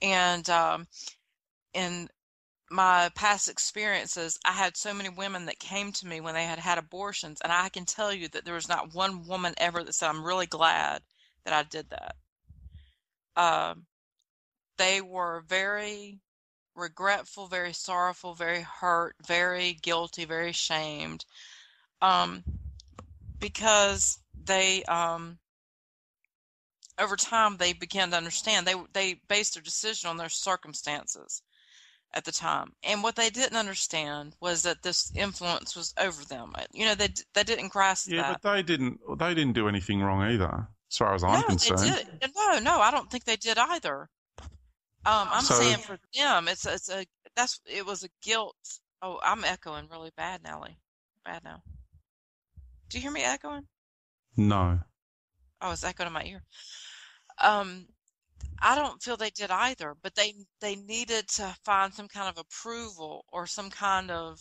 And in my past experiences, I had so many women that came to me when they had had abortions, and I can tell you that there was not one woman ever that said, I'm really glad that I did that. They were very regretful, very sorrowful, very hurt, very guilty, very shamed, because they over time they began to understand. They based their decision on their circumstances at the time, and what they didn't understand was that this influence was over them. They didn't grasp that. Yeah, but they didn't do anything wrong either, as far as I'm concerned. They did. No, I don't think they did either. I'm saying for them, it was a guilt. Oh, I'm echoing really bad, Nellie. Bad now. Do you hear me echoing? No. Oh, it's echoing in my ear. I don't feel they did either, but they needed to find some kind of approval or some kind of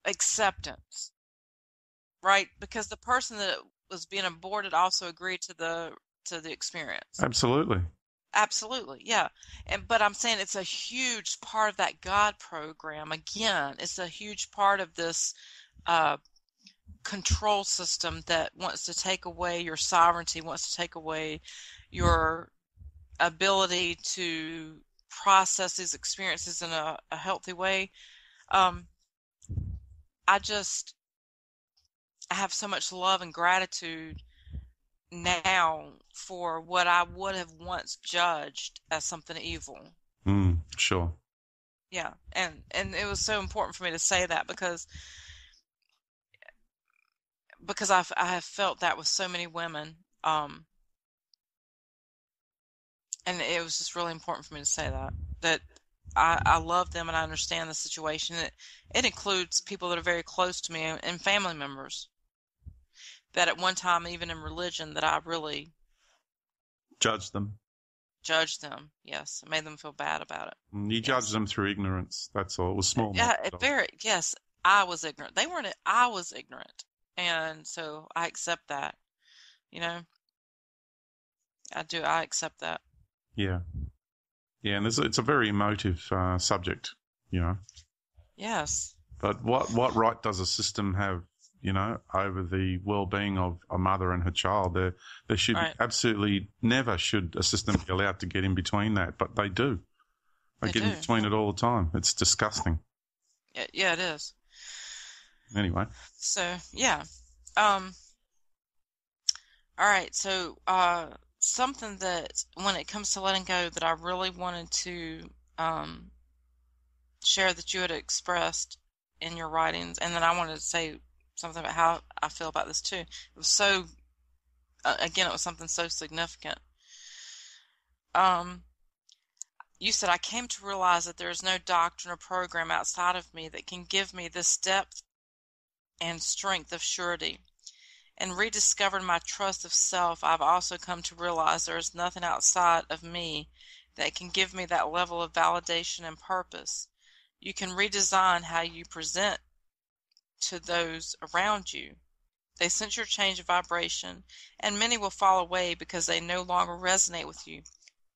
acceptance, right? Because the person that was being aborted also agreed to the experience. Absolutely, yeah. But I'm saying it's a huge part of that God program. Again, it's a huge part of this control system that wants to take away your sovereignty, wants to take away your ability to process these experiences in a healthy way. I have so much love and gratitude now for what I would have once judged as something evil. Sure. Yeah, and it was so important for me to say that because I have felt that with so many women, and it was just really important for me to say that I love them and I understand the situation. It includes people that are very close to me and family members that at one time, even in religion, that I really judged them. Yes, it made them feel bad about it. You judged them through ignorance. That's all. It was small. Yes, I was ignorant. They weren't. I was ignorant. And so I accept that, I do. I accept that. Yeah. Yeah. And it's a very emotive subject, Yes. But what right does a system have, over the well-being of a mother and her child? There should absolutely never should a system be allowed to get in between that, but they do. They get in between it all the time. It's disgusting. Yeah, it is. Anyway. So, yeah. All right. So, something that when it comes to letting go that I really wanted to share that you had expressed in your writings, and then I wanted to say something about how I feel about this too. It was so, again, it was something so significant. You said, I came to realize that there is no doctrine or program outside of me that can give me this depth and strength of surety. and rediscovered my trust of self, I've also come to realize there is nothing outside of me that can give me that level of validation and purpose. You can redesign how you present to those around you. They sense your change of vibration, and many will fall away because they no longer resonate with you.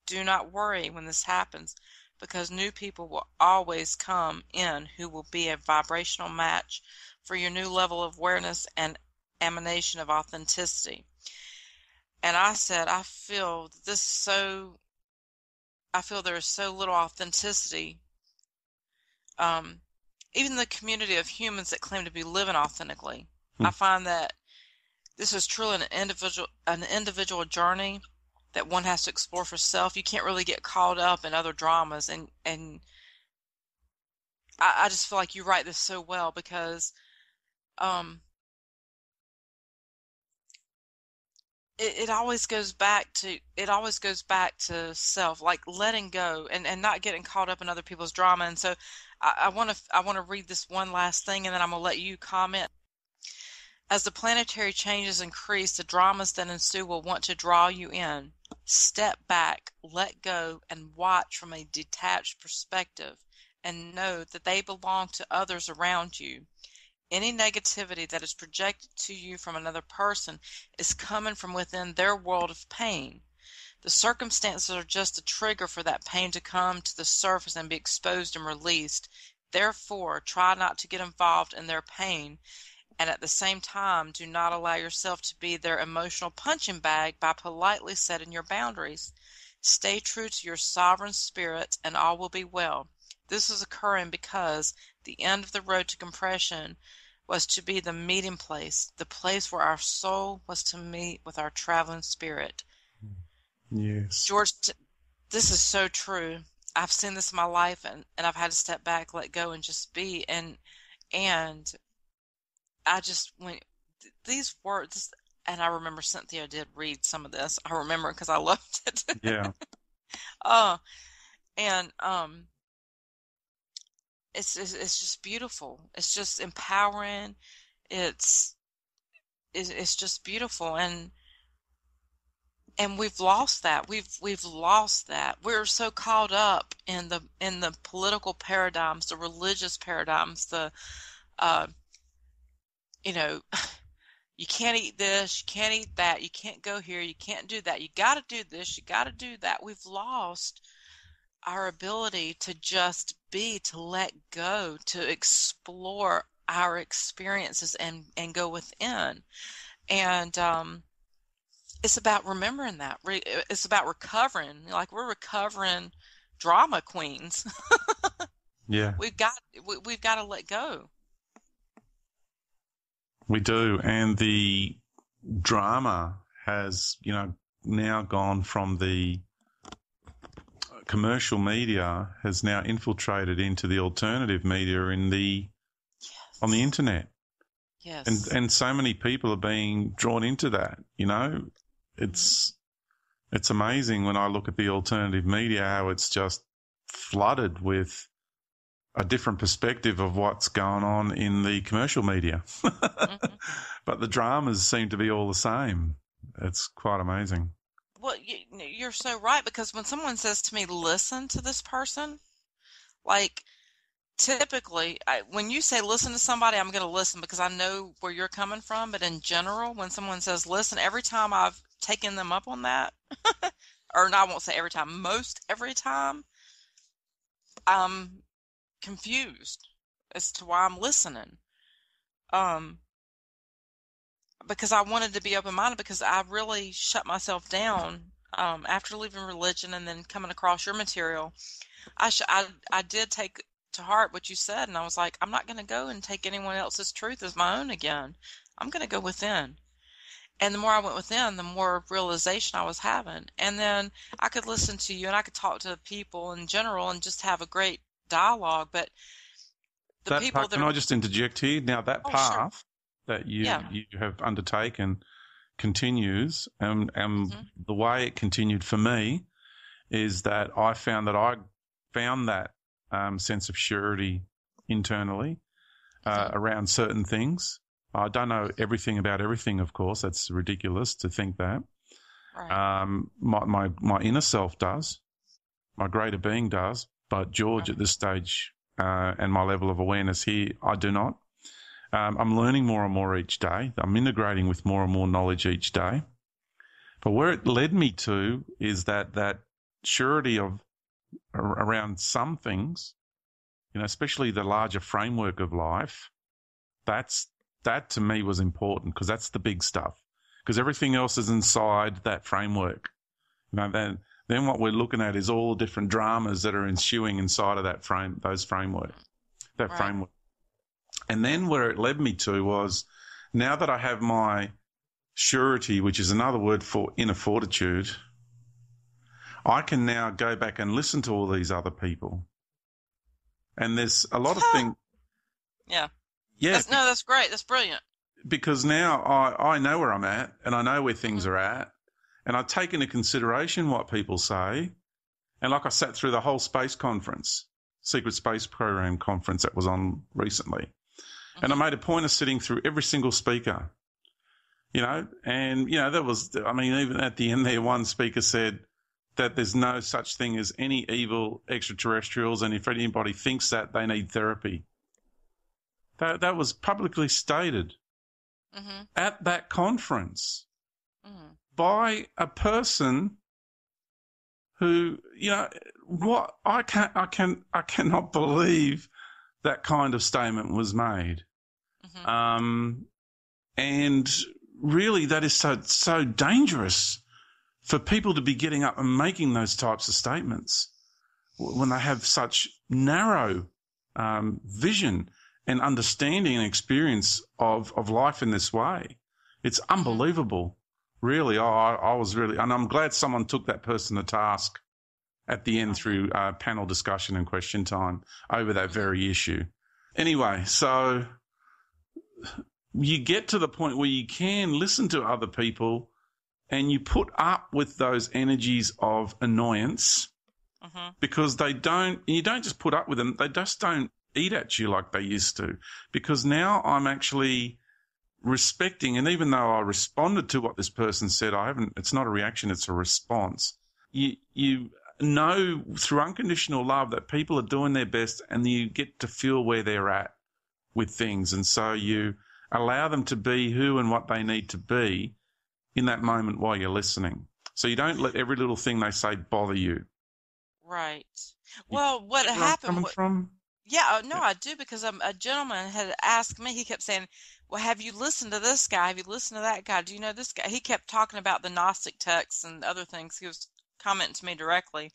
Do not worry when this happens, because new people will always come in who will be a vibrational match for your new level of awareness and emanation of authenticity. And I said, I feel there is so little authenticity. Even the community of humans that claim to be living authentically, I find that this is truly an individual journey that one has to explore for self. You can't really get caught up in other dramas, and I just feel like you write this so well, because it always goes back to self, like letting go and not getting caught up in other people's drama. And so I want to read this one last thing, and then I'm going to let you comment. As the planetary changes increase, the dramas that ensue will want to draw you in. Step back, let go, and watch from a detached perspective, and know that they belong to others around you. Any negativity that is projected to you from another person is coming from within their world of pain. The circumstances are just a trigger for that pain to come to the surface and be exposed and released. Therefore, try not to get involved in their pain, and at the same time, do not allow yourself to be their emotional punching bag by politely setting your boundaries. Stay true to your sovereign spirit, and all will be well. This is occurring because the end of the road to compression was to be the meeting place, the place where our soul was to meet with our traveling spirit. Yes. George, this is so true. I've seen this in my life, and I've had to step back, let go, and just be. And I just went, these words, and I remember Cynthia did read some of this. I remember because I loved it. Yeah. It's just beautiful. It's just empowering. It's just beautiful, and we've lost that. We've lost that. We're so caught up in the political paradigms, the religious paradigms, you can't eat this, you can't eat that, you can't go here, you can't do that, you got to do this, you got to do that. We've lost our ability to just be, to let go, to explore our experiences and go within. And it's about remembering that. It's about recovering. Like, we're recovering drama queens. Yeah. We've got to let go. We do. And the drama has, now gone from the commercial media, has now infiltrated into the alternative media on the internet. Yes. And so many people are being drawn into that, It's amazing when I look at the alternative media, how it's just flooded with a different perspective of what's going on in the commercial media. Mm-hmm. But the dramas seem to be all the same. It's quite amazing. Well, you're so right, because when someone says to me, listen to this person, like, typically, when you say listen to somebody, I'm going to listen because I know where you're coming from. But in general, when someone says listen, every time I've taken them up on that, or no, I won't say every time, most every time, I'm confused as to why I'm listening. Because I wanted to be open-minded, because I really shut myself down after leaving religion and then coming across your material. I did take to heart what you said, and I was like, I'm not going to go and take anyone else's truth as my own again. I'm going to go within. And the more I went within, the more realization I was having. And then I could listen to you, and I could talk to people in general and just have a great dialogue. But the people part, that can I just interject here? Now, that path sure. that you have undertaken continues, and the way it continued for me is that I found that sense of surety internally around certain things, I don't know everything about everything, of course. That's ridiculous to think that. Right. My inner self does. My greater being does. But George, Right. at this stage, and my level of awareness here, I do not. I'm learning more and more each day. I'm integrating with more and more knowledge each day. But where it led me to is that surety of around some things, especially the larger framework of life. That to me was important, because that's the big stuff. Because everything else is inside that framework. Then what we're looking at is all the different dramas that are ensuing inside of that framework. Right. And then where it led me to was, now that I have my surety, which is another word for inner fortitude, I can now go back and listen to all these other people. And there's a lot of things. Yeah. Yeah. That's great. That's brilliant. Because now I know where I'm at, and I know where things are at, and I take into consideration what people say. And like I sat through the whole space conference, secret space program conference that was on recently. And I made a point of sitting through every single speaker, and, there was, even at the end there, one speaker said that there's no such thing as any evil extraterrestrials. And if anybody thinks that, they need therapy. That was publicly stated at that conference by a person who, what I cannot believe that kind of statement was made. And really, that is so dangerous for people to be getting up and making those types of statements when they have such narrow vision and understanding and experience of life in this way. It's unbelievable, really. I was really, and I'm glad someone took that person to task at the end through panel discussion and question time over that very issue. Anyway, so you get to the point where you can listen to other people and you put up with those energies of annoyance because you don't just put up with them, they just don't eat at you like they used to. Because now I'm actually respecting, and even though I responded to what this person said, it's not a reaction, it's a response. You know through unconditional love that people are doing their best, and you get to feel where they're at with things. And so you allow them to be who and what they need to be in that moment while you're listening. So you don't let every little thing they say bother you. Right. Well, what happened? Coming from? Yeah, no, I do, because a gentleman had asked me. He kept saying, "Well, have you listened to this guy? Have you listened to that guy? Do you know this guy?" He kept talking about the Gnostic texts and other things. He was commenting to me directly,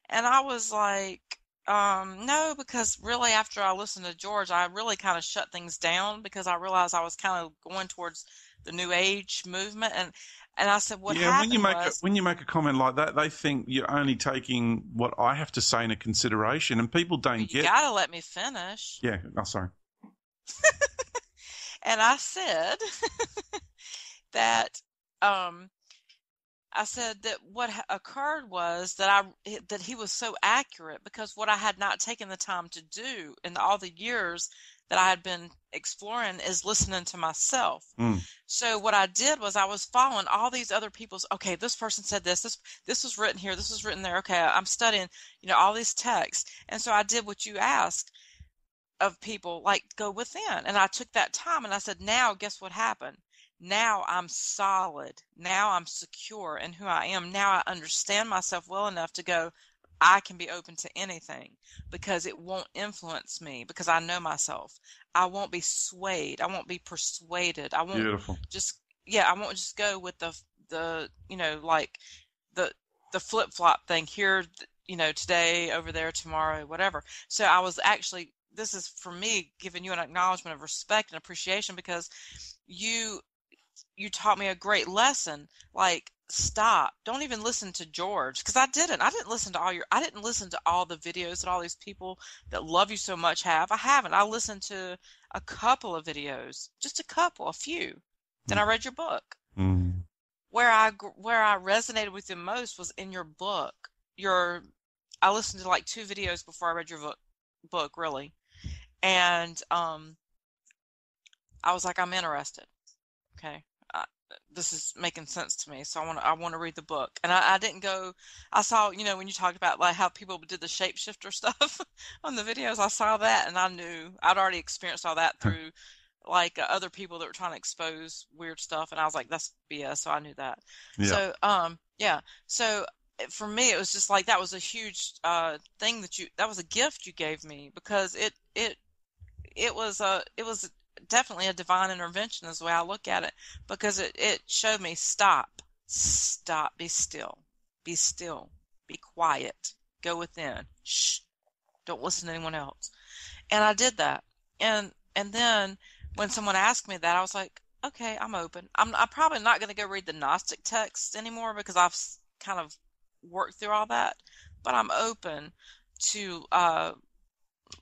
and I was like, no, because really, after I listened to George, I really kind of shut things down, because I realized I was kind of going towards the New Age movement, and I said, what happened when you make a comment like that, they think you're only taking what I have to say into consideration, and people don't get. You gotta let me finish. Yeah, sorry. And I said that what occurred was that he was so accurate, because what I had not taken the time to do in all the years that I had been exploring is listening to myself. So what I did was I was following all these other people's, okay, this person said this was written here, this was written there. Okay, I'm studying, all these texts. And so I did what you asked of people, like, go within. And I took that time, and I said, now guess what happened? Now I'm solid. Now I'm secure in who I am. Now I understand myself well enough to go, I can be open to anything, because it won't influence me, because I know myself. I won't be swayed. I won't be persuaded. I won't I won't just go with the like the flip-flop thing here, today, over there, tomorrow, whatever. So I was actually, this is for me giving you an acknowledgement of respect and appreciation, because you taught me a great lesson. Like, stop. Don't even listen to George, because I didn't listen to I didn't listen to all the videos that all these people that love you so much have. I haven't. I listened to a couple of videos, just a few. Then I read your book. Where I resonated with the most was in your book. I listened to like 2 videos before I read your book, really. And I was like, I'm interested. Okay. This is making sense to me. So I want to read the book. And I didn't go, I saw, when you talked about like how people did the shapeshifter stuff on the videos, I saw that and I knew I'd already experienced all that through like other people that were trying to expose weird stuff. And I was like, that's BS. So I knew that. Yeah. So, yeah. So for me, it was just like, that was a huge thing that was a gift you gave me, because it was definitely a divine intervention is the way I look at it, because it showed me stop, be still, be quiet, go within, shh, don't listen to anyone else. And I did that. And then when someone asked me that, I was like, okay, I'm open. I'm probably not going to go read the Gnostic texts anymore, because I've kind of worked through all that, but I'm open to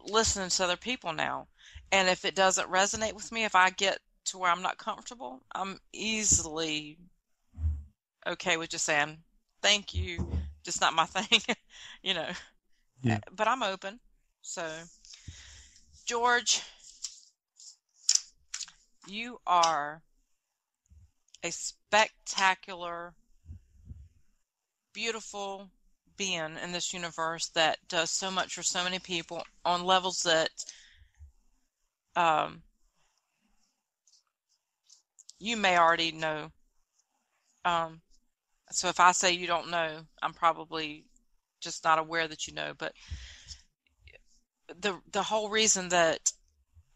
listening to other people now. And if it doesn't resonate with me, if I get to where I'm not comfortable, I'm easily okay with just saying, thank you, just not my thing, Yeah. But I'm open. So, George, you are a spectacular, beautiful being in this universe that does so much for so many people on levels that you may already know. So if I say you don't know, I'm probably just not aware that you know. But the whole reason that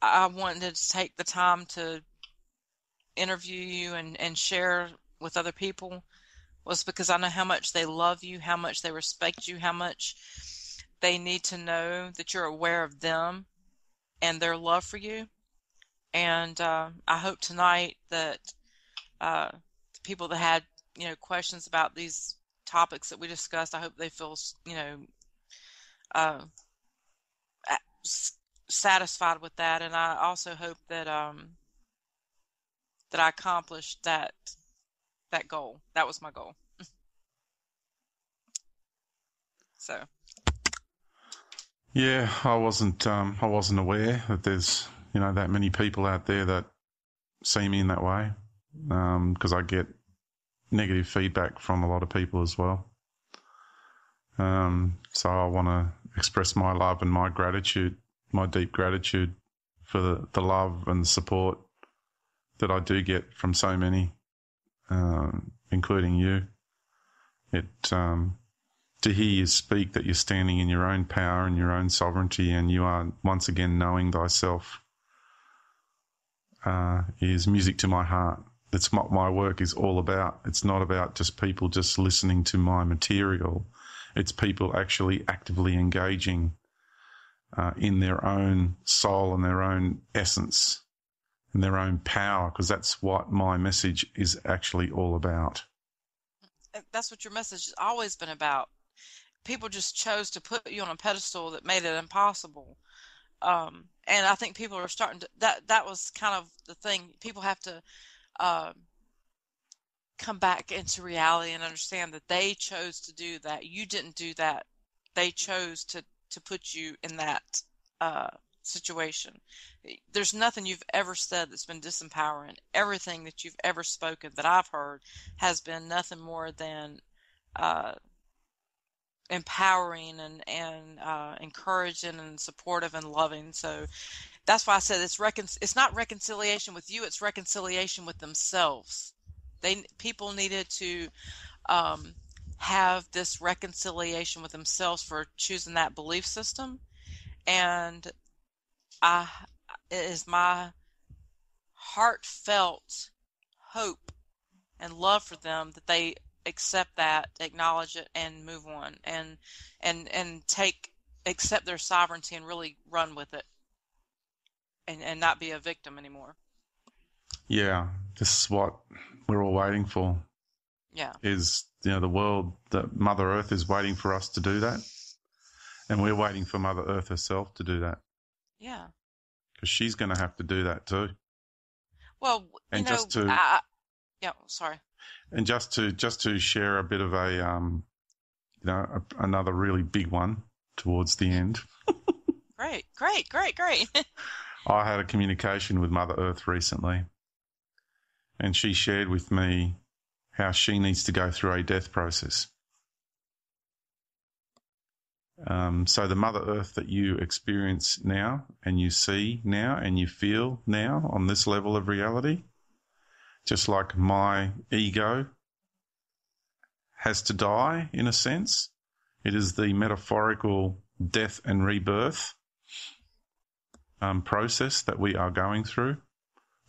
I wanted to take the time to interview you and share with other people was because I know how much they love you, how much they respect you, how much they need to know that you're aware of them and their love for you. And I hope tonight that the people that had, questions about these topics that we discussed, I hope they feel, satisfied with that. And I also hope that that I accomplished that goal. That was my goal. So. Yeah, I wasn't aware that there's that many people out there that see me in that way, because I get negative feedback from a lot of people as well. So I want to express my love and my gratitude, my deep gratitude for the love and the support that I do get from so many, including you. To hear you speak that you're standing in your own power and your own sovereignty, and you are once again knowing thyself, is music to my heart. It's what my work is all about. It's not about just people just listening to my material. It's people actually actively engaging in their own soul and their own essence and their own power, because that's what my message is actually all about. That's what your message has always been about. People just chose to put you on a pedestal that made it impossible. And I think people are starting to, that was kind of the thing. People have to come back into reality and understand that they chose to do that. You didn't do that. They chose to put you in that situation. There's nothing you've ever said that's been disempowering. Everything that you've ever spoken that I've heard has been nothing more than empowering and encouraging and supportive and loving. So that's why I said it's not reconciliation with you, it's reconciliation with themselves. People needed to have this reconciliation with themselves for choosing that belief system. And it is my heartfelt hope and love for them that they accept that, acknowledge it, and move on, and accept their sovereignty and really run with it, and not be a victim anymore. Yeah, this is what we're all waiting for. Yeah. Is the world, that Mother Earth is waiting for us to do that, and we're waiting for Mother Earth herself to do that. Yeah. Because she's going to have to do that too. Well, and sorry. And just to share a bit of another really big one towards the end. Great. I had a communication with Mother Earth recently, and she shared with me how she needs to go through a death process. So the Mother Earth that you experience now and you see now and you feel now on this level of reality, just like my ego has to die in a sense, it is the metaphorical death and rebirth process that we are going through.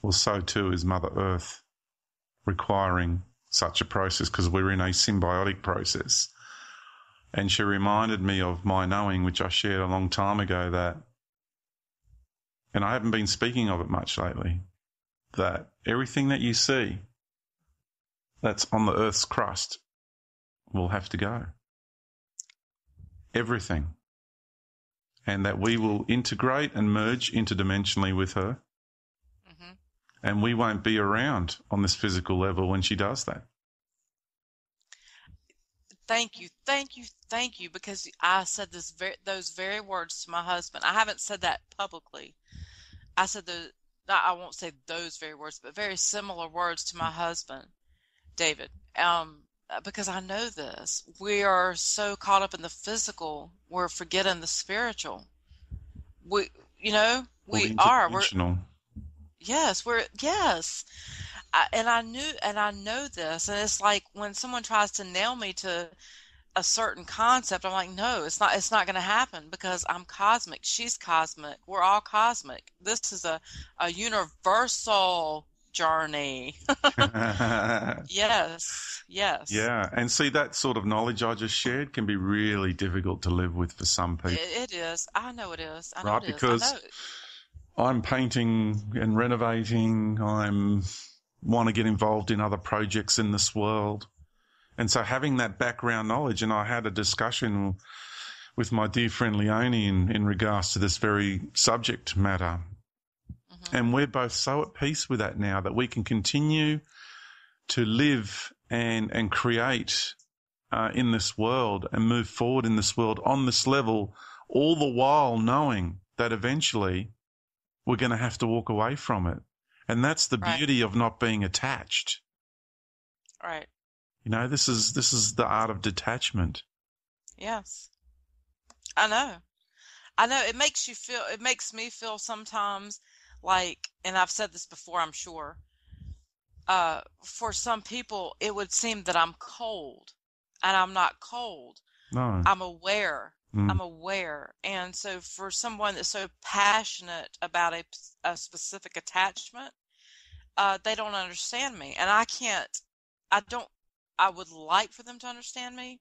Well, so too is Mother Earth requiring such a process, because we're in a symbiotic process. And she reminded me of my knowing, which I shared a long time ago, that, and I haven't been speaking of it much lately, that everything that you see that's on the Earth's crust will have to go. Everything. And that we will integrate and merge interdimensionally with her. Mm-hmm. And we won't be around on this physical level when she does that. Thank you, thank you, thank you, because I said those very words to my husband. I haven't said that publicly. I said I won't say those very words, but very similar words to my husband, David. Because I know this. We are so caught up in the physical, we're forgetting the spiritual. We are. Yes. And I know this, and it's like when someone tries to nail me to a certain concept, I'm like, no, it's not going to happen, because I'm cosmic. She's cosmic. We're all cosmic. This is a universal journey. Yes. Yeah. And see, that sort of knowledge I just shared can be really difficult to live with for some people. It is. I know it is. Right, because I'm painting and renovating. I'm want to get involved in other projects in this world. And so having that background knowledge, and I had a discussion with my dear friend Leonie in regards to this very subject matter. Mm-hmm. And we're both so at peace with that now that we can continue to live and create in this world and move forward in this world on this level, all the while knowing that eventually we're going to have to walk away from it. And that's the beauty of not being attached. Right. You know, this is the art of detachment. Yes. I know. It makes me feel sometimes like, and I've said this before, I'm sure, for some people, it would seem that I'm cold, and I'm not cold. No. I'm aware. I'm aware. And so for someone that's so passionate about a specific attachment, they don't understand me. And I would like for them to understand me,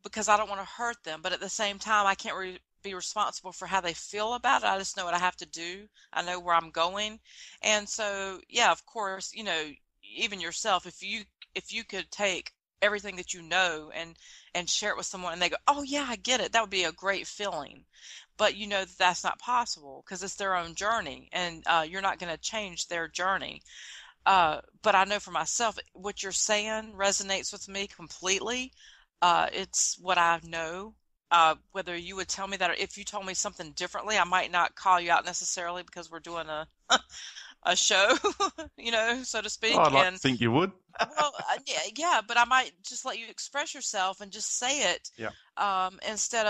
because I don't want to hurt them. But at the same time, I can't be responsible for how they feel about it. I just know what I have to do. I know where I'm going. And so, yeah, of course, even yourself, if you could take everything that you know and share it with someone, and they go, oh yeah, I get it, that would be a great feeling. But you know that that's not possible, because it's their own journey, and you're not going to change their journey. But I know for myself, what you're saying resonates with me completely. It's what I know. Whether you would tell me that, or if you told me something differently, I might not call you out necessarily, because we're doing a show, so to speak. Oh, I'd like to think you would. Well, yeah, but I might just let you express yourself and just say it. Yeah. Instead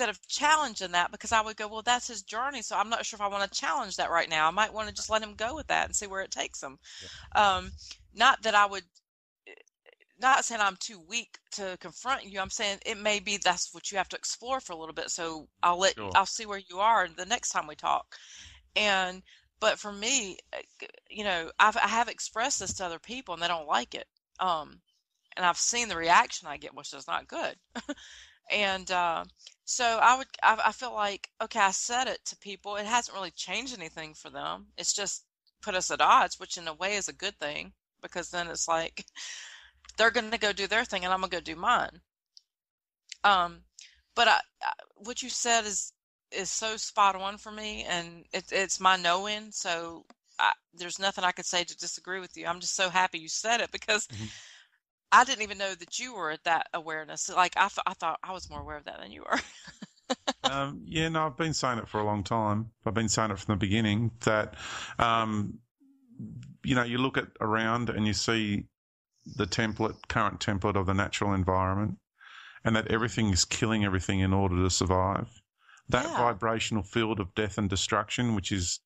of challenging that, because I would go, well, that's his journey, so I'm not sure if I want to challenge that right now. I might want to just let him go with that and see where it takes him. Yeah. Not that I would. Not saying I'm too weak to confront you. I'm saying it may be that's what you have to explore for a little bit. So I'll see where you are the next time we talk. But for me, I have expressed this to other people, and they don't like it. And I've seen the reaction I get, which is not good. And so I feel like, okay, I said it to people. It hasn't really changed anything for them. It's just put us at odds, which in a way is a good thing, because then it's like they're going to go do their thing and I'm going to go do mine. But what you said is so spot on for me, and it's my knowing. So there's nothing I could say to disagree with you. I'm just so happy you said it, because I didn't even know that you were at that awareness. Like I thought I was more aware of that than you were. Yeah, no, I've been saying it for a long time. I've been saying it from the beginning that, you look at around and you see the current template of the natural environment, and that everything is killing everything in order to survive. That vibrational field of death and destruction, which is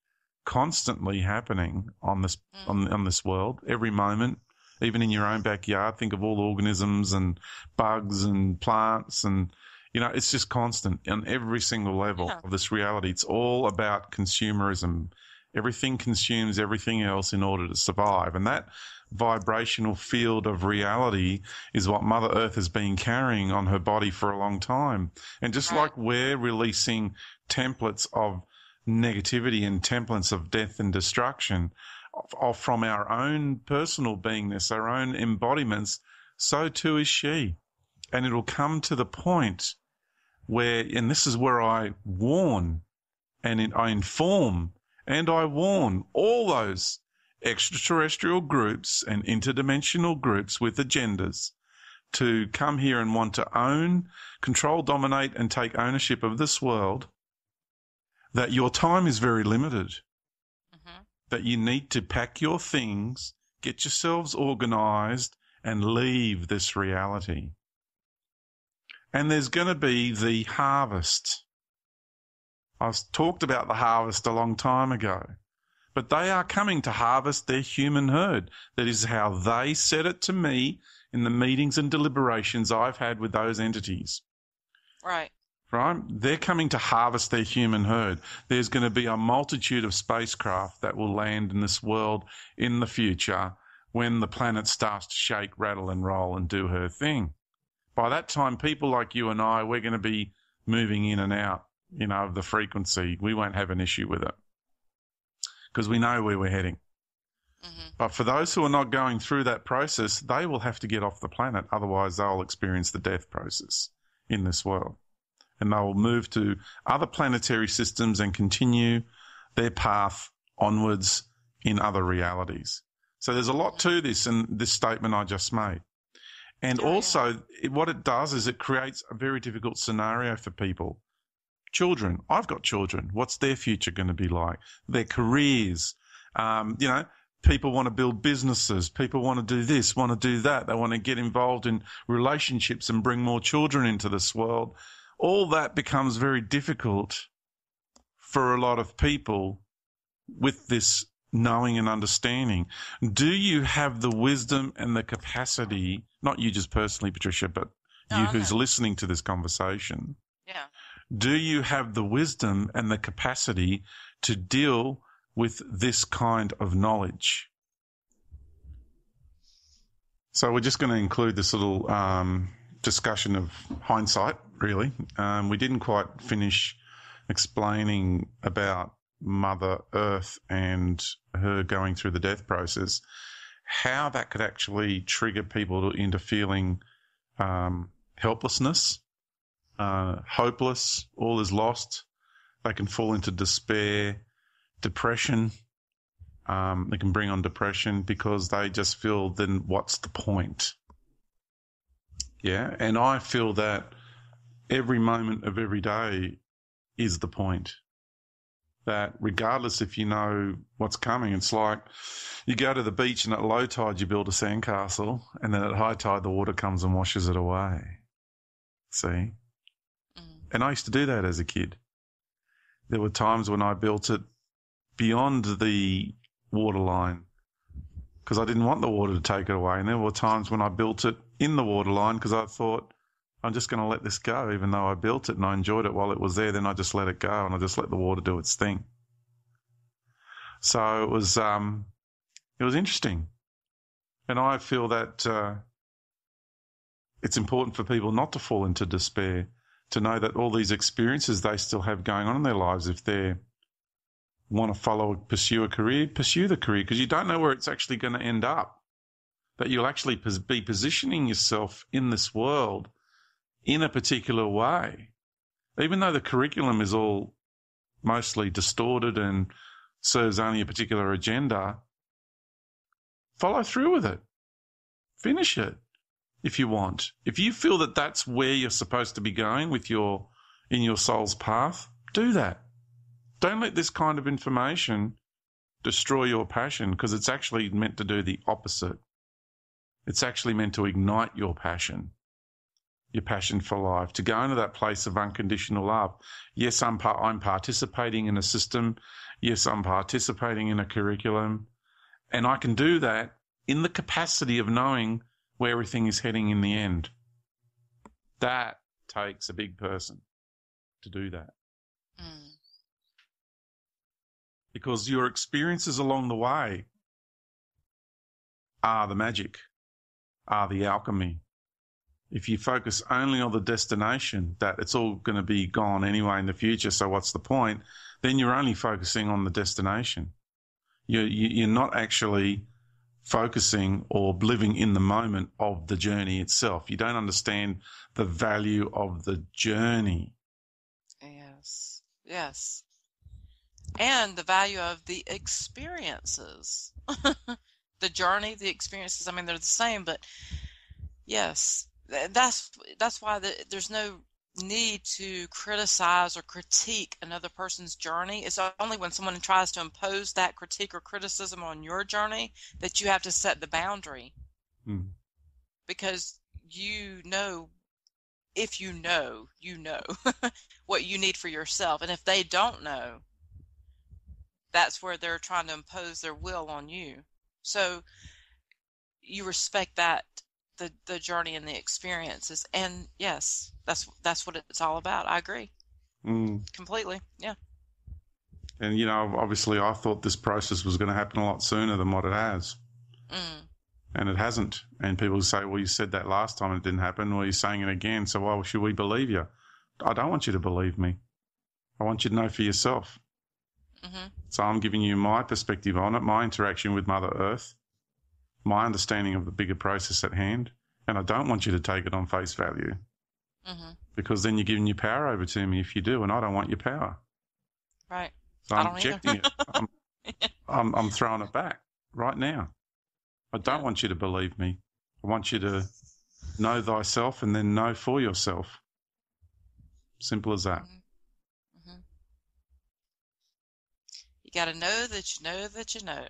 constantly happening on this on this world, every moment, even in your own backyard. Think of all the organisms and bugs and plants, and it's just constant on every single level of this reality. It's all about consumerism. Everything consumes everything else in order to survive, and that vibrational field of reality is what Mother Earth has been carrying on her body for a long time. And just like we're releasing templates of negativity and templates of death and destruction from our own personal beingness, our own embodiments, so too is she. And it'll come to the point where, and this is where I warn and I inform and I warn all those extraterrestrial groups and interdimensional groups with agendas to come here and want to own, control, dominate, and take ownership of this world, that your time is very limited, that you need to pack your things, get yourselves organized, and leave this reality. And there's going to be the harvest. I've talked about the harvest a long time ago. But they are coming to harvest their human herd. That is how they said it to me in the meetings and deliberations I've had with those entities. Right. They're coming to harvest their human herd. There's going to be a multitude of spacecraft that will land in this world in the future when the planet starts to shake, rattle, and roll and do her thing. By that time, people like you and I, we're going to be moving in and out, of the frequency. We won't have an issue with it, because we know where we're heading. But for those who are not going through that process, they will have to get off the planet. Otherwise, they'll experience the death process in this world. And they will move to other planetary systems and continue their path onwards in other realities. So there's a lot to this and this statement I just made. And what it does is it creates a very difficult scenario for people. Children, I've got children. What's their future going to be like? Their careers. People want to build businesses. People want to do this, want to do that. They want to get involved in relationships and bring more children into this world. All that becomes very difficult for a lot of people with this knowing and understanding. Do you have the wisdom and the capacity, not you just personally, Patricia, but you who's listening to this conversation? Yeah. Do you have the wisdom and the capacity to deal with this kind of knowledge? So we're just going to include this little discussion of hindsight, really. We didn't quite finish explaining about Mother Earth and her going through the death process, how that could actually trigger people into feeling helplessness, hopeless, all is lost. They can fall into despair, depression. They can bring on depression because they just feel, then what's the point? Yeah, and I feel that every moment of every day is the point. That regardless if you know what's coming, it's like you go to the beach and at low tide you build a sandcastle, and then at high tide the water comes and washes it away. See? And I used to do that as a kid. There were times when I built it beyond the water line because I didn't want the water to take it away. And there were times when I built it in the water line because I thought, I'm just going to let this go, even though I built it and I enjoyed it while it was there. Then I just let it go and I just let the water do its thing. So it was interesting. And I feel that it's important for people not to fall into despair, to know that all these experiences they still have going on in their lives, if they want to pursue a career, pursue the career, because you don't know where it's actually going to end up. That you'll actually be positioning yourself in this world in a particular way. Even though the curriculum is all mostly distorted and serves only a particular agenda, follow through with it. Finish it if you want. If you feel that that's where you're supposed to be going with your in your soul's path, do that. Don't let this kind of information destroy your passion, because it's actually meant to do the opposite. It's actually meant to ignite your passion for life, to go into that place of unconditional love. Yes, I'm participating in a system. Yes, I'm participating in a curriculum. And I can do that in the capacity of knowing where everything is heading in the end. That takes a big person to do that. Mm. Because your experiences along the way are the magic, are the alchemy. If you focus only on the destination, that it's all going to be gone anyway in the future, so what's the point? Then you're only focusing on the destination. You're not actually focusing or living in the moment of the journey itself. You don't understand the value of the journey. Yes. And the value of the experiences. The journey, the experiences, I mean, they're the same, but yes, that's why there's no need to criticize or critique another person's journey. It's only when someone tries to impose that critique or criticism on your journey that you have to set the boundary. Because if you know what you need for yourself. And if they don't know, that's where they're trying to impose their will on you. So you respect that, the journey and the experiences. And yes, that's what it's all about. I agree. Completely. Yeah. And, obviously I thought this process was going to happen a lot sooner than what it has. And it hasn't. And people say, well, you said that last time and it didn't happen. Well, you're saying it again. So why should we believe you? I don't want you to believe me. I want you to know for yourself. So I'm giving you my perspective on it, my interaction with Mother Earth, my understanding of the bigger process at hand. And I don't want you to take it on face value. Because then you're giving your power over to me if you do, and I don't want your power. Right. So I'm injecting it. I'm throwing it back right now. I don't want you to believe me. I want you to know thyself and then know for yourself. Simple as that. You got to know that you know that you know.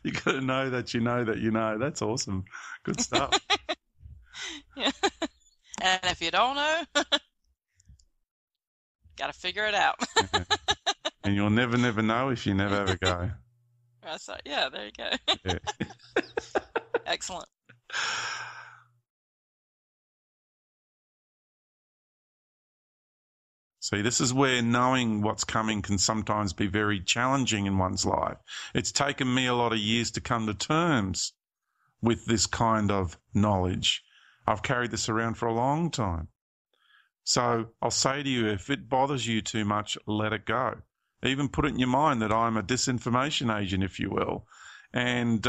You got to know that you know that you know. That's awesome. Good stuff. Yeah. And if you don't know, got to figure it out. Yeah. And you'll never know if you never ever go. That's right. Yeah, there you go. Yeah. Excellent. See, this is where knowing what's coming can sometimes be very challenging in one's life. It's taken me a lot of years to come to terms with this kind of knowledge. I've carried this around for a long time. So I'll say to you, if it bothers you too much, let it go. Even put it in your mind that I'm a disinformation agent, if you will, and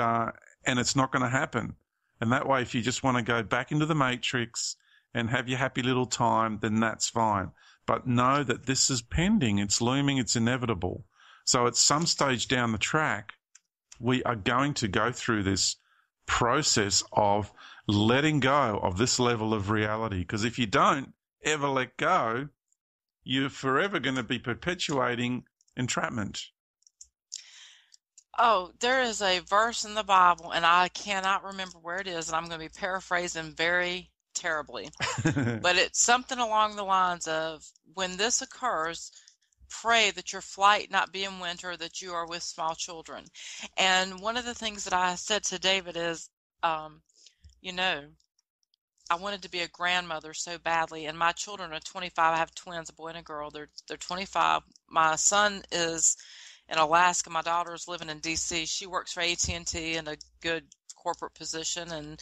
it's not going to happen. And that way, if you just want to go back into the matrix and have your happy little time, then that's fine. But know that this is pending, it's looming, it's inevitable. So at some stage down the track, we are going to go through this process of letting go of this level of reality. Because if you don't ever let go, you're forever going to be perpetuating entrapment. Oh, there is a verse in the Bible, and I cannot remember where it is, and I'm going to be paraphrasing very terribly. But it's something along the lines of, when this occurs, pray that your flight not be in winter, that you are with small children. And one of the things that I said to David is, I wanted to be a grandmother so badly, and my children are 25. I have twins, a boy and a girl. They're 25. My son is in Alaska. My daughter is living in D.C. She works for AT&T in a good corporate position, and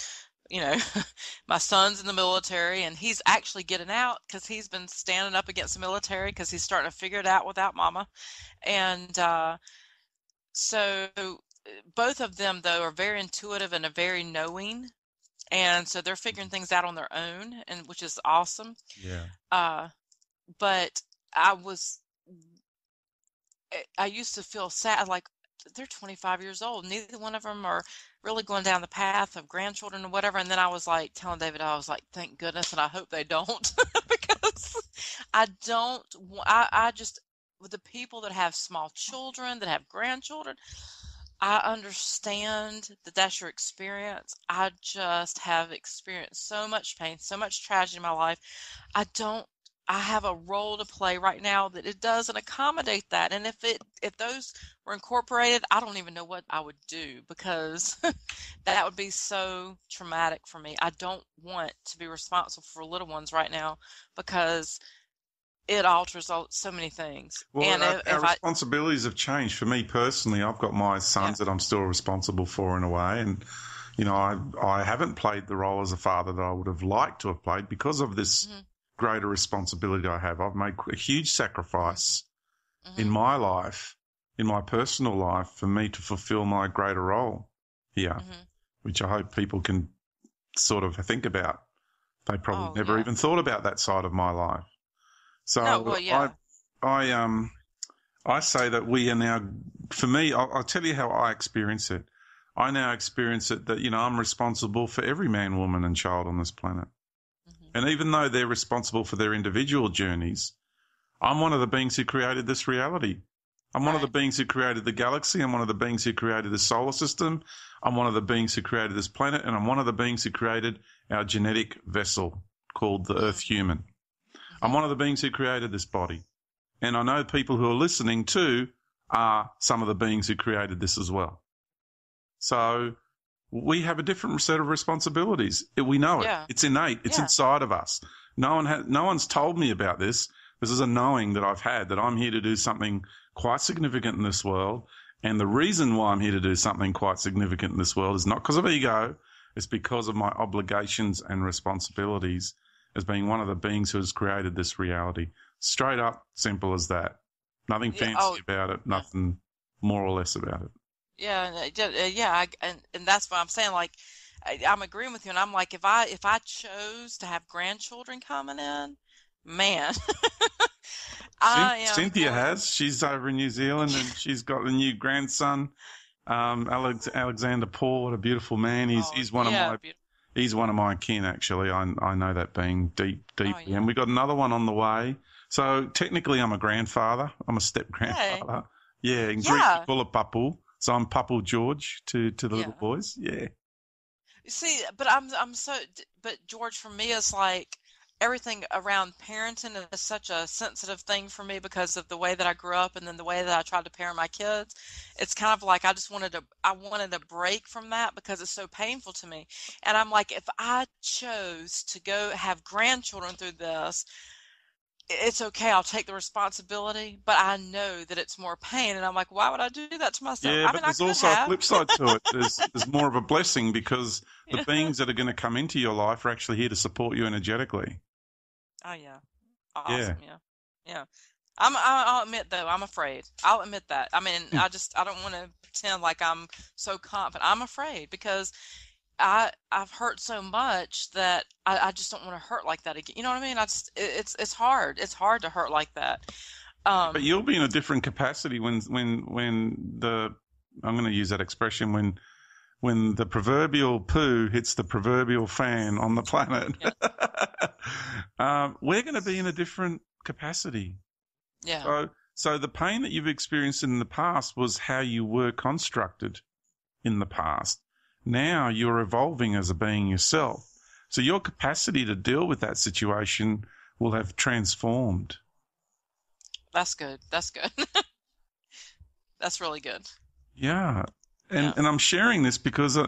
my son's in the military, and he's actually getting out because he's been standing up against the military because he's starting to figure it out without mama. And so both of them, though, are very intuitive and are very knowing. And so they're figuring things out on their own, and which is awesome. Yeah. But I used to feel sad, like, they're 25 years old. Neither one of them are really going down the path of grandchildren or whatever. And then I was like telling David, I was like, thank goodness, and I hope they don't, because I just, with the people that have small children, that have grandchildren, I understand that that's your experience. I just have experienced so much pain, so much tragedy in my life. I have a role to play right now that it doesn't accommodate that. And if those were incorporated, I don't even know what I would do, because that would be so traumatic for me. I don't want to be responsible for little ones right now, because it alters so many things. Well, And our responsibilities have changed. For me personally, I've got my sons that I'm still responsible for in a way. And, I haven't played the role as a father that I would have liked to have played because of this greater responsibility I have. I've made a huge sacrifice in my life, in my personal life, for me to fulfill my greater role here, which I hope people can sort of think about. They probably never even thought about that side of my life. So I say that we are now, for me, I'll tell you how I experience it. I now experience it that, I'm responsible for every man, woman and child on this planet. And even though they're responsible for their individual journeys, I'm one of the beings who created this reality. I'm one of the beings who created the galaxy. I'm one of the beings who created the solar system. I'm one of the beings who created this planet. And I'm one of the beings who created our genetic vessel called the Earth Human. I'm one of the beings who created this body. And I know people who are listening too are some of the beings who created this as well. So we have a different set of responsibilities. We know it. It's innate. It's inside of us. No one's told me about this. This is a knowing that I've had, that I'm here to do something quite significant in this world. And the reason why I'm here to do something quite significant in this world is not because of ego. It's because of my obligations and responsibilities as being one of the beings who has created this reality. Straight up, simple as that. Nothing fancy about it, nothing more or less about it. And that's what I'm saying. Like, I'm agreeing with you, and I'm like, if I chose to have grandchildren coming in, man, Cynthia has. She's over in New Zealand, and she's got a new grandson, Alexander Paul. What a beautiful man! He's one of my kin. Actually, I know that being deeply, and we got another one on the way. So technically, I'm a grandfather. I'm a step grandfather. Hey. In Greek, we call it papu. So I'm Papu George to the little boys. Yeah. See, but but George, for me, it's like everything around parenting is such a sensitive thing for me because of the way that I grew up and then the way that I tried to parent my kids. It's kind of like I wanted a break from that because it's so painful to me. And I'm like, if I chose to go have grandchildren through this, it's okay. I'll take the responsibility, but I know that it's more pain. And I'm like, why would I do that to myself? Yeah, but there's also a flip side to it. There's more of a blessing because the beings that are going to come into your life are actually here to support you energetically. Oh, yeah. Awesome. Yeah. I'll admit, though, I'm afraid. I'll admit that. I mean, I don't want to pretend like I'm so confident. I'm afraid because I've hurt so much that I just don't want to hurt like that again. You know what I mean? It's hard. It's hard to hurt like that. But you'll be in a different capacity when I'm going to use that expression, when the proverbial poo hits the proverbial fan on the planet. We're going to be in a different capacity. Yeah. So the pain that you've experienced in the past was how you were constructed in the past. Now you're evolving as a being yourself. So your capacity to deal with that situation will have transformed. That's good. That's good. That's really good. Yeah. And I'm sharing this because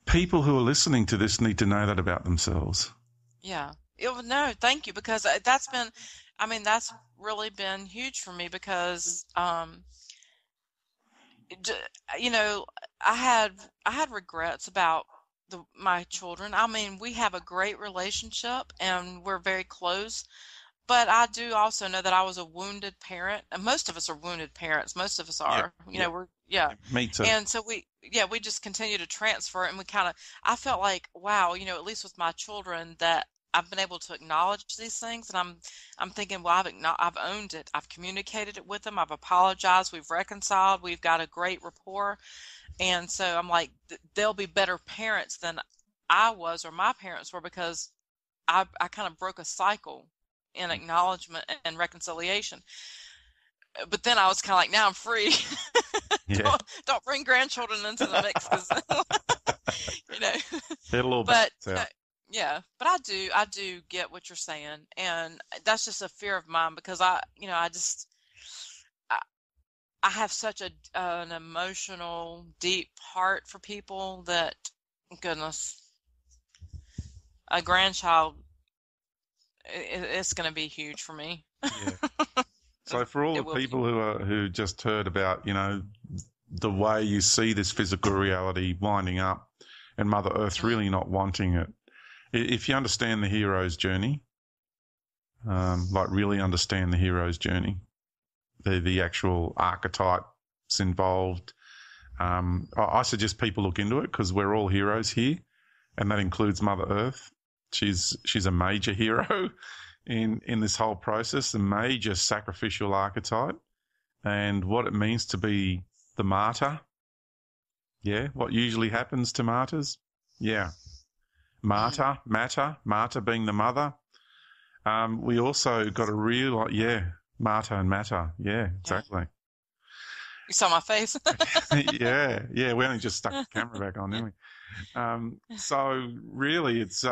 people who are listening to this need to know that about themselves. Yeah. No, thank you, because that's really been huge for me because, I had regrets about my children. I mean, we have a great relationship and we're very close, but I do also know that I was a wounded parent, and most of us are wounded parents. Most of us are, Me too. And so we just continue to transfer it, and I felt like, wow, at least with my children that I've been able to acknowledge these things, and I'm thinking, well, I've owned it. I've communicated it with them. I've apologized. We've reconciled. We've got a great rapport. And so I'm like, they'll be better parents than I was or my parents were because I kind of broke a cycle in acknowledgement and reconciliation. But then I was kind of like, now I'm free. Yeah. don't bring grandchildren into the mix, because It'll all But balance out. yeah, but I do get what you're saying, and that's just a fear of mine, because I have such an emotional, deep heart for people that, goodness, a grandchild, it's going to be huge for me. Yeah. So for all the people who just heard about, the way you see this physical reality winding up and Mother Earth really not wanting it, if you understand the hero's journey, like really understand the hero's journey, the actual archetypes involved, I suggest people look into it, because we're all heroes here, and that includes Mother Earth. She's a major hero in this whole process, a major sacrificial archetype, and what it means to be the martyr. Yeah, what usually happens to martyrs. Yeah. Martyr being the mother. We also got to realize, martyr and matter. Yeah, exactly. You saw my face. Yeah. We only just stuck the camera back on, didn't we? So really, it's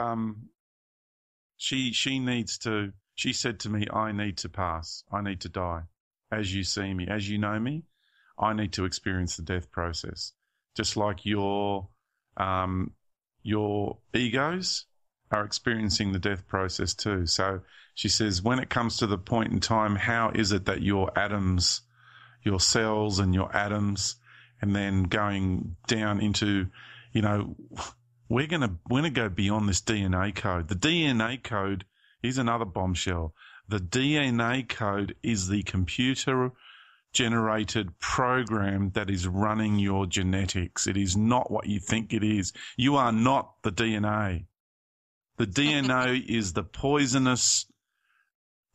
she said to me, I need to pass. I need to die. As you see me, as you know me, I need to experience the death process. Just like your egos are experiencing the death process too. So she says, when it comes to the point in time, how is it that your atoms, your cells and your atoms, and then going down into, we're going to go beyond this DNA code. The DNA code is another bombshell. The DNA code is the computer-generated program that is running your genetics. It is not what you think it is. You are not the DNA. The DNA is the poisonous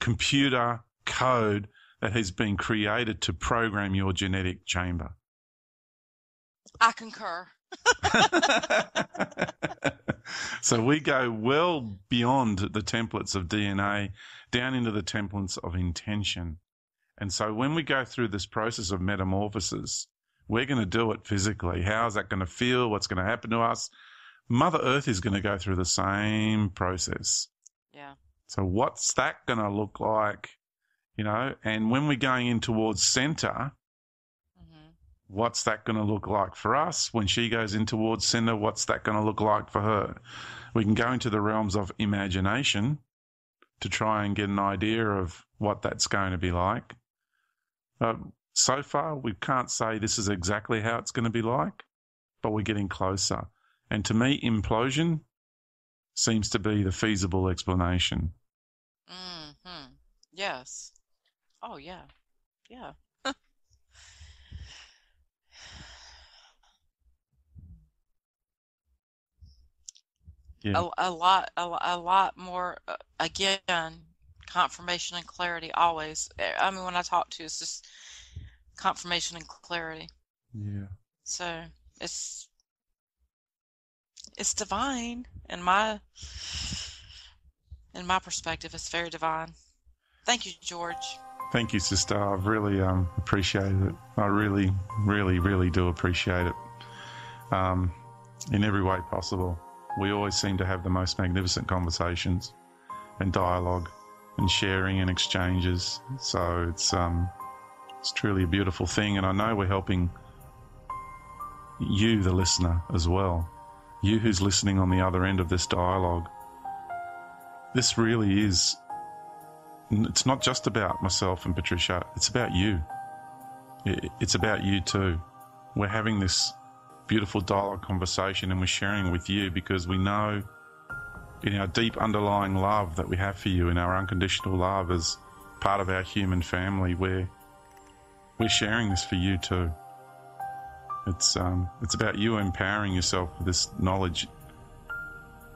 computer code that has been created to program your genetic chamber. I concur. So we go well beyond the templates of DNA, down into the templates of intention. And so when we go through this process of metamorphosis, we're going to do it physically. How is that going to feel? What's going to happen to us? Mother Earth is going to go through the same process. Yeah. So what's that going to look like? And when we're going in towards center, what's that going to look like for us? When she goes in towards center, what's that going to look like for her? We can go into the realms of imagination to try and get an idea of what that's going to be like. So far, we can't say this is exactly how it's going to be like, but we're getting closer. And to me, implosion seems to be the feasible explanation. Mm-hmm. Yes. Oh, yeah. Yeah. Yeah. A lot more, again, confirmation and clarity always. I mean, when I talk to you, it's just confirmation and clarity. Yeah. So it's divine in my perspective. It's very divine. Thank you, George. Thank you, sister. I've really appreciated it. I really, really, really do appreciate it. In every way possible. We always seem to have the most magnificent conversations and dialogue and sharing and exchanges. So it's truly a beautiful thing. And I know we're helping you, the listener, as well. You who's listening on the other end of this dialogue. This really is, it's not just about myself and Patricia. It's about you. It's about you too. We're having this beautiful dialogue conversation, and we're sharing with you because we know in our deep underlying love that we have for you, in our unconditional love as part of our human family, we're sharing this for you too. It's about you empowering yourself with this knowledge,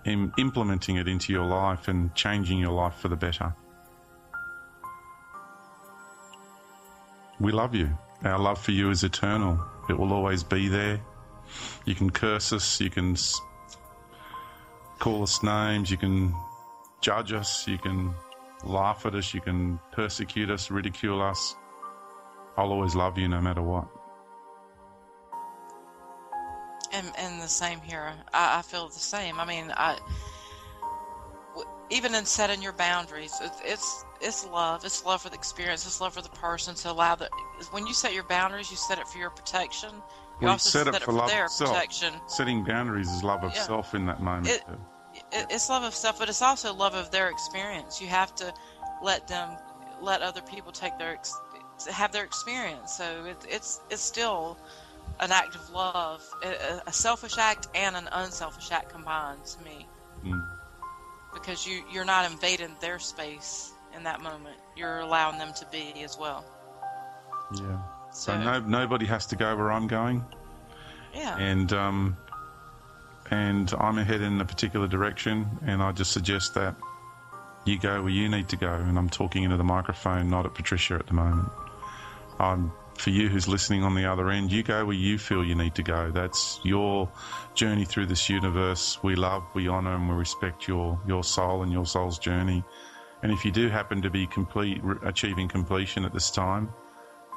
implementing it into your life and changing your life for the better. We love you. Our love for you is eternal. It will always be there. You can curse us, you can call us names, you can judge us, you can laugh at us, you can persecute us, ridicule us. I'll always love you no matter what. And the same here. I feel the same. I mean, even in setting your boundaries, it's love. It's love for the experience. It's love for the person to allow that. When you set your boundaries, you set it for your protection. You also set it for love their of self. protection. Setting boundaries is love of self in that moment. It's love of self, but it's also love of their experience. You have to let other people have their experience. So it's still an act of love, a selfish act and an unselfish act combined to me. Because you're not invading their space in that moment. You're allowing them to be as well. Yeah. So nobody has to go where I'm going. Yeah. And I'm headed in a particular direction, and I just suggest that you go where you need to go. And I'm talking into the microphone, not at Patricia at the moment. For you who's listening on the other end, you go where you feel you need to go. That's your journey through this universe. We love, we honour, and we respect your soul and your soul's journey. And if you do happen to be achieving completion at this time,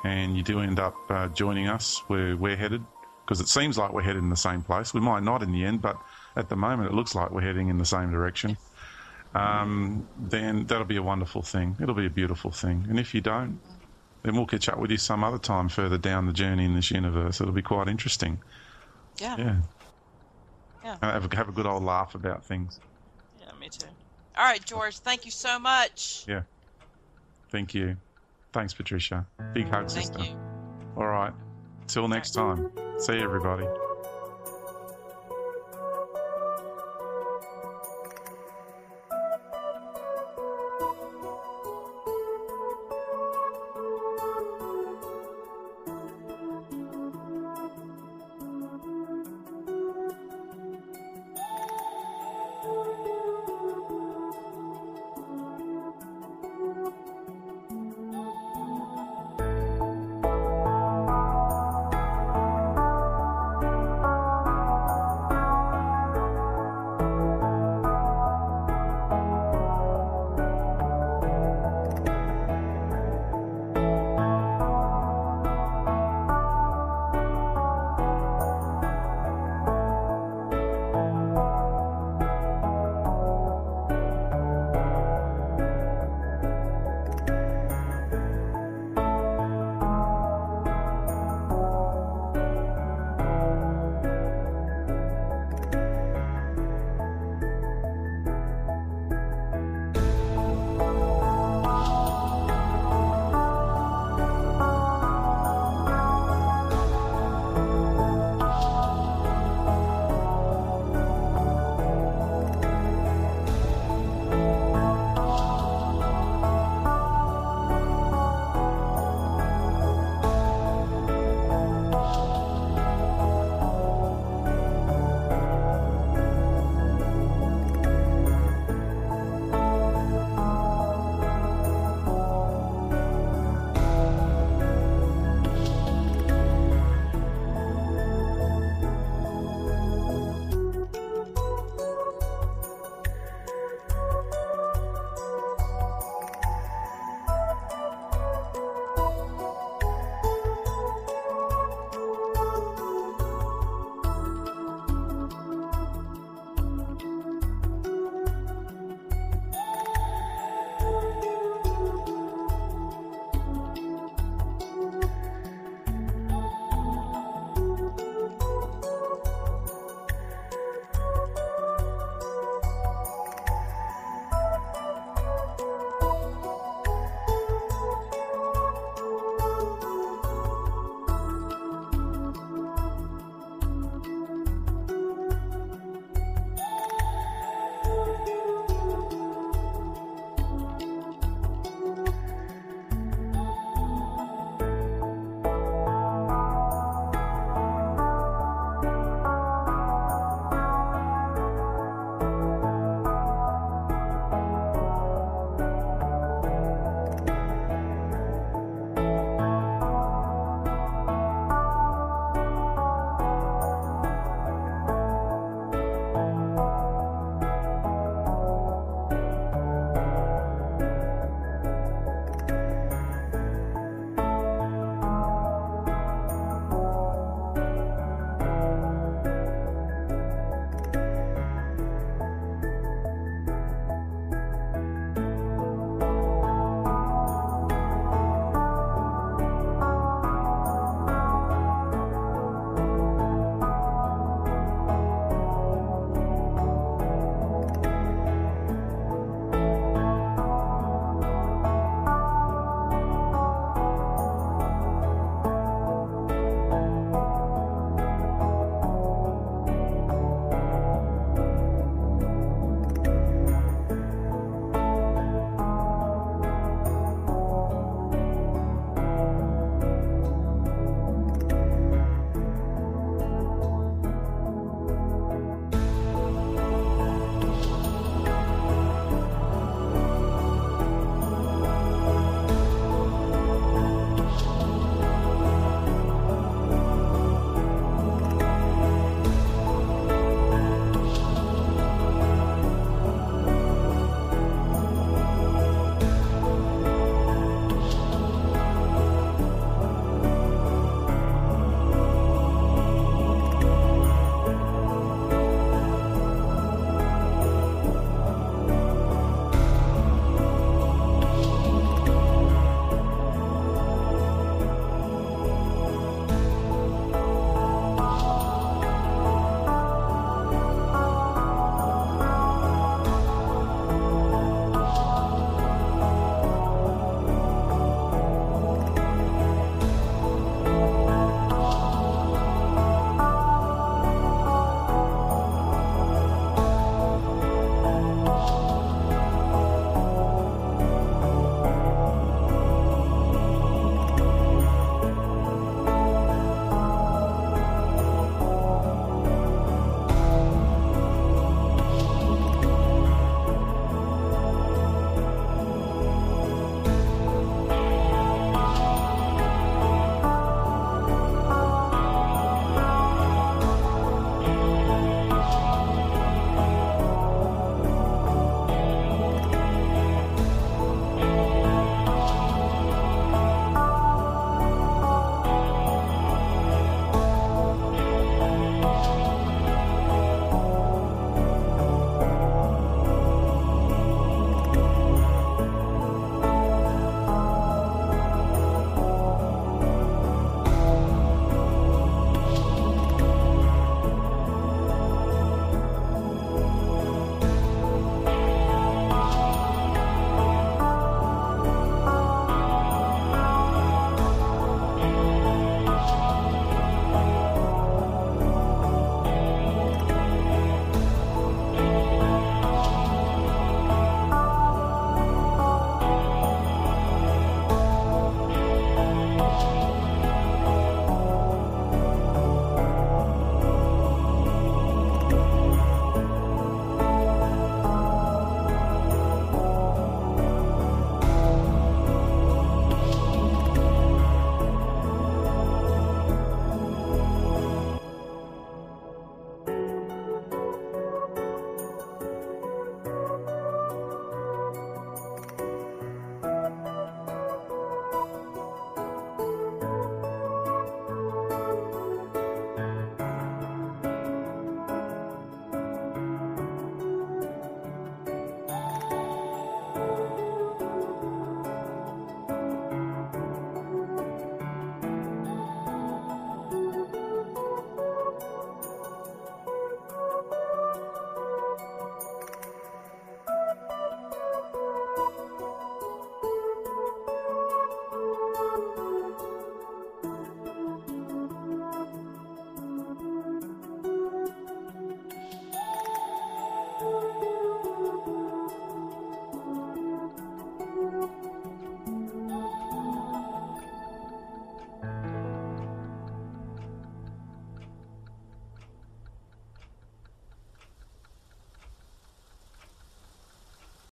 and you do end up joining us where we're headed, because it seems like we're headed in the same place. We might not in the end, but at the moment it looks like we're heading in the same direction. Then that'll be a wonderful thing. It'll be a beautiful thing. And if you don't, then we'll catch up with you some other time further down the journey in this universe. It'll be quite interesting. Yeah. Have a good old laugh about things. Yeah, me too. All right, George, thank you so much. Yeah. Thank you. Thanks, Patricia. Big hug, sister. Thank you. All right. Till next time. See you, everybody.